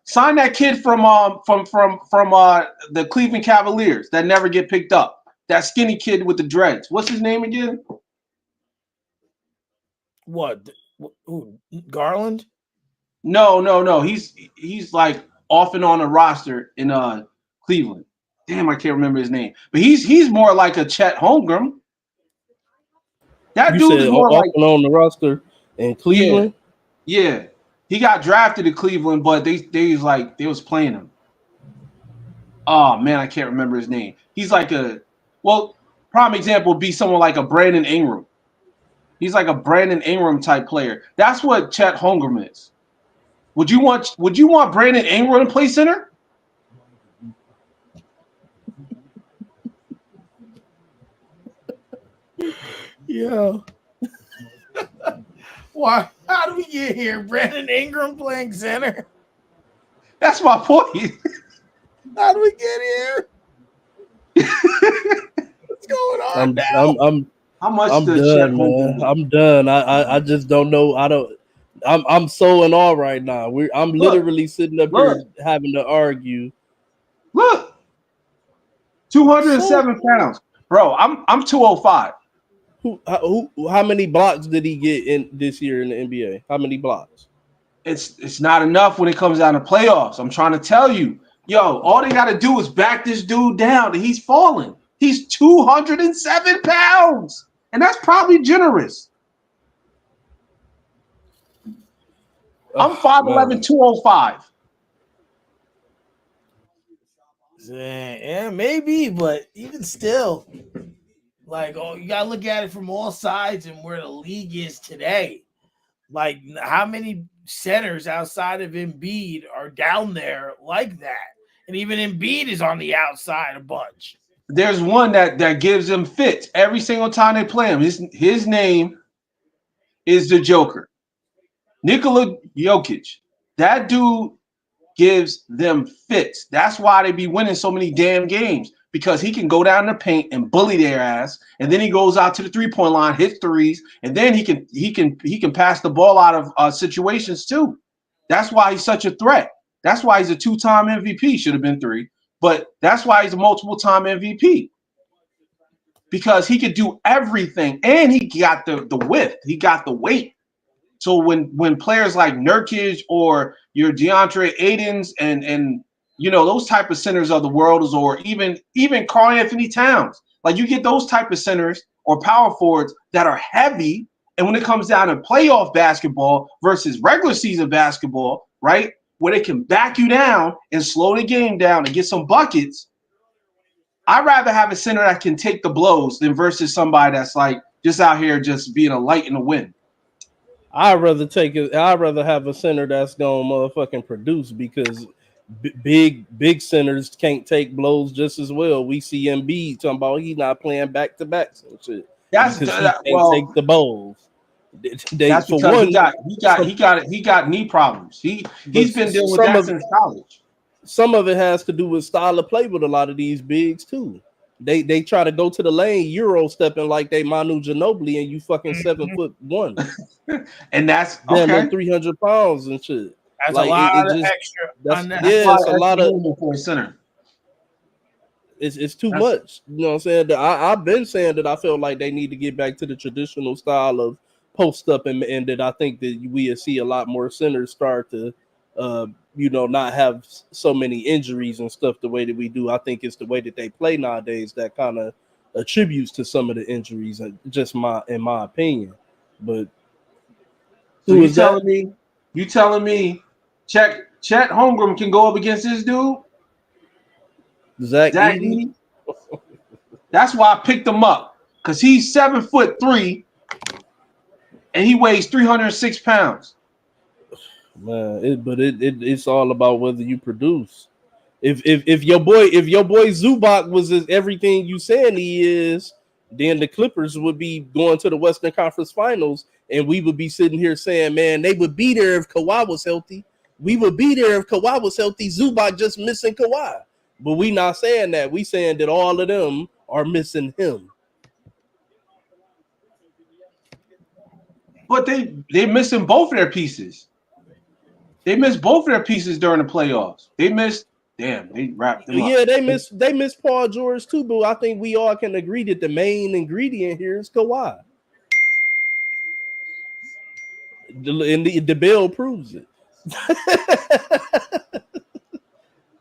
sign that kid from the Cleveland Cavaliers that never get picked up. That skinny kid with the dreads. What's his name again? What? Who, Garland? No. He's like off and on the roster in Cleveland. Damn, I can't remember his name. But he's more like a Chet Holmgren. That dude is more off like and on the roster in Cleveland. Yeah. He got drafted to Cleveland, but they was playing him. Oh man, I can't remember his name. He's like prime example would be someone like a Brandon Ingram. He's like a Brandon Ingram type player. That's what Chet Holmgren is. Would you want Brandon Ingram to play center? Yeah. Why? How do we get here? Brandon Ingram playing center? That's my point. How do we get here? What's going on now? How much I'm does done, man. I'm done. I just don't know. I'm so in awe right now. I'm literally sitting up here having to argue. Look, 207 pounds, bro. I'm 205. How many blocks did he get in this year in the NBA? How many blocks? It's not enough when it comes down to playoffs. I'm trying to tell you, all they got to do is back this dude down, and he's falling. He's 207 pounds, and that's probably generous. I'm 5'11", 205. Yeah, maybe, but even still, like, you gotta look at it from all sides and where the league is today. Like, how many centers outside of Embiid are down there like that? And even Embiid is on the outside a bunch. There's one that gives them fits every single time they play him. His name is the Joker, Nikola Jokic. That dude gives them fits. That's why they be winning so many damn games, because he can go down the paint and bully their ass, and then he goes out to the 3-point line, hits threes, and then he can pass the ball out of situations too. That's why he's such a threat. That's why he's a 2-time MVP. Should have been 3, but that's why he's a multiple-time MVP, because he could do everything, and he got the width. He got the weight. So when players like Nurkic or your DeAndre Ayton's and those type of centers of the world, or even Karl Anthony Towns, like you get those type of centers or power forwards that are heavy, and when it comes down to playoff basketball versus regular season basketball, right, where they can back you down and slow the game down and get some buckets, I'd rather have a center that can take the blows than versus somebody that's like just out here just being a light in the wind. I'd rather have a center that's gonna motherfucking produce, because big centers can't take blows just as well. We see Embiid talking about he's not playing back to backs and shit because he can't take the blows. That's for because one, he got knee problems. He's been dealing with that since college. Some of it has to do with style of play with a lot of these bigs too. They try to go to the lane Euro stepping like they Manu Ginobili, and you fucking 7'1", and that's damn 300 pounds and shit. That's like, a lot of extra. It's a lot of for a center. It's too much. You know what I'm saying? I've been saying that I feel like they need to get back to the traditional style of post up, and that I think that we see a lot more centers start to, not have so many injuries and stuff the way that we do. I think it's the way that they play nowadays that kind of attributes to some of the injuries, just in my opinion. But So who is that? you telling me, Chet Holmgren can go up against this dude, Zach Zach Edey? Edey? That's why I picked him up because he's 7'3" and he weighs 306 pounds. Man, it's all about whether you produce. If your boy Zubac was everything you saying he is, then the Clippers would be going to the Western Conference Finals, and we would be sitting here saying, man, they would be there if Kawhi was healthy. We would be there if Kawhi was healthy. Zubac just missing Kawhi, but we not saying that. We saying that all of them are missing him. But they missing both of their pieces. They missed both of their pieces during the playoffs. They wrapped them up. Yeah, they miss Paul George too, but I think we all can agree that the main ingredient here is Kawhi. And the bill proves it.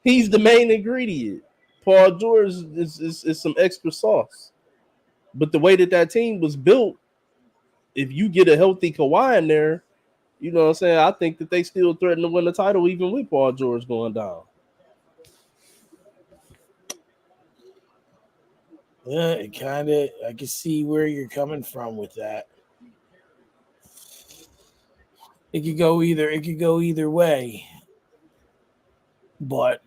He's the main ingredient. Paul George is some extra sauce. But the way that team was built, if you get a healthy Kawhi in there, you know what I'm saying? I think that they still threaten to win the title even with Paul George going down. Yeah, I can see where you're coming from with that. It could go either way. But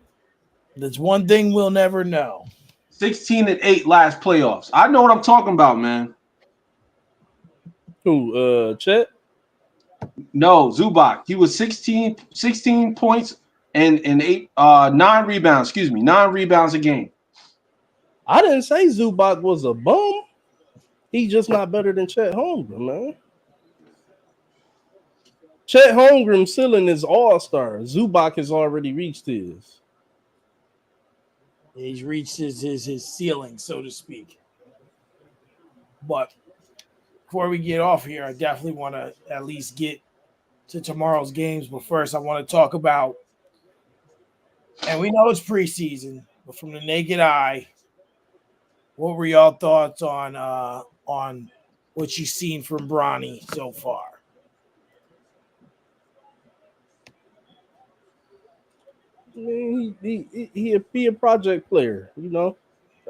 there's one thing we'll never know. 16-8 last playoffs. I know what I'm talking about, man. Who, Chet? No, Zubac. He was 16 points and 9 rebounds. Excuse me, 9 rebounds a game. I didn't say Zubac was a bum. He's just not better than Chet Holmgren, man. Chet Holmgren's ceiling is all-star. Zubac has already reached his. He's reached his ceiling, so to speak. But before we get off here, I definitely want to at least get to tomorrow's games. But first, I want to talk about, and we know it's preseason, but from the naked eye, what were y'all thoughts on what you've seen from Bronny so far? I mean, he a project player, you know.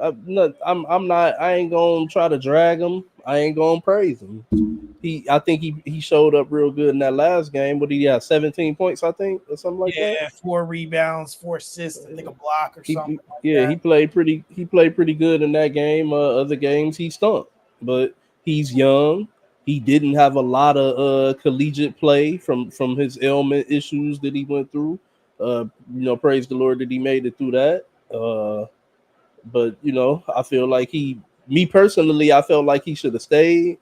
I ain't gonna try to drag him. I ain't gonna praise him. I think he showed up real good in that last game. What did he have? 17 points, I think, or something like that. Yeah, 4 rebounds, 4 assists, I think a block or something. He played pretty good in that game. Other games he stunk, but he's young. He didn't have a lot of collegiate play from his ailment issues that he went through. Praise the Lord that he made it through that. But I feel like me personally, I felt like he should have stayed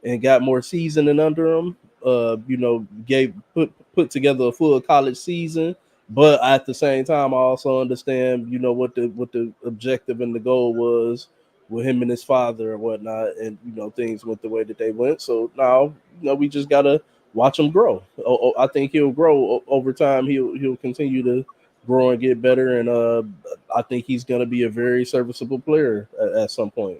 and got more seasoning under him. Put together a full college season. But at the same time, I also understand, what the objective and the goal was with him and his father and whatnot, and things went the way that they went. So now, we just gotta watch him grow. I think he'll grow over time. He'll continue to grow and get better, and I think he's gonna be a very serviceable player at some point.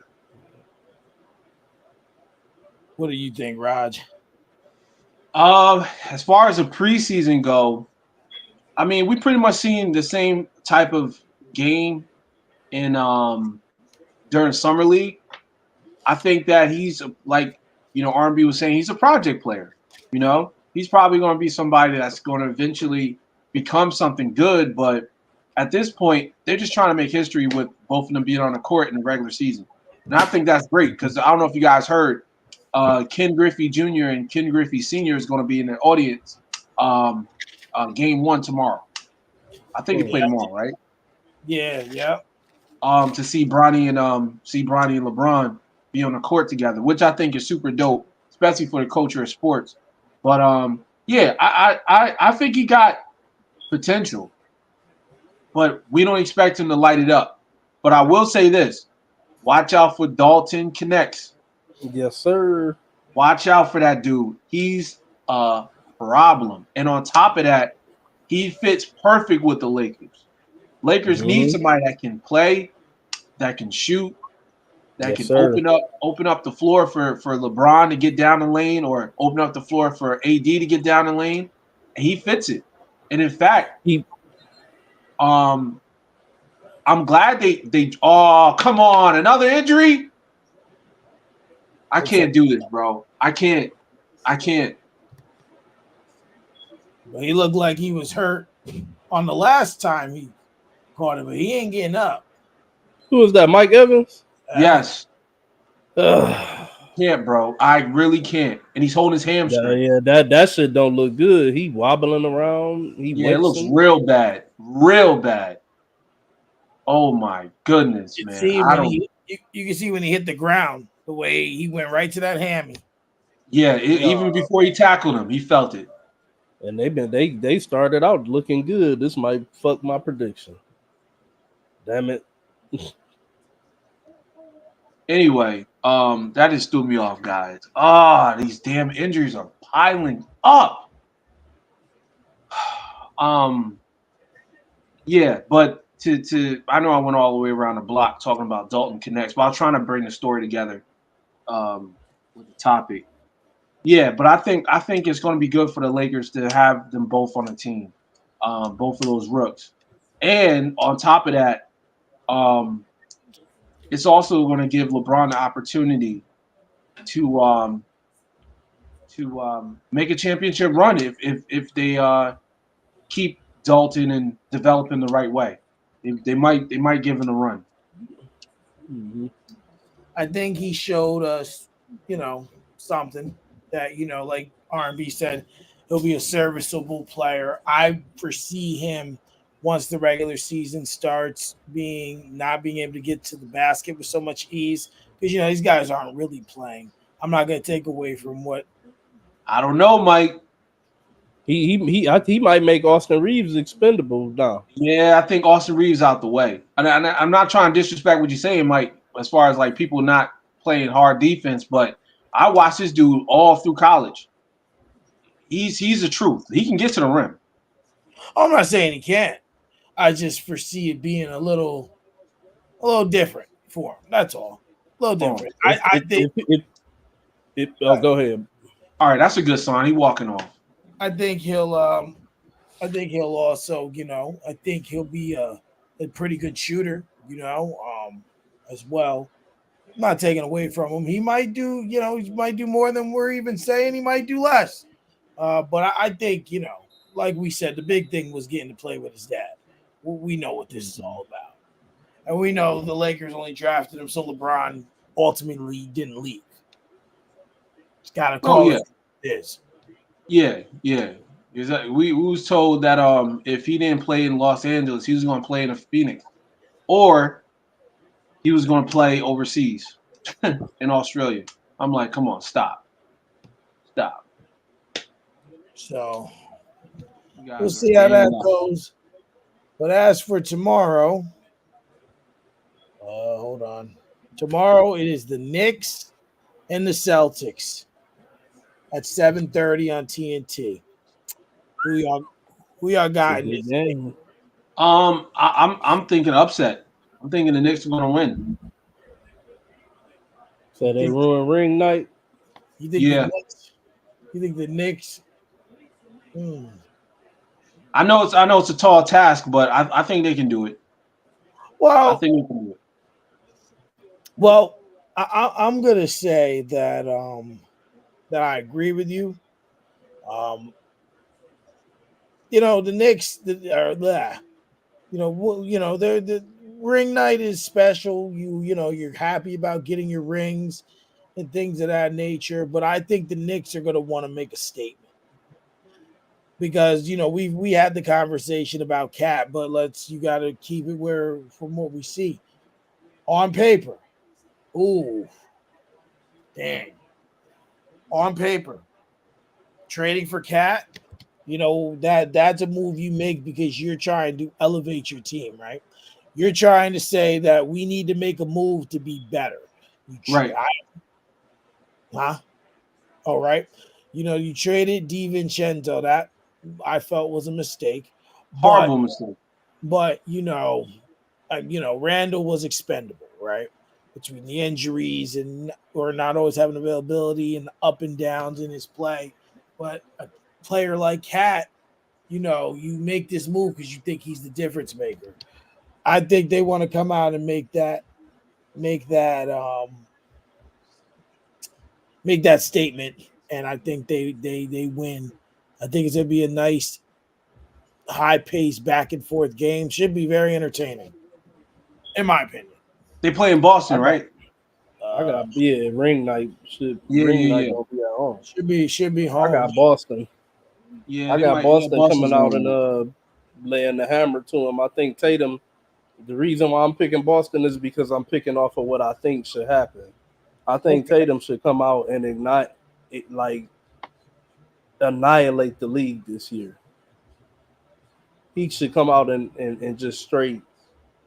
What do you think, Raj? As far as the preseason go, I mean, we pretty much seen the same type of game in during summer league. I think that he's like R&B was saying, he's a project player. He's probably going to be somebody that's going to eventually become something good. But at this point, they're just trying to make history with both of them being on the court in the regular season, and I think that's great because I don't know if you guys heard, Ken Griffey Jr. and Ken Griffey Sr. is going to be in the audience. Game 1 tomorrow. I think they play tomorrow, right? Yeah. To see Bronny and LeBron be on the court together, which I think is super dope, especially for the culture of sports. But I think he got potential, but we don't expect him to light it up. But I will say this: watch out for Dalton Connects. Yes, sir. Watch out for that dude. He's a problem. And on top of that, he fits perfect with the Lakers. Lakers need Mm-hmm. somebody that can play, that can shoot, that Yes, can sir. open up the floor for LeBron to get down the lane, or open up the floor for AD to get down the lane. And he fits it. And in fact, He um, I'm glad they oh, come on, another injury. I What's up? can't do this, bro. I can't. But he looked like he was hurt on the last time he caught it, but he ain't getting up. who was that? Mike Evans. Uh, Yes, Ugh. can't, bro. I really can't. And he's holding his hamstring. Yeah, that shit don't look good. He wobbling around. He Yeah, it looks wincing. real bad. Real bad. Oh my goodness, you man. see I when don't. you can see when he hit the ground the way he went right to that hammy. Yeah, Yeah, even before he tackled him, he felt it. and they started out looking good. This might fuck my prediction. Damn it. Anyway, that just threw me off, guys. Ah, these damn injuries are piling up. Um, yeah, but to I know I went all the way around the block talking about Dalton Connects, but I was trying to bring the story together with the topic. Yeah, but I think it's going to be good for the Lakers to have them both on the team, both of those rooks, and on top of that, um, it's also going to give LeBron the opportunity to make a championship run if they keep Dalton and developing the right way. They might give him a run. Mhm. I think he showed us, something that like R&B said, he'll be a serviceable player. I foresee him once the regular season starts being not being able to get to the basket with so much ease because these guys aren't really playing. I'm not going to take away from what. I don't know, Mike. He might make Austin Reeves expendable now. Yeah, I think Austin Reeves out the way. And I'm not trying to disrespect what you're saying, Mike, as far as like people not playing hard defense, but I watched this dude all through college. He's the truth. He can get to the rim. I'm not saying he can't. I just foresee it being a little different for him. That's all. A little Oh, different. If I think. oh, go ahead. all right, that's a good sign. He walking off. I think he'll. Also. I think he'll be a pretty good shooter. As well. I'm not taking away from him. He might do. He might do more than we're even saying. He might do less. But I think like we said, the big thing was getting to play with his dad. We know what this is Mhm. all about. And we know the Lakers only drafted him so LeBron ultimately didn't leave. Just gotta Oh call yeah, it this. yeah. We was told that if he didn't play in Los Angeles, he was going to play in Phoenix, or he was going to play overseas in Australia. I'm like, come on, stop. So You we'll guys are see how way that off. goes. But as for tomorrow, hold on. Tomorrow it is the Knicks and the Celtics at 7:30 on TNT. Who y'all who y'all It's a got in good this? game. I'm thinking upset. I'm thinking the Knicks are going to win. So You they think ruined ring night. you think the Yeah, Knicks? You think the Knicks? Hmm. I know it's a tall task, but I think they can do it. I Well, think they can do it. well, I'm gonna say that I agree with you. Um, the Knicks, are blah. They're the ring night is special. You're happy about getting your rings and things of that nature. But I think the Knicks are going to want to make a statement because we had the conversation about Cat, but you got to keep it where from what we see on paper. Ooh, dang, on paper, trading for Cat. That's a move you make because you're trying to elevate your team, right? You're trying to say that we need to make a move to be better. Right. Huh? All right. You traded DiVincenzo. That I felt was a mistake. But Horrible mistake. but Randall was expendable, right? Between the injuries and or not always having availability and the up and downs in his play. But a player like Cat, you make this move because you think he's the difference maker. I think they want to come out and make that statement, and I think they win. I think it's gonna be a nice, high paced, back and forth game. Should be very entertaining, in my opinion. They play in Boston, I got right? Uh, Yeah, ring yeah, night yeah. gonna be at home. should be I home. got Boston. Yeah, I they got might. Yeah, Boston Boston's coming gonna out and win. laying the hammer to him. I think Tatum. The reason why I'm picking Boston is because I'm picking off of what I think should happen. I think Okay. Tatum should come out and ignite it, like annihilate the league this year. He should come out and just straight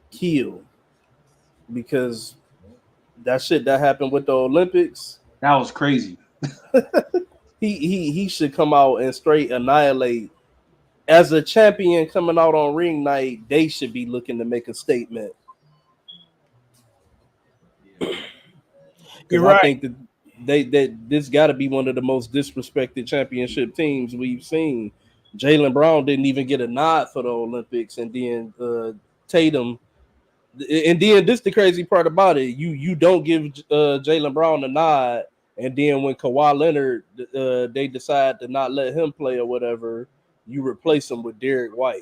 kill because that shit that happened with the Olympics. That was crazy. He should come out and straight annihilate. As a champion coming out on ring night, they should be looking to make a statement You're because I right. think that this got to be one of the most disrespected championship teams we've seen. Jalen Brown didn't even get a nod for the Olympics, and then Tatum. And then this the crazy part about it. You don't give Jalen Brown a nod, and then when Kawhi Leonard they decide to not let him play or whatever, you replace him with Derek White.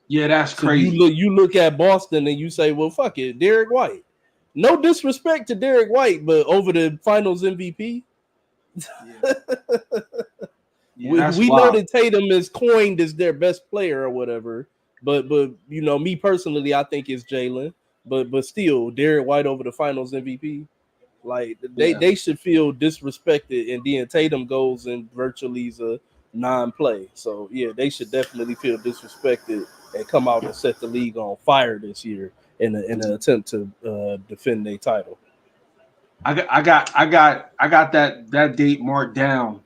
Yeah, that's So you crazy. look at Boston and you say, well, fuck it, Derek White. No disrespect to Derek White, but over the Finals MVP, Yeah, yeah, that's we know wild. that Tatum is coined as their best player or whatever. But me personally, I think it's Jalen. But still, Derek White over the Finals MVP. Like Yeah. they should feel disrespected, and then Tatum goes and virtually is a non-play. So yeah, they should definitely feel disrespected and come out and set the league on fire this year in an attempt to defend their title. I got that date marked down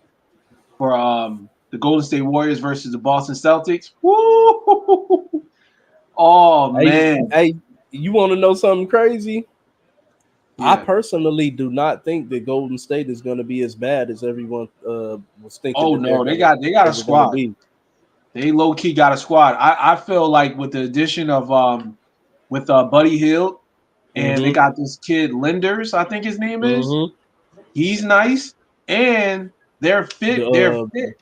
for the Golden State Warriors versus the Boston Celtics. Woo! Oh Hey, man. hey, you want to know something crazy? I Yeah. personally do not think that Golden State is going to be as bad as everyone was thinking Oh that no, they got they a were going to squad. be. They low key got a squad. I feel like with the addition of with Buddy Hield, and they Mm-hmm. got this kid Lenders, I think his name is. Mm-hmm. He's nice, and they're The fit. They're fit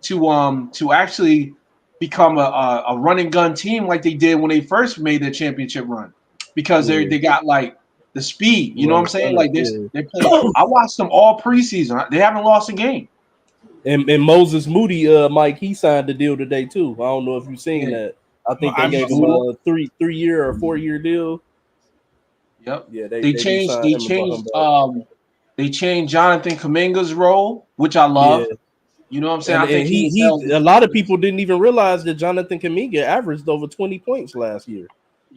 to actually become a run and gun team like they did when they first made the championship run, because yeah, they got like the speed. You know what I'm run saying? the Like this, yeah. they play. I watched them all preseason. They haven't lost a game. And Moses Moody, Mike, he signed the deal today too. I don't know if you've seen Yeah, that. I think they I gave missed him it. Buddha. a three-year or 4-year deal. Yep. Yeah, they They they changed. re-signed They him and brought him changed. back. They changed Jonathan Kaminga's role, which I Yeah, love. You know what I'm saying? and I think he was he held. a lot of people didn't even realize that Jonathan Kaminga averaged over 20 points last year.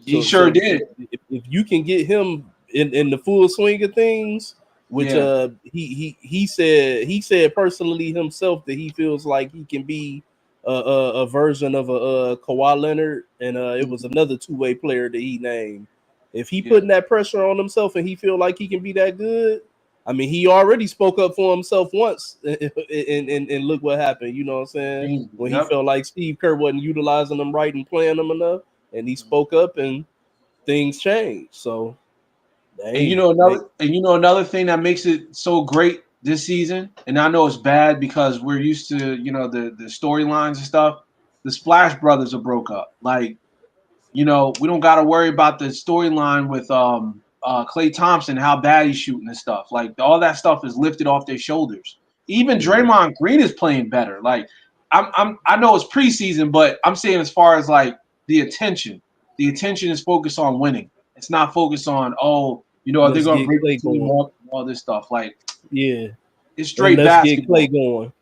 He So sure so did. if you can get him in the full swing of things, which Yeah. he said personally himself that he feels like he can be a version of a Kawhi Leonard, and it was Mhm. another two-way player that he named. If he Yeah. putting that pressure on himself and he feel like he can be that good, I mean, he already spoke up for himself once, and look what happened. You know what I'm saying? Changed it. When he Yep. felt like Steve Kerr wasn't utilizing him right and playing him enough, and he spoke up, and things changed. So, And hey, they you know another thing that makes it so great this season, and I know it's bad because we're used to the storylines and stuff. The Splash Brothers are broke up. Like, we don't got to worry about the storyline with Clay Thompson, how bad he's shooting and stuff. Like all that stuff is lifted off their shoulders. Even yeah, Draymond Green is playing better. Like I know it's preseason, but I'm saying as far as like the attention is focused on winning. It's not focused on are they let's going to get break Clay the team going. up and all this stuff. Like Yeah, it's and straight let's get Clay basketball. going.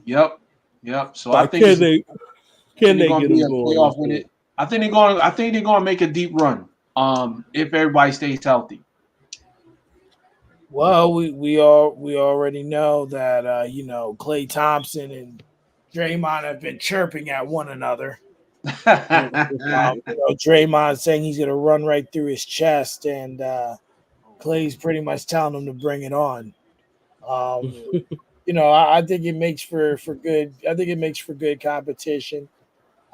Yep, yep. So I Like, think can they're they going to get be him a going playoff this win year? it. I think they're going. I think they're going to make a deep run. If everybody stays healthy. Well, we already know that Klay Thompson and Draymond have been chirping at one another. Draymond saying he's gonna run right through his chest, and Clay's pretty much telling him to bring it on. Um, I think it makes for good. I think it makes for good competition.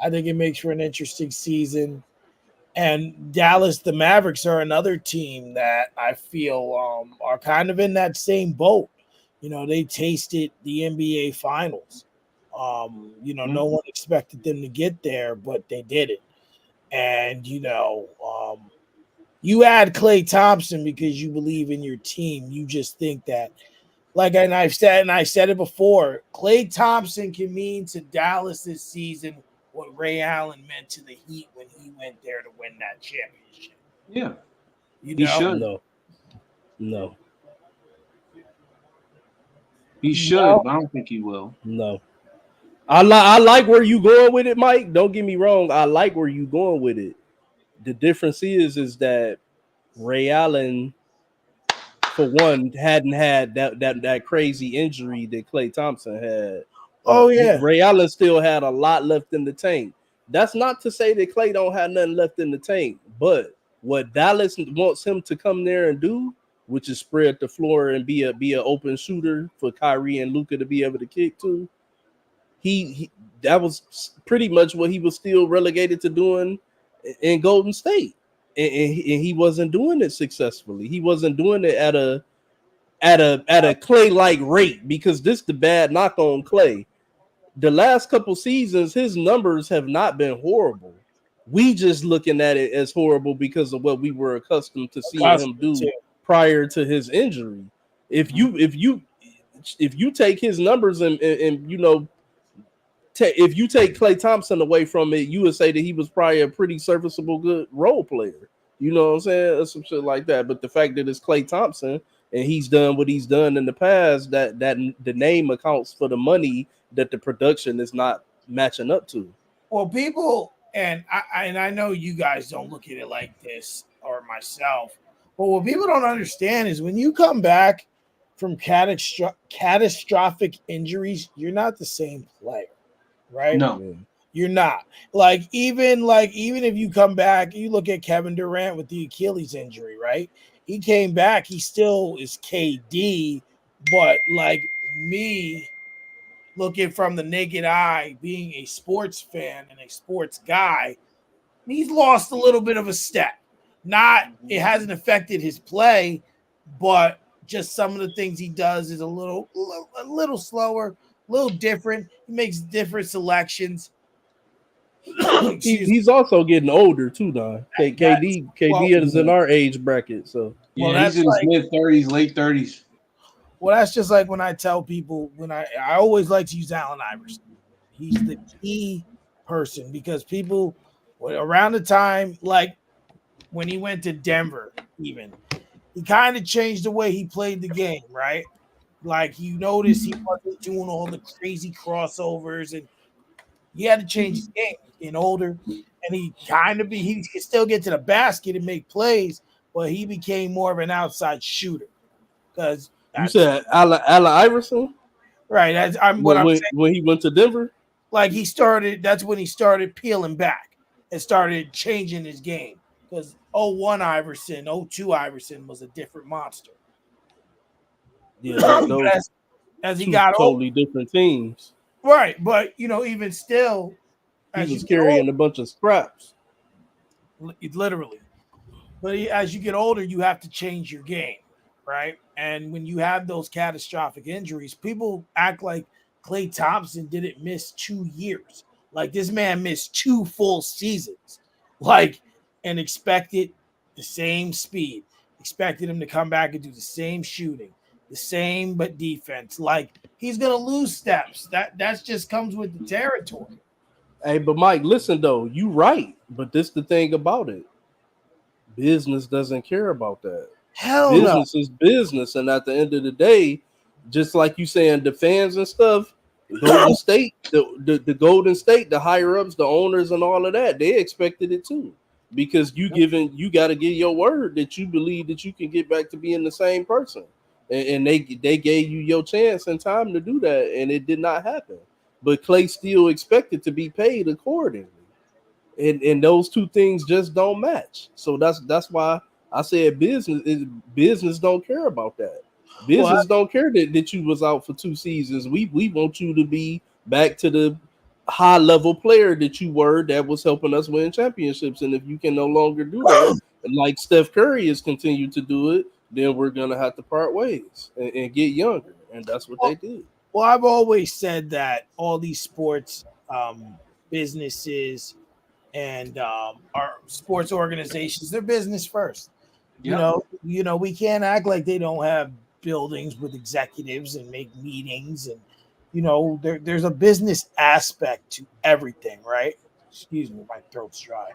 I think it makes for an interesting season. And Dallas, the Mavericks are another team that I feel are kind of in that same boat. They tasted the NBA Finals. No one expected them to get there, but they did it. And you add Klay Thompson because you believe in your team. You just think that, I said it before, Klay Thompson can mean to Dallas this season what Ray Allen meant to the Heat when he went there to win that championship. Yeah, You he know, should. No, no, He should, no. but I don't think he will. no. I like where you going with it, Mike. Don't get me wrong. I like where you going with it. The difference is that Ray Allen, for one, hadn't had that crazy injury that Klay Thompson had. Oh yeah. Ray Allen still had a lot left in the tank. That's not to say that Klay don't have nothing left in the tank, but what Dallas wants him to come there and do, which is spread the floor and be a open shooter for Kyrie and Luka to be able to kick to, he that was pretty much what he was still relegated to doing in Golden State, and he wasn't doing it successfully. He wasn't doing it at a Klay like rate, because this the bad knock on Klay. The last couple seasons, his numbers have not been horrible. We just looking at it as horrible because of what we were accustomed to seeing him do prior to his injury. If you take his numbers and if you take Klay Thompson away from it, you would say that he was probably a pretty serviceable, good role player. You know what I'm saying? Or some shit like that. But the fact that it's Klay Thompson and he's done what he's done in the past, that the name accounts for the money that the production is not matching up to. Well, people, and I know you guys don't look at it like this, or myself, but what people don't understand is when you come back from catastrophic injuries, you're not the same player, right? No. Yeah. You're not. Even if you come back, you look at Kevin Durant with the Achilles injury, right? He came back, he still is KD, but like me looking from the naked eye, being a sports fan and a sports guy, he's lost a little bit of a step. Not it hasn't affected his play, but just some of the things he does is a little slower, a little different. He makes different selections. He's also getting older too, now. KD is in our age bracket, so yeah, he's in his mid-30s, late 30s. Well, that's just like when I tell people I always like to use Allen Iverson. He's the key person because people around the time like when he went to Denver, even he kind of changed the way he played the game, right? Like you notice he wasn't doing all the crazy crossovers and he had to change his game. He's getting older, and he could still get to the basket and make plays, but he became more of an outside shooter. Because you said Allen Iverson, right? What I'm saying. When he went to Denver, Like he started. That's when he started peeling back and started changing his game. Because 01 Iverson, 02 Iverson was a different monster. yeah, those as he two got totally different teams. right? But even still, He was carrying a bunch of scraps. Literally. But as you get older, you have to change your game, right? And when you have those catastrophic injuries, people act like Klay Thompson didn't miss 2 years. Like this man missed 2 full seasons, and expected the same speed, expected him to come back and do the same shooting, the same but defense. Like he's gonna lose steps. That's just comes with the territory. Hey, but Mike, listen though, you right. But this the thing about it. Business doesn't care about that. Hell Business is business, and at the end of the day, just like you saying, the fans and stuff, Golden State, the Golden State, the higher ups, the owners, and all of that, they expected it too, because you got to give your word that you believe that you can get back to being the same person, and they gave you your chance and time to do that, and it did not happen. But Clay still expected to be paid accordingly, and those two things just don't match. So that's why I said business don't care about that. Well, Business don't care that you was out for 2 seasons. We want you to be back to the high level player that you were, that was helping us win championships. And if you can no longer do that, and like Steph Curry has continued to do it, then we're gonna have to part ways and get younger. And that's what they well, did. well, I've always said that all these sports businesses and our sports organizations, they're business first. Yep. We can't act like they don't have buildings with executives and make meetings, and there's a business aspect to everything, right? Excuse me, my throat's dry.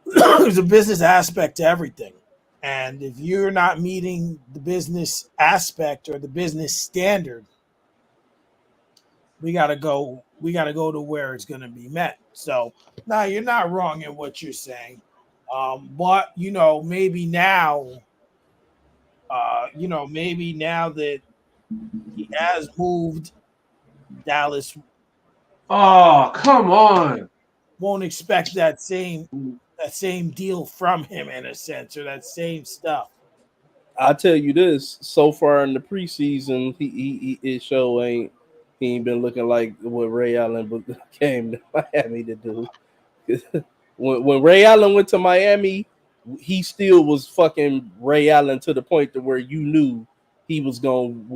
There's a business aspect to everything. And if you're not meeting the business aspect or the business standard, we gotta go to where it's gonna be met. So now you're not wrong in what you're saying. But maybe now that he has moved, Dallas Oh, come on. won't expect that same deal from him in a sense, or that same stuff. I tell you this, so far in the preseason, his show he ain't been looking like what Ray Allen came to Miami to do. When Ray Allen went to Miami, he still was fucking Ray Allen to the point to where you knew he was going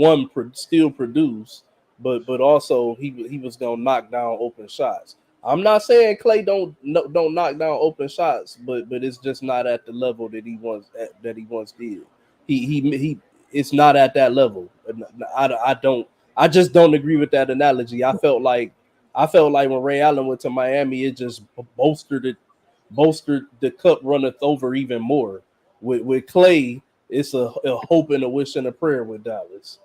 still produce, but also he was gonna knock down open shots. I'm not saying Clay don't knock down open shots, but it's just not at the level that he once did. He it's not at that level. I just don't agree with that analogy. I felt like when Ray Allen went to Miami, it just bolstered the cup runneth over even more. With Clay, it's a hope and a wish and a prayer with Dallas.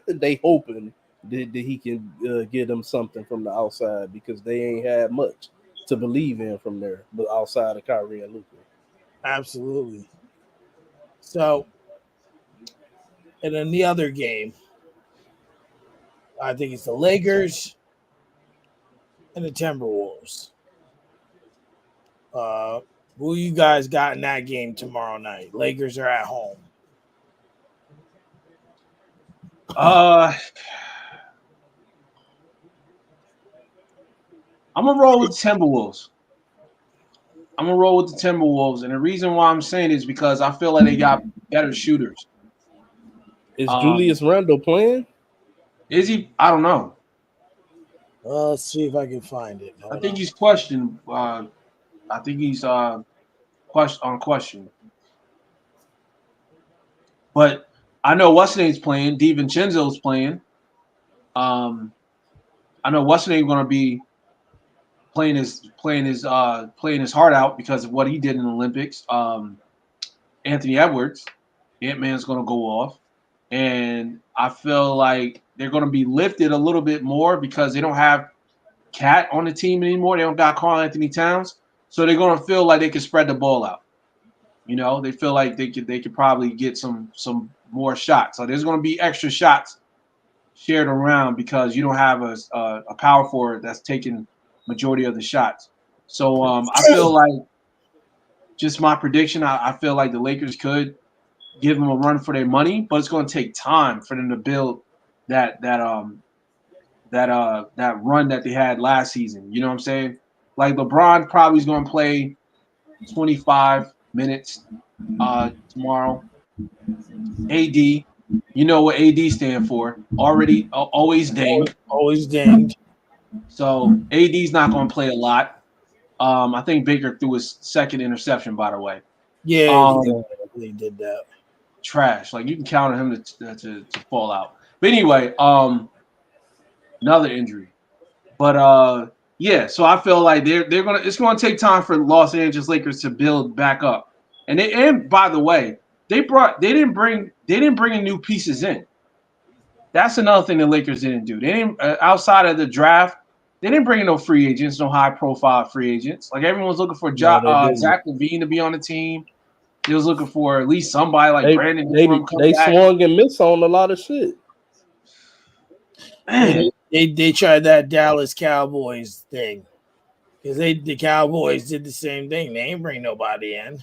They hoping that he can get them something from the outside, because they ain't had much to believe in from there, but outside of Kyrie and Luka. Absolutely. So, and then the other game, I think it's the Lakers and the Timberwolves. Uh, who you guys got in that game tomorrow night? Lakers are at home. Uh, I'm gonna roll with the Timberwolves. I'm gonna roll with the Timberwolves, and the reason why I'm saying is because I feel like they got better shooters. Is Um, Julius Randle playing? is he? I don't know. Let's see if I can find it. I Hold think on. he's questioned. I think he's on question. But I know what's his name's playing. DiVincenzo's playing. Um, I know what's his name's gonna be playing his heart out because of what he did in the Olympics. Anthony Edwards, Ant Man's gonna go off, and I feel like they're gonna be lifted a little bit more because they don't have Cat on the team anymore. They don't got Karl Anthony Towns, so they're gonna feel like they can spread the ball out. They feel like they could probably get some more shots. So there's gonna be extra shots shared around because you don't have a power forward that's taking majority of the shots. So I feel like just my prediction. I feel like the Lakers could give them a run for their money, but it's going to take time for them to build that run that they had last season. You know what I'm saying? Like LeBron probably is going to play 25 minutes tomorrow. AD, you know what AD stand for? Already always dinged. Always dinged. So AD's not going to play a lot. I think Baker threw his second interception, by the way. Yeah, Um, he did that. Trash. Like you can count on him to fall out. But anyway, another injury. But yeah, so I feel like it's gonna take time for Los Angeles Lakers to build back up. And by the way, they didn't bring any new pieces in. That's another thing the Lakers didn't do. They didn't outside of the draft. They didn't bring in no free agents, no high profile free agents. Like everyone's looking for No, they didn't. Zach LaVine to be on the team. They was looking for at least somebody like They Brandon they Ingram come they back. swung and missed on a lot of shit. Yeah, Man, they tried that Dallas Cowboys thing because the Cowboys did the same thing. They ain't bring nobody in,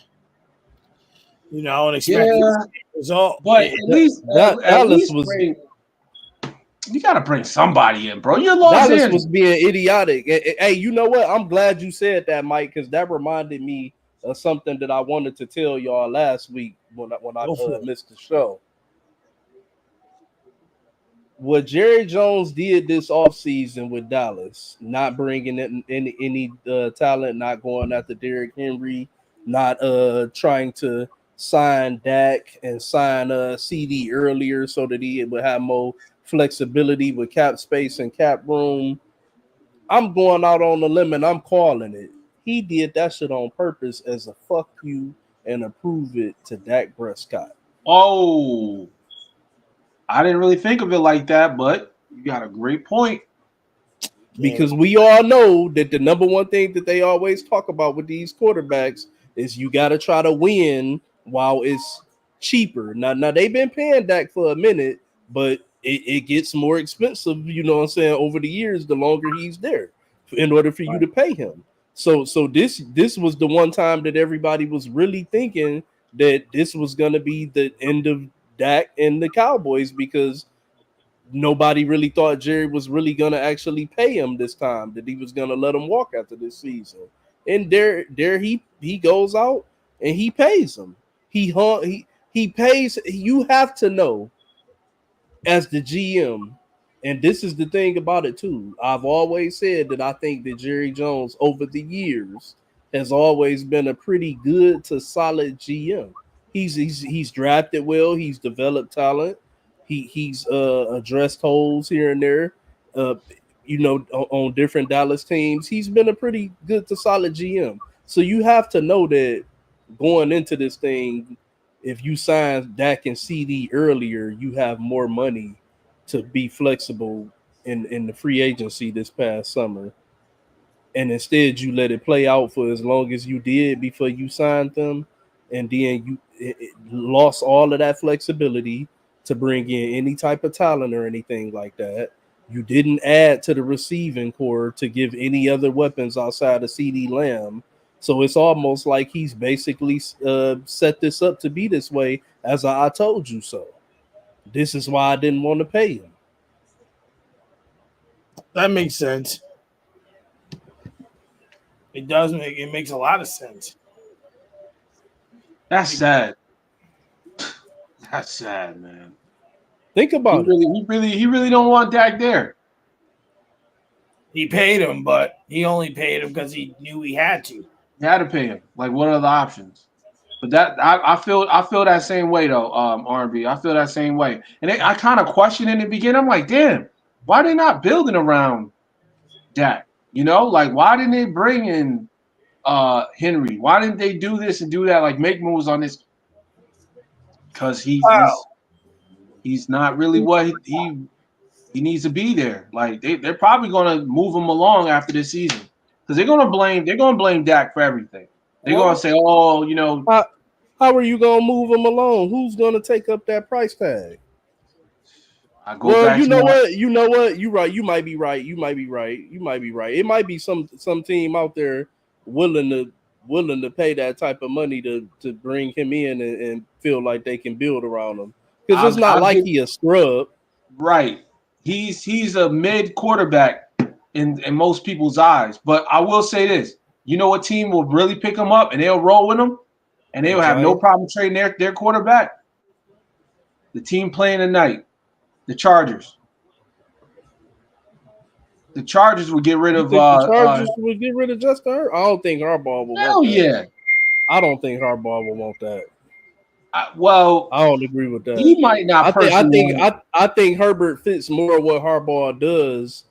and expect the yeah, same result. but at least at Dallas least was bring. You got to bring somebody in, bro. You're Los Dallas was Angeles. being idiotic. Hey, you know what? I'm glad you said that, Mike, because that reminded me of something that I wanted to tell y'all last week when I Go for it. missed the show. What Jerry Jones did this offseason with Dallas, not bringing in any talent, not going after Derrick Henry, not trying to sign Dak and sign CD earlier so that he would have more flexibility with cap space and cap room. I'm going out on the limb and I'm calling it. He did that shit on purpose as a fuck you and a prove it to Dak Prescott. Oh, I didn't really think of it like that, but you got a great point. Yeah, Because we all know that the number one thing that they always talk about with these quarterbacks is you got to try to win while it's cheaper. Now they've been paying Dak for a minute, but it gets more expensive, you know what I'm saying, over the years, the longer he's there in order for you to pay him. So this was the one time that everybody was really thinking that this was going to be the end of Dak and the Cowboys because nobody really thought Jerry was really gonna actually pay him this time, that he was gonna let him walk after this season. And there he goes out and he pays him. He pays. You have to know as the GM, and this is the thing about it too. I've always said that I think that Jerry Jones over the years has always been a pretty good to solid GM. He's drafted well, he's developed talent, he's addressed holes here and there. Uh, on different Dallas teams, he's been a pretty good to solid GM. So you have to know that going into this thing, if you sign Dak and CD earlier, you have more money to be flexible in the free agency this past summer. And instead, you let it play out for as long as you did before you signed them, and then it lost all of that flexibility to bring in any type of talent or anything like that. You didn't add to the receiving core to give any other weapons outside of CD Lamb. So it's almost like he's basically set this up to be this way as I told you so. This is why I didn't want to pay him. that makes sense. It makes a lot of sense. That's sad. That's sad, man. Think He about it. really, he really don't want Dak there. He paid him, but he only paid him because he knew he had to. You had to pay him. Like, what are the options? But that I feel that same way though. R&B, I feel that same way. And I kind of questioned in the beginning. I'm like, damn, why they not building around Dak? Like why didn't they bring in Henry? Why didn't they do this and do that? Like make moves on this because Wow. he's not really what he needs to be there. Like they're probably gonna move him along after this season because they're gonna blame Dak for everything. They're gonna Well, say, oh, How are you gonna move him along? Who's gonna take up that price tag? I go Well, back you to know my what? You know what? You're right. You might be right. You might be right. You might be right. It might be some team out there willing to pay that type of money to bring him in and feel like they can build around him. Because it's not I'll like give he a scrub. right. He's a mid quarterback in most people's eyes. But I will say this: you know what team will really pick him up and they'll roll with him and The they'll have no Giants. problem trading their quarterback. The team playing tonight, the Chargers. The Chargers would get rid You of think the Chargers would get rid of Justin Herbert? I don't think Harbaugh will want hell that. yeah. I don't think Harbaugh will want that. Well, I don't agree with that. he might not I think I personally think want I think Herbert fits more what Harbaugh does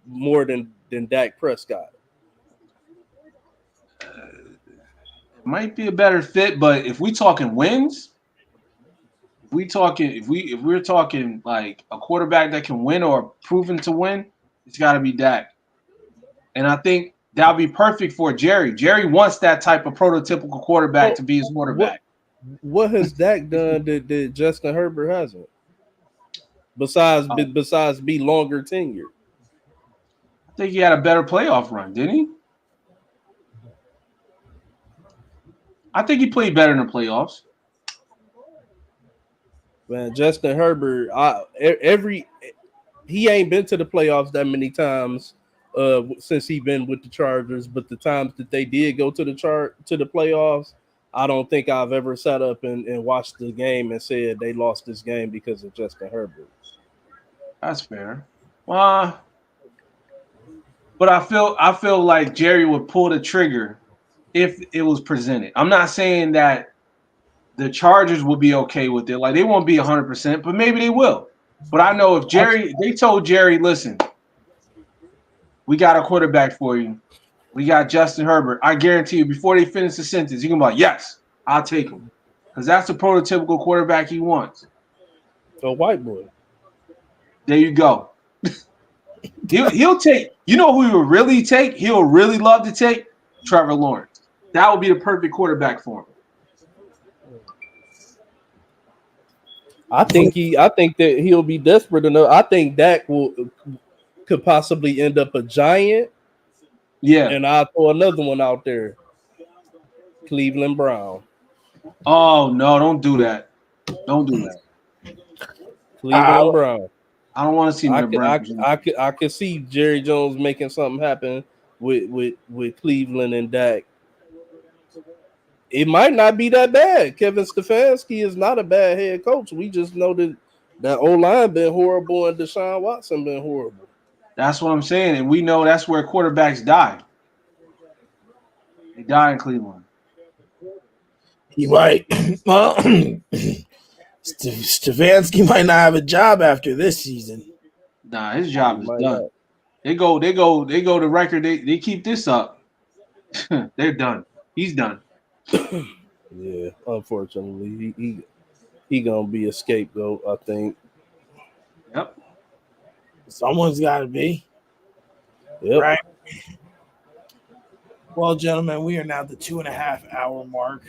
more than Dak Prescott. it might be a better fit, but if we talking wins, if we're talking like a quarterback that can win or proven to win, it's got to be Dak. And I think that'll be perfect for Jerry. Jerry wants that type of prototypical quarterback Well, to be his what quarterback. what has Dak done that Justin Herbert hasn't? Besides be longer tenured. I think he had a better playoff run, didn't he? I think he played better in the playoffs. Man, Justin Herbert, every he ain't been to the playoffs that many times since he been with the Chargers, but the times that they did go to the playoffs, I don't think I've ever sat up and watched the game and said they lost this game because of Justin Herbert. That's fair. Uh, but I feel like Jerry would pull the trigger if it was presented. I'm not saying that the Chargers will be okay with it. Like they won't be 100%, but maybe they will. But I know if they told Jerry, listen, we got a quarterback for you. We got Justin Herbert. I guarantee you, before they finish the sentence, you can be like, yes, I'll take him. Because that's the prototypical quarterback he wants. A white boy. There you go. He'll take, you know who he'll really take? He'll really love to take? Trevor Lawrence. That would be the perfect quarterback for him. I think that he'll be desperate enough. I think Dak could possibly end up a Giant, Yeah. and I'll throw another one out there. Cleveland Brown. Oh, no, don't do that. Don't do that. Cleveland Brown. I don't want to see him in the Browns. I could see Jerry Jones making something happen with Cleveland and Dak. It might not be that bad. Kevin Stefanski is not a bad head coach. We just know that O-line been horrible and Deshaun Watson been horrible. That's what I'm saying. And we know that's where quarterbacks die. They die in Cleveland. He might. Well, Stefanski might not have a job after this season. Nah, his job is done. They go to record. They keep this up. They're done. He's done. Yeah, unfortunately, he gonna be a scapegoat. I think. Yep. Someone's got to be. Yep. Right. Well, gentlemen, we are now at the 2.5 hour mark.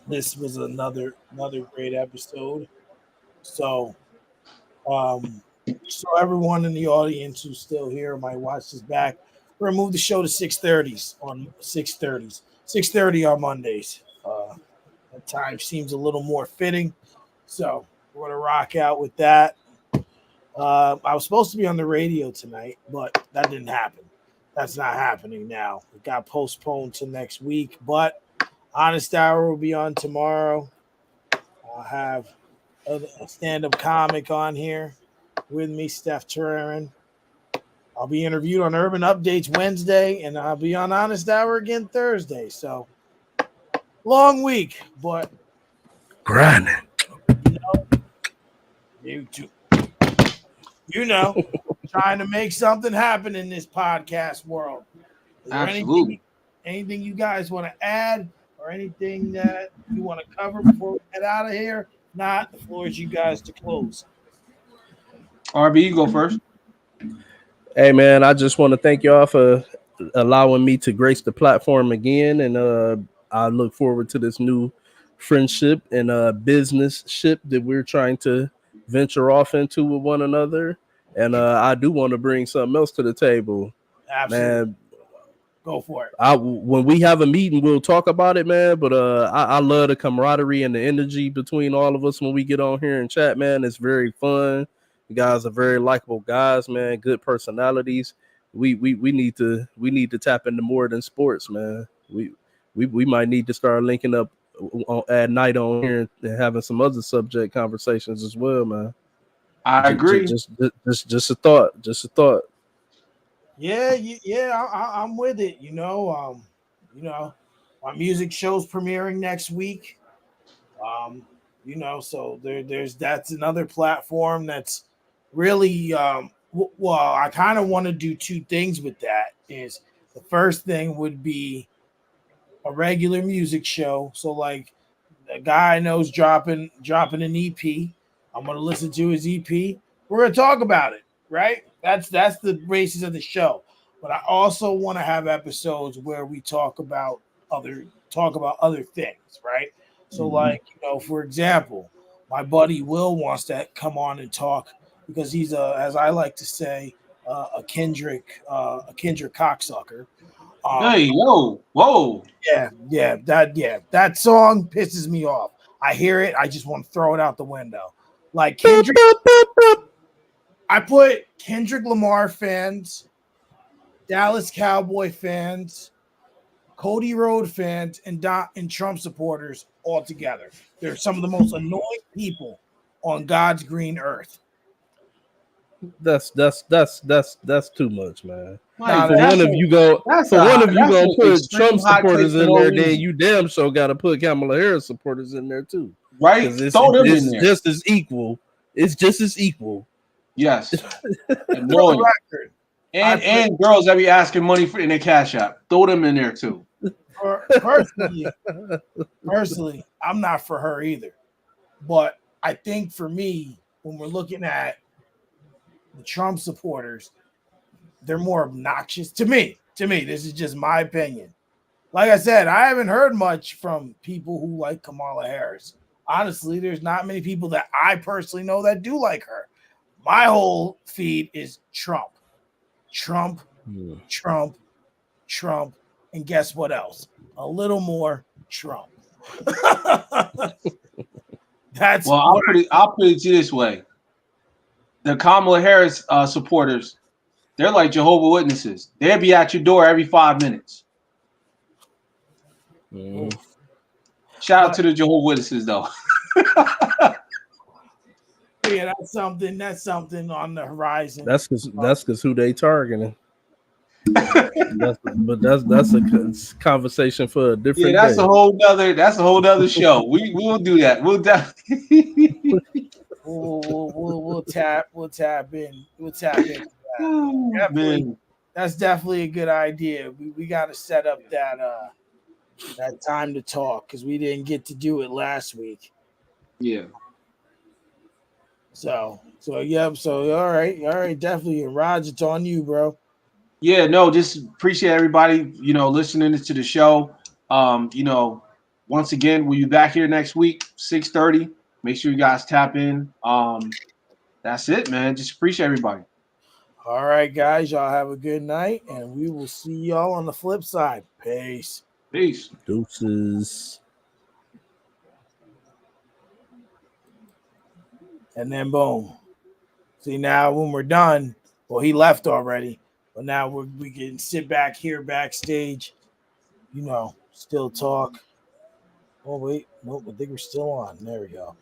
This was another great episode. So, so everyone in the audience who's still here might watch this back. We're gonna move the show to 6:30 on Mondays. That time seems a little more fitting, so we're gonna rock out with that. I was supposed to be on the radio tonight, but that didn't happen. That's not happening now. It got postponed to next week, but Honest Hour will be on tomorrow. I'll have a stand-up comic on here with me, Steph Terrarin. I'll be interviewed on Urban Updates Wednesday, and I'll be on Honest Hour again Thursday. So, long week, but grinding. You too. Trying to make something happen in this podcast world. Is there Absolutely. anything you guys want to add or anything that you want to cover before we get out of here? Not, the floor is you guys to close. RB, you go first. Hey man, I just want to thank y'all for allowing me to grace the platform again, and I look forward to this new friendship and business ship that we're trying to venture off into with one another. And I do want to bring something else to the table. Absolutely. Man, go for it. When we have a meeting, we'll talk about it, man. But I love the camaraderie and the energy between all of us when we get on here and chat, man. It's very fun. You guys are very likable guys, man. Good personalities. We need to tap into more than sports, man. We might need to start linking up at night on here and having some other subject conversations as well, man. I agree. Just a thought. Just a thought. Yeah, I'm with it. My music show's premiering next week. So there's that's another platform that's really well. I kind of want to do two things with that. Is the first thing would be a regular music show. So like a guy I know is dropping an EP. I'm gonna listen to his EP. We're gonna talk about it, right? That's the basis of the show. But I also want to have episodes where we talk about other things, right? So, like, for example, my buddy Will wants to come on and talk because he's as I like to say, a Kendrick cocksucker. Um, Hey, yo, whoa. that song pisses me off. I hear it, I just want to throw it out the window. Like Kendrick, I put Kendrick Lamar fans, Dallas Cowboy fans, Cody Road fans, and Trump supporters all together. They're some of the most annoying people on God's green earth. That's too much, man. Mike, For one of you that's gonna an put extreme Trump hot take supporters for in no there, then reason. you damn sure got to put Kamala Harris supporters in there too, Right? because Throw them in it's there. just as equal. It's just as equal. Yes. For Annoying. the record, And girls that be asking money for in their cash app. Throw them in there too. personally, I'm not for her either. But I think for me, when we're looking at the Trump supporters, they're more obnoxious to me. To me, this is just my opinion. Like I said, I haven't heard much from people who like Kamala Harris. Honestly, there's not many people that I personally know that do like her. My whole feed is Trump, Trump, Trump, Trump, and guess what else? A little more Trump. That's Well, I'll put it to you this way. The Kamala Harris supporters, they're like Jehovah Witnesses. They'll be at your door every 5 minutes. Shout out to the Jehovah Witnesses though. yeah, that's something on the horizon. That's because who they targeting. That's a conversation for a different Yeah, that's day. a whole nother show. We'll do that. We'll definitely We'll tap in. We'll tap into that. oh, Definitely, man. that's definitely a good idea. We got to set up that time to talk because we didn't get to do it last week. Yeah. So yep. So all right, definitely. And Raj, it's on you, bro. Yeah, no, just appreciate everybody, listening to the show. Once again, we'll be back here next week, 6:30. Make sure you guys tap in. That's it, man. Just appreciate everybody. All right, guys, y'all have a good night, and we will see y'all on the flip side. Peace. Peace. Deuces. And then boom. See, now when we're done, well, he left already, but now we can sit back here backstage, still talk. Oh wait, nope, I think we're still on. There we go.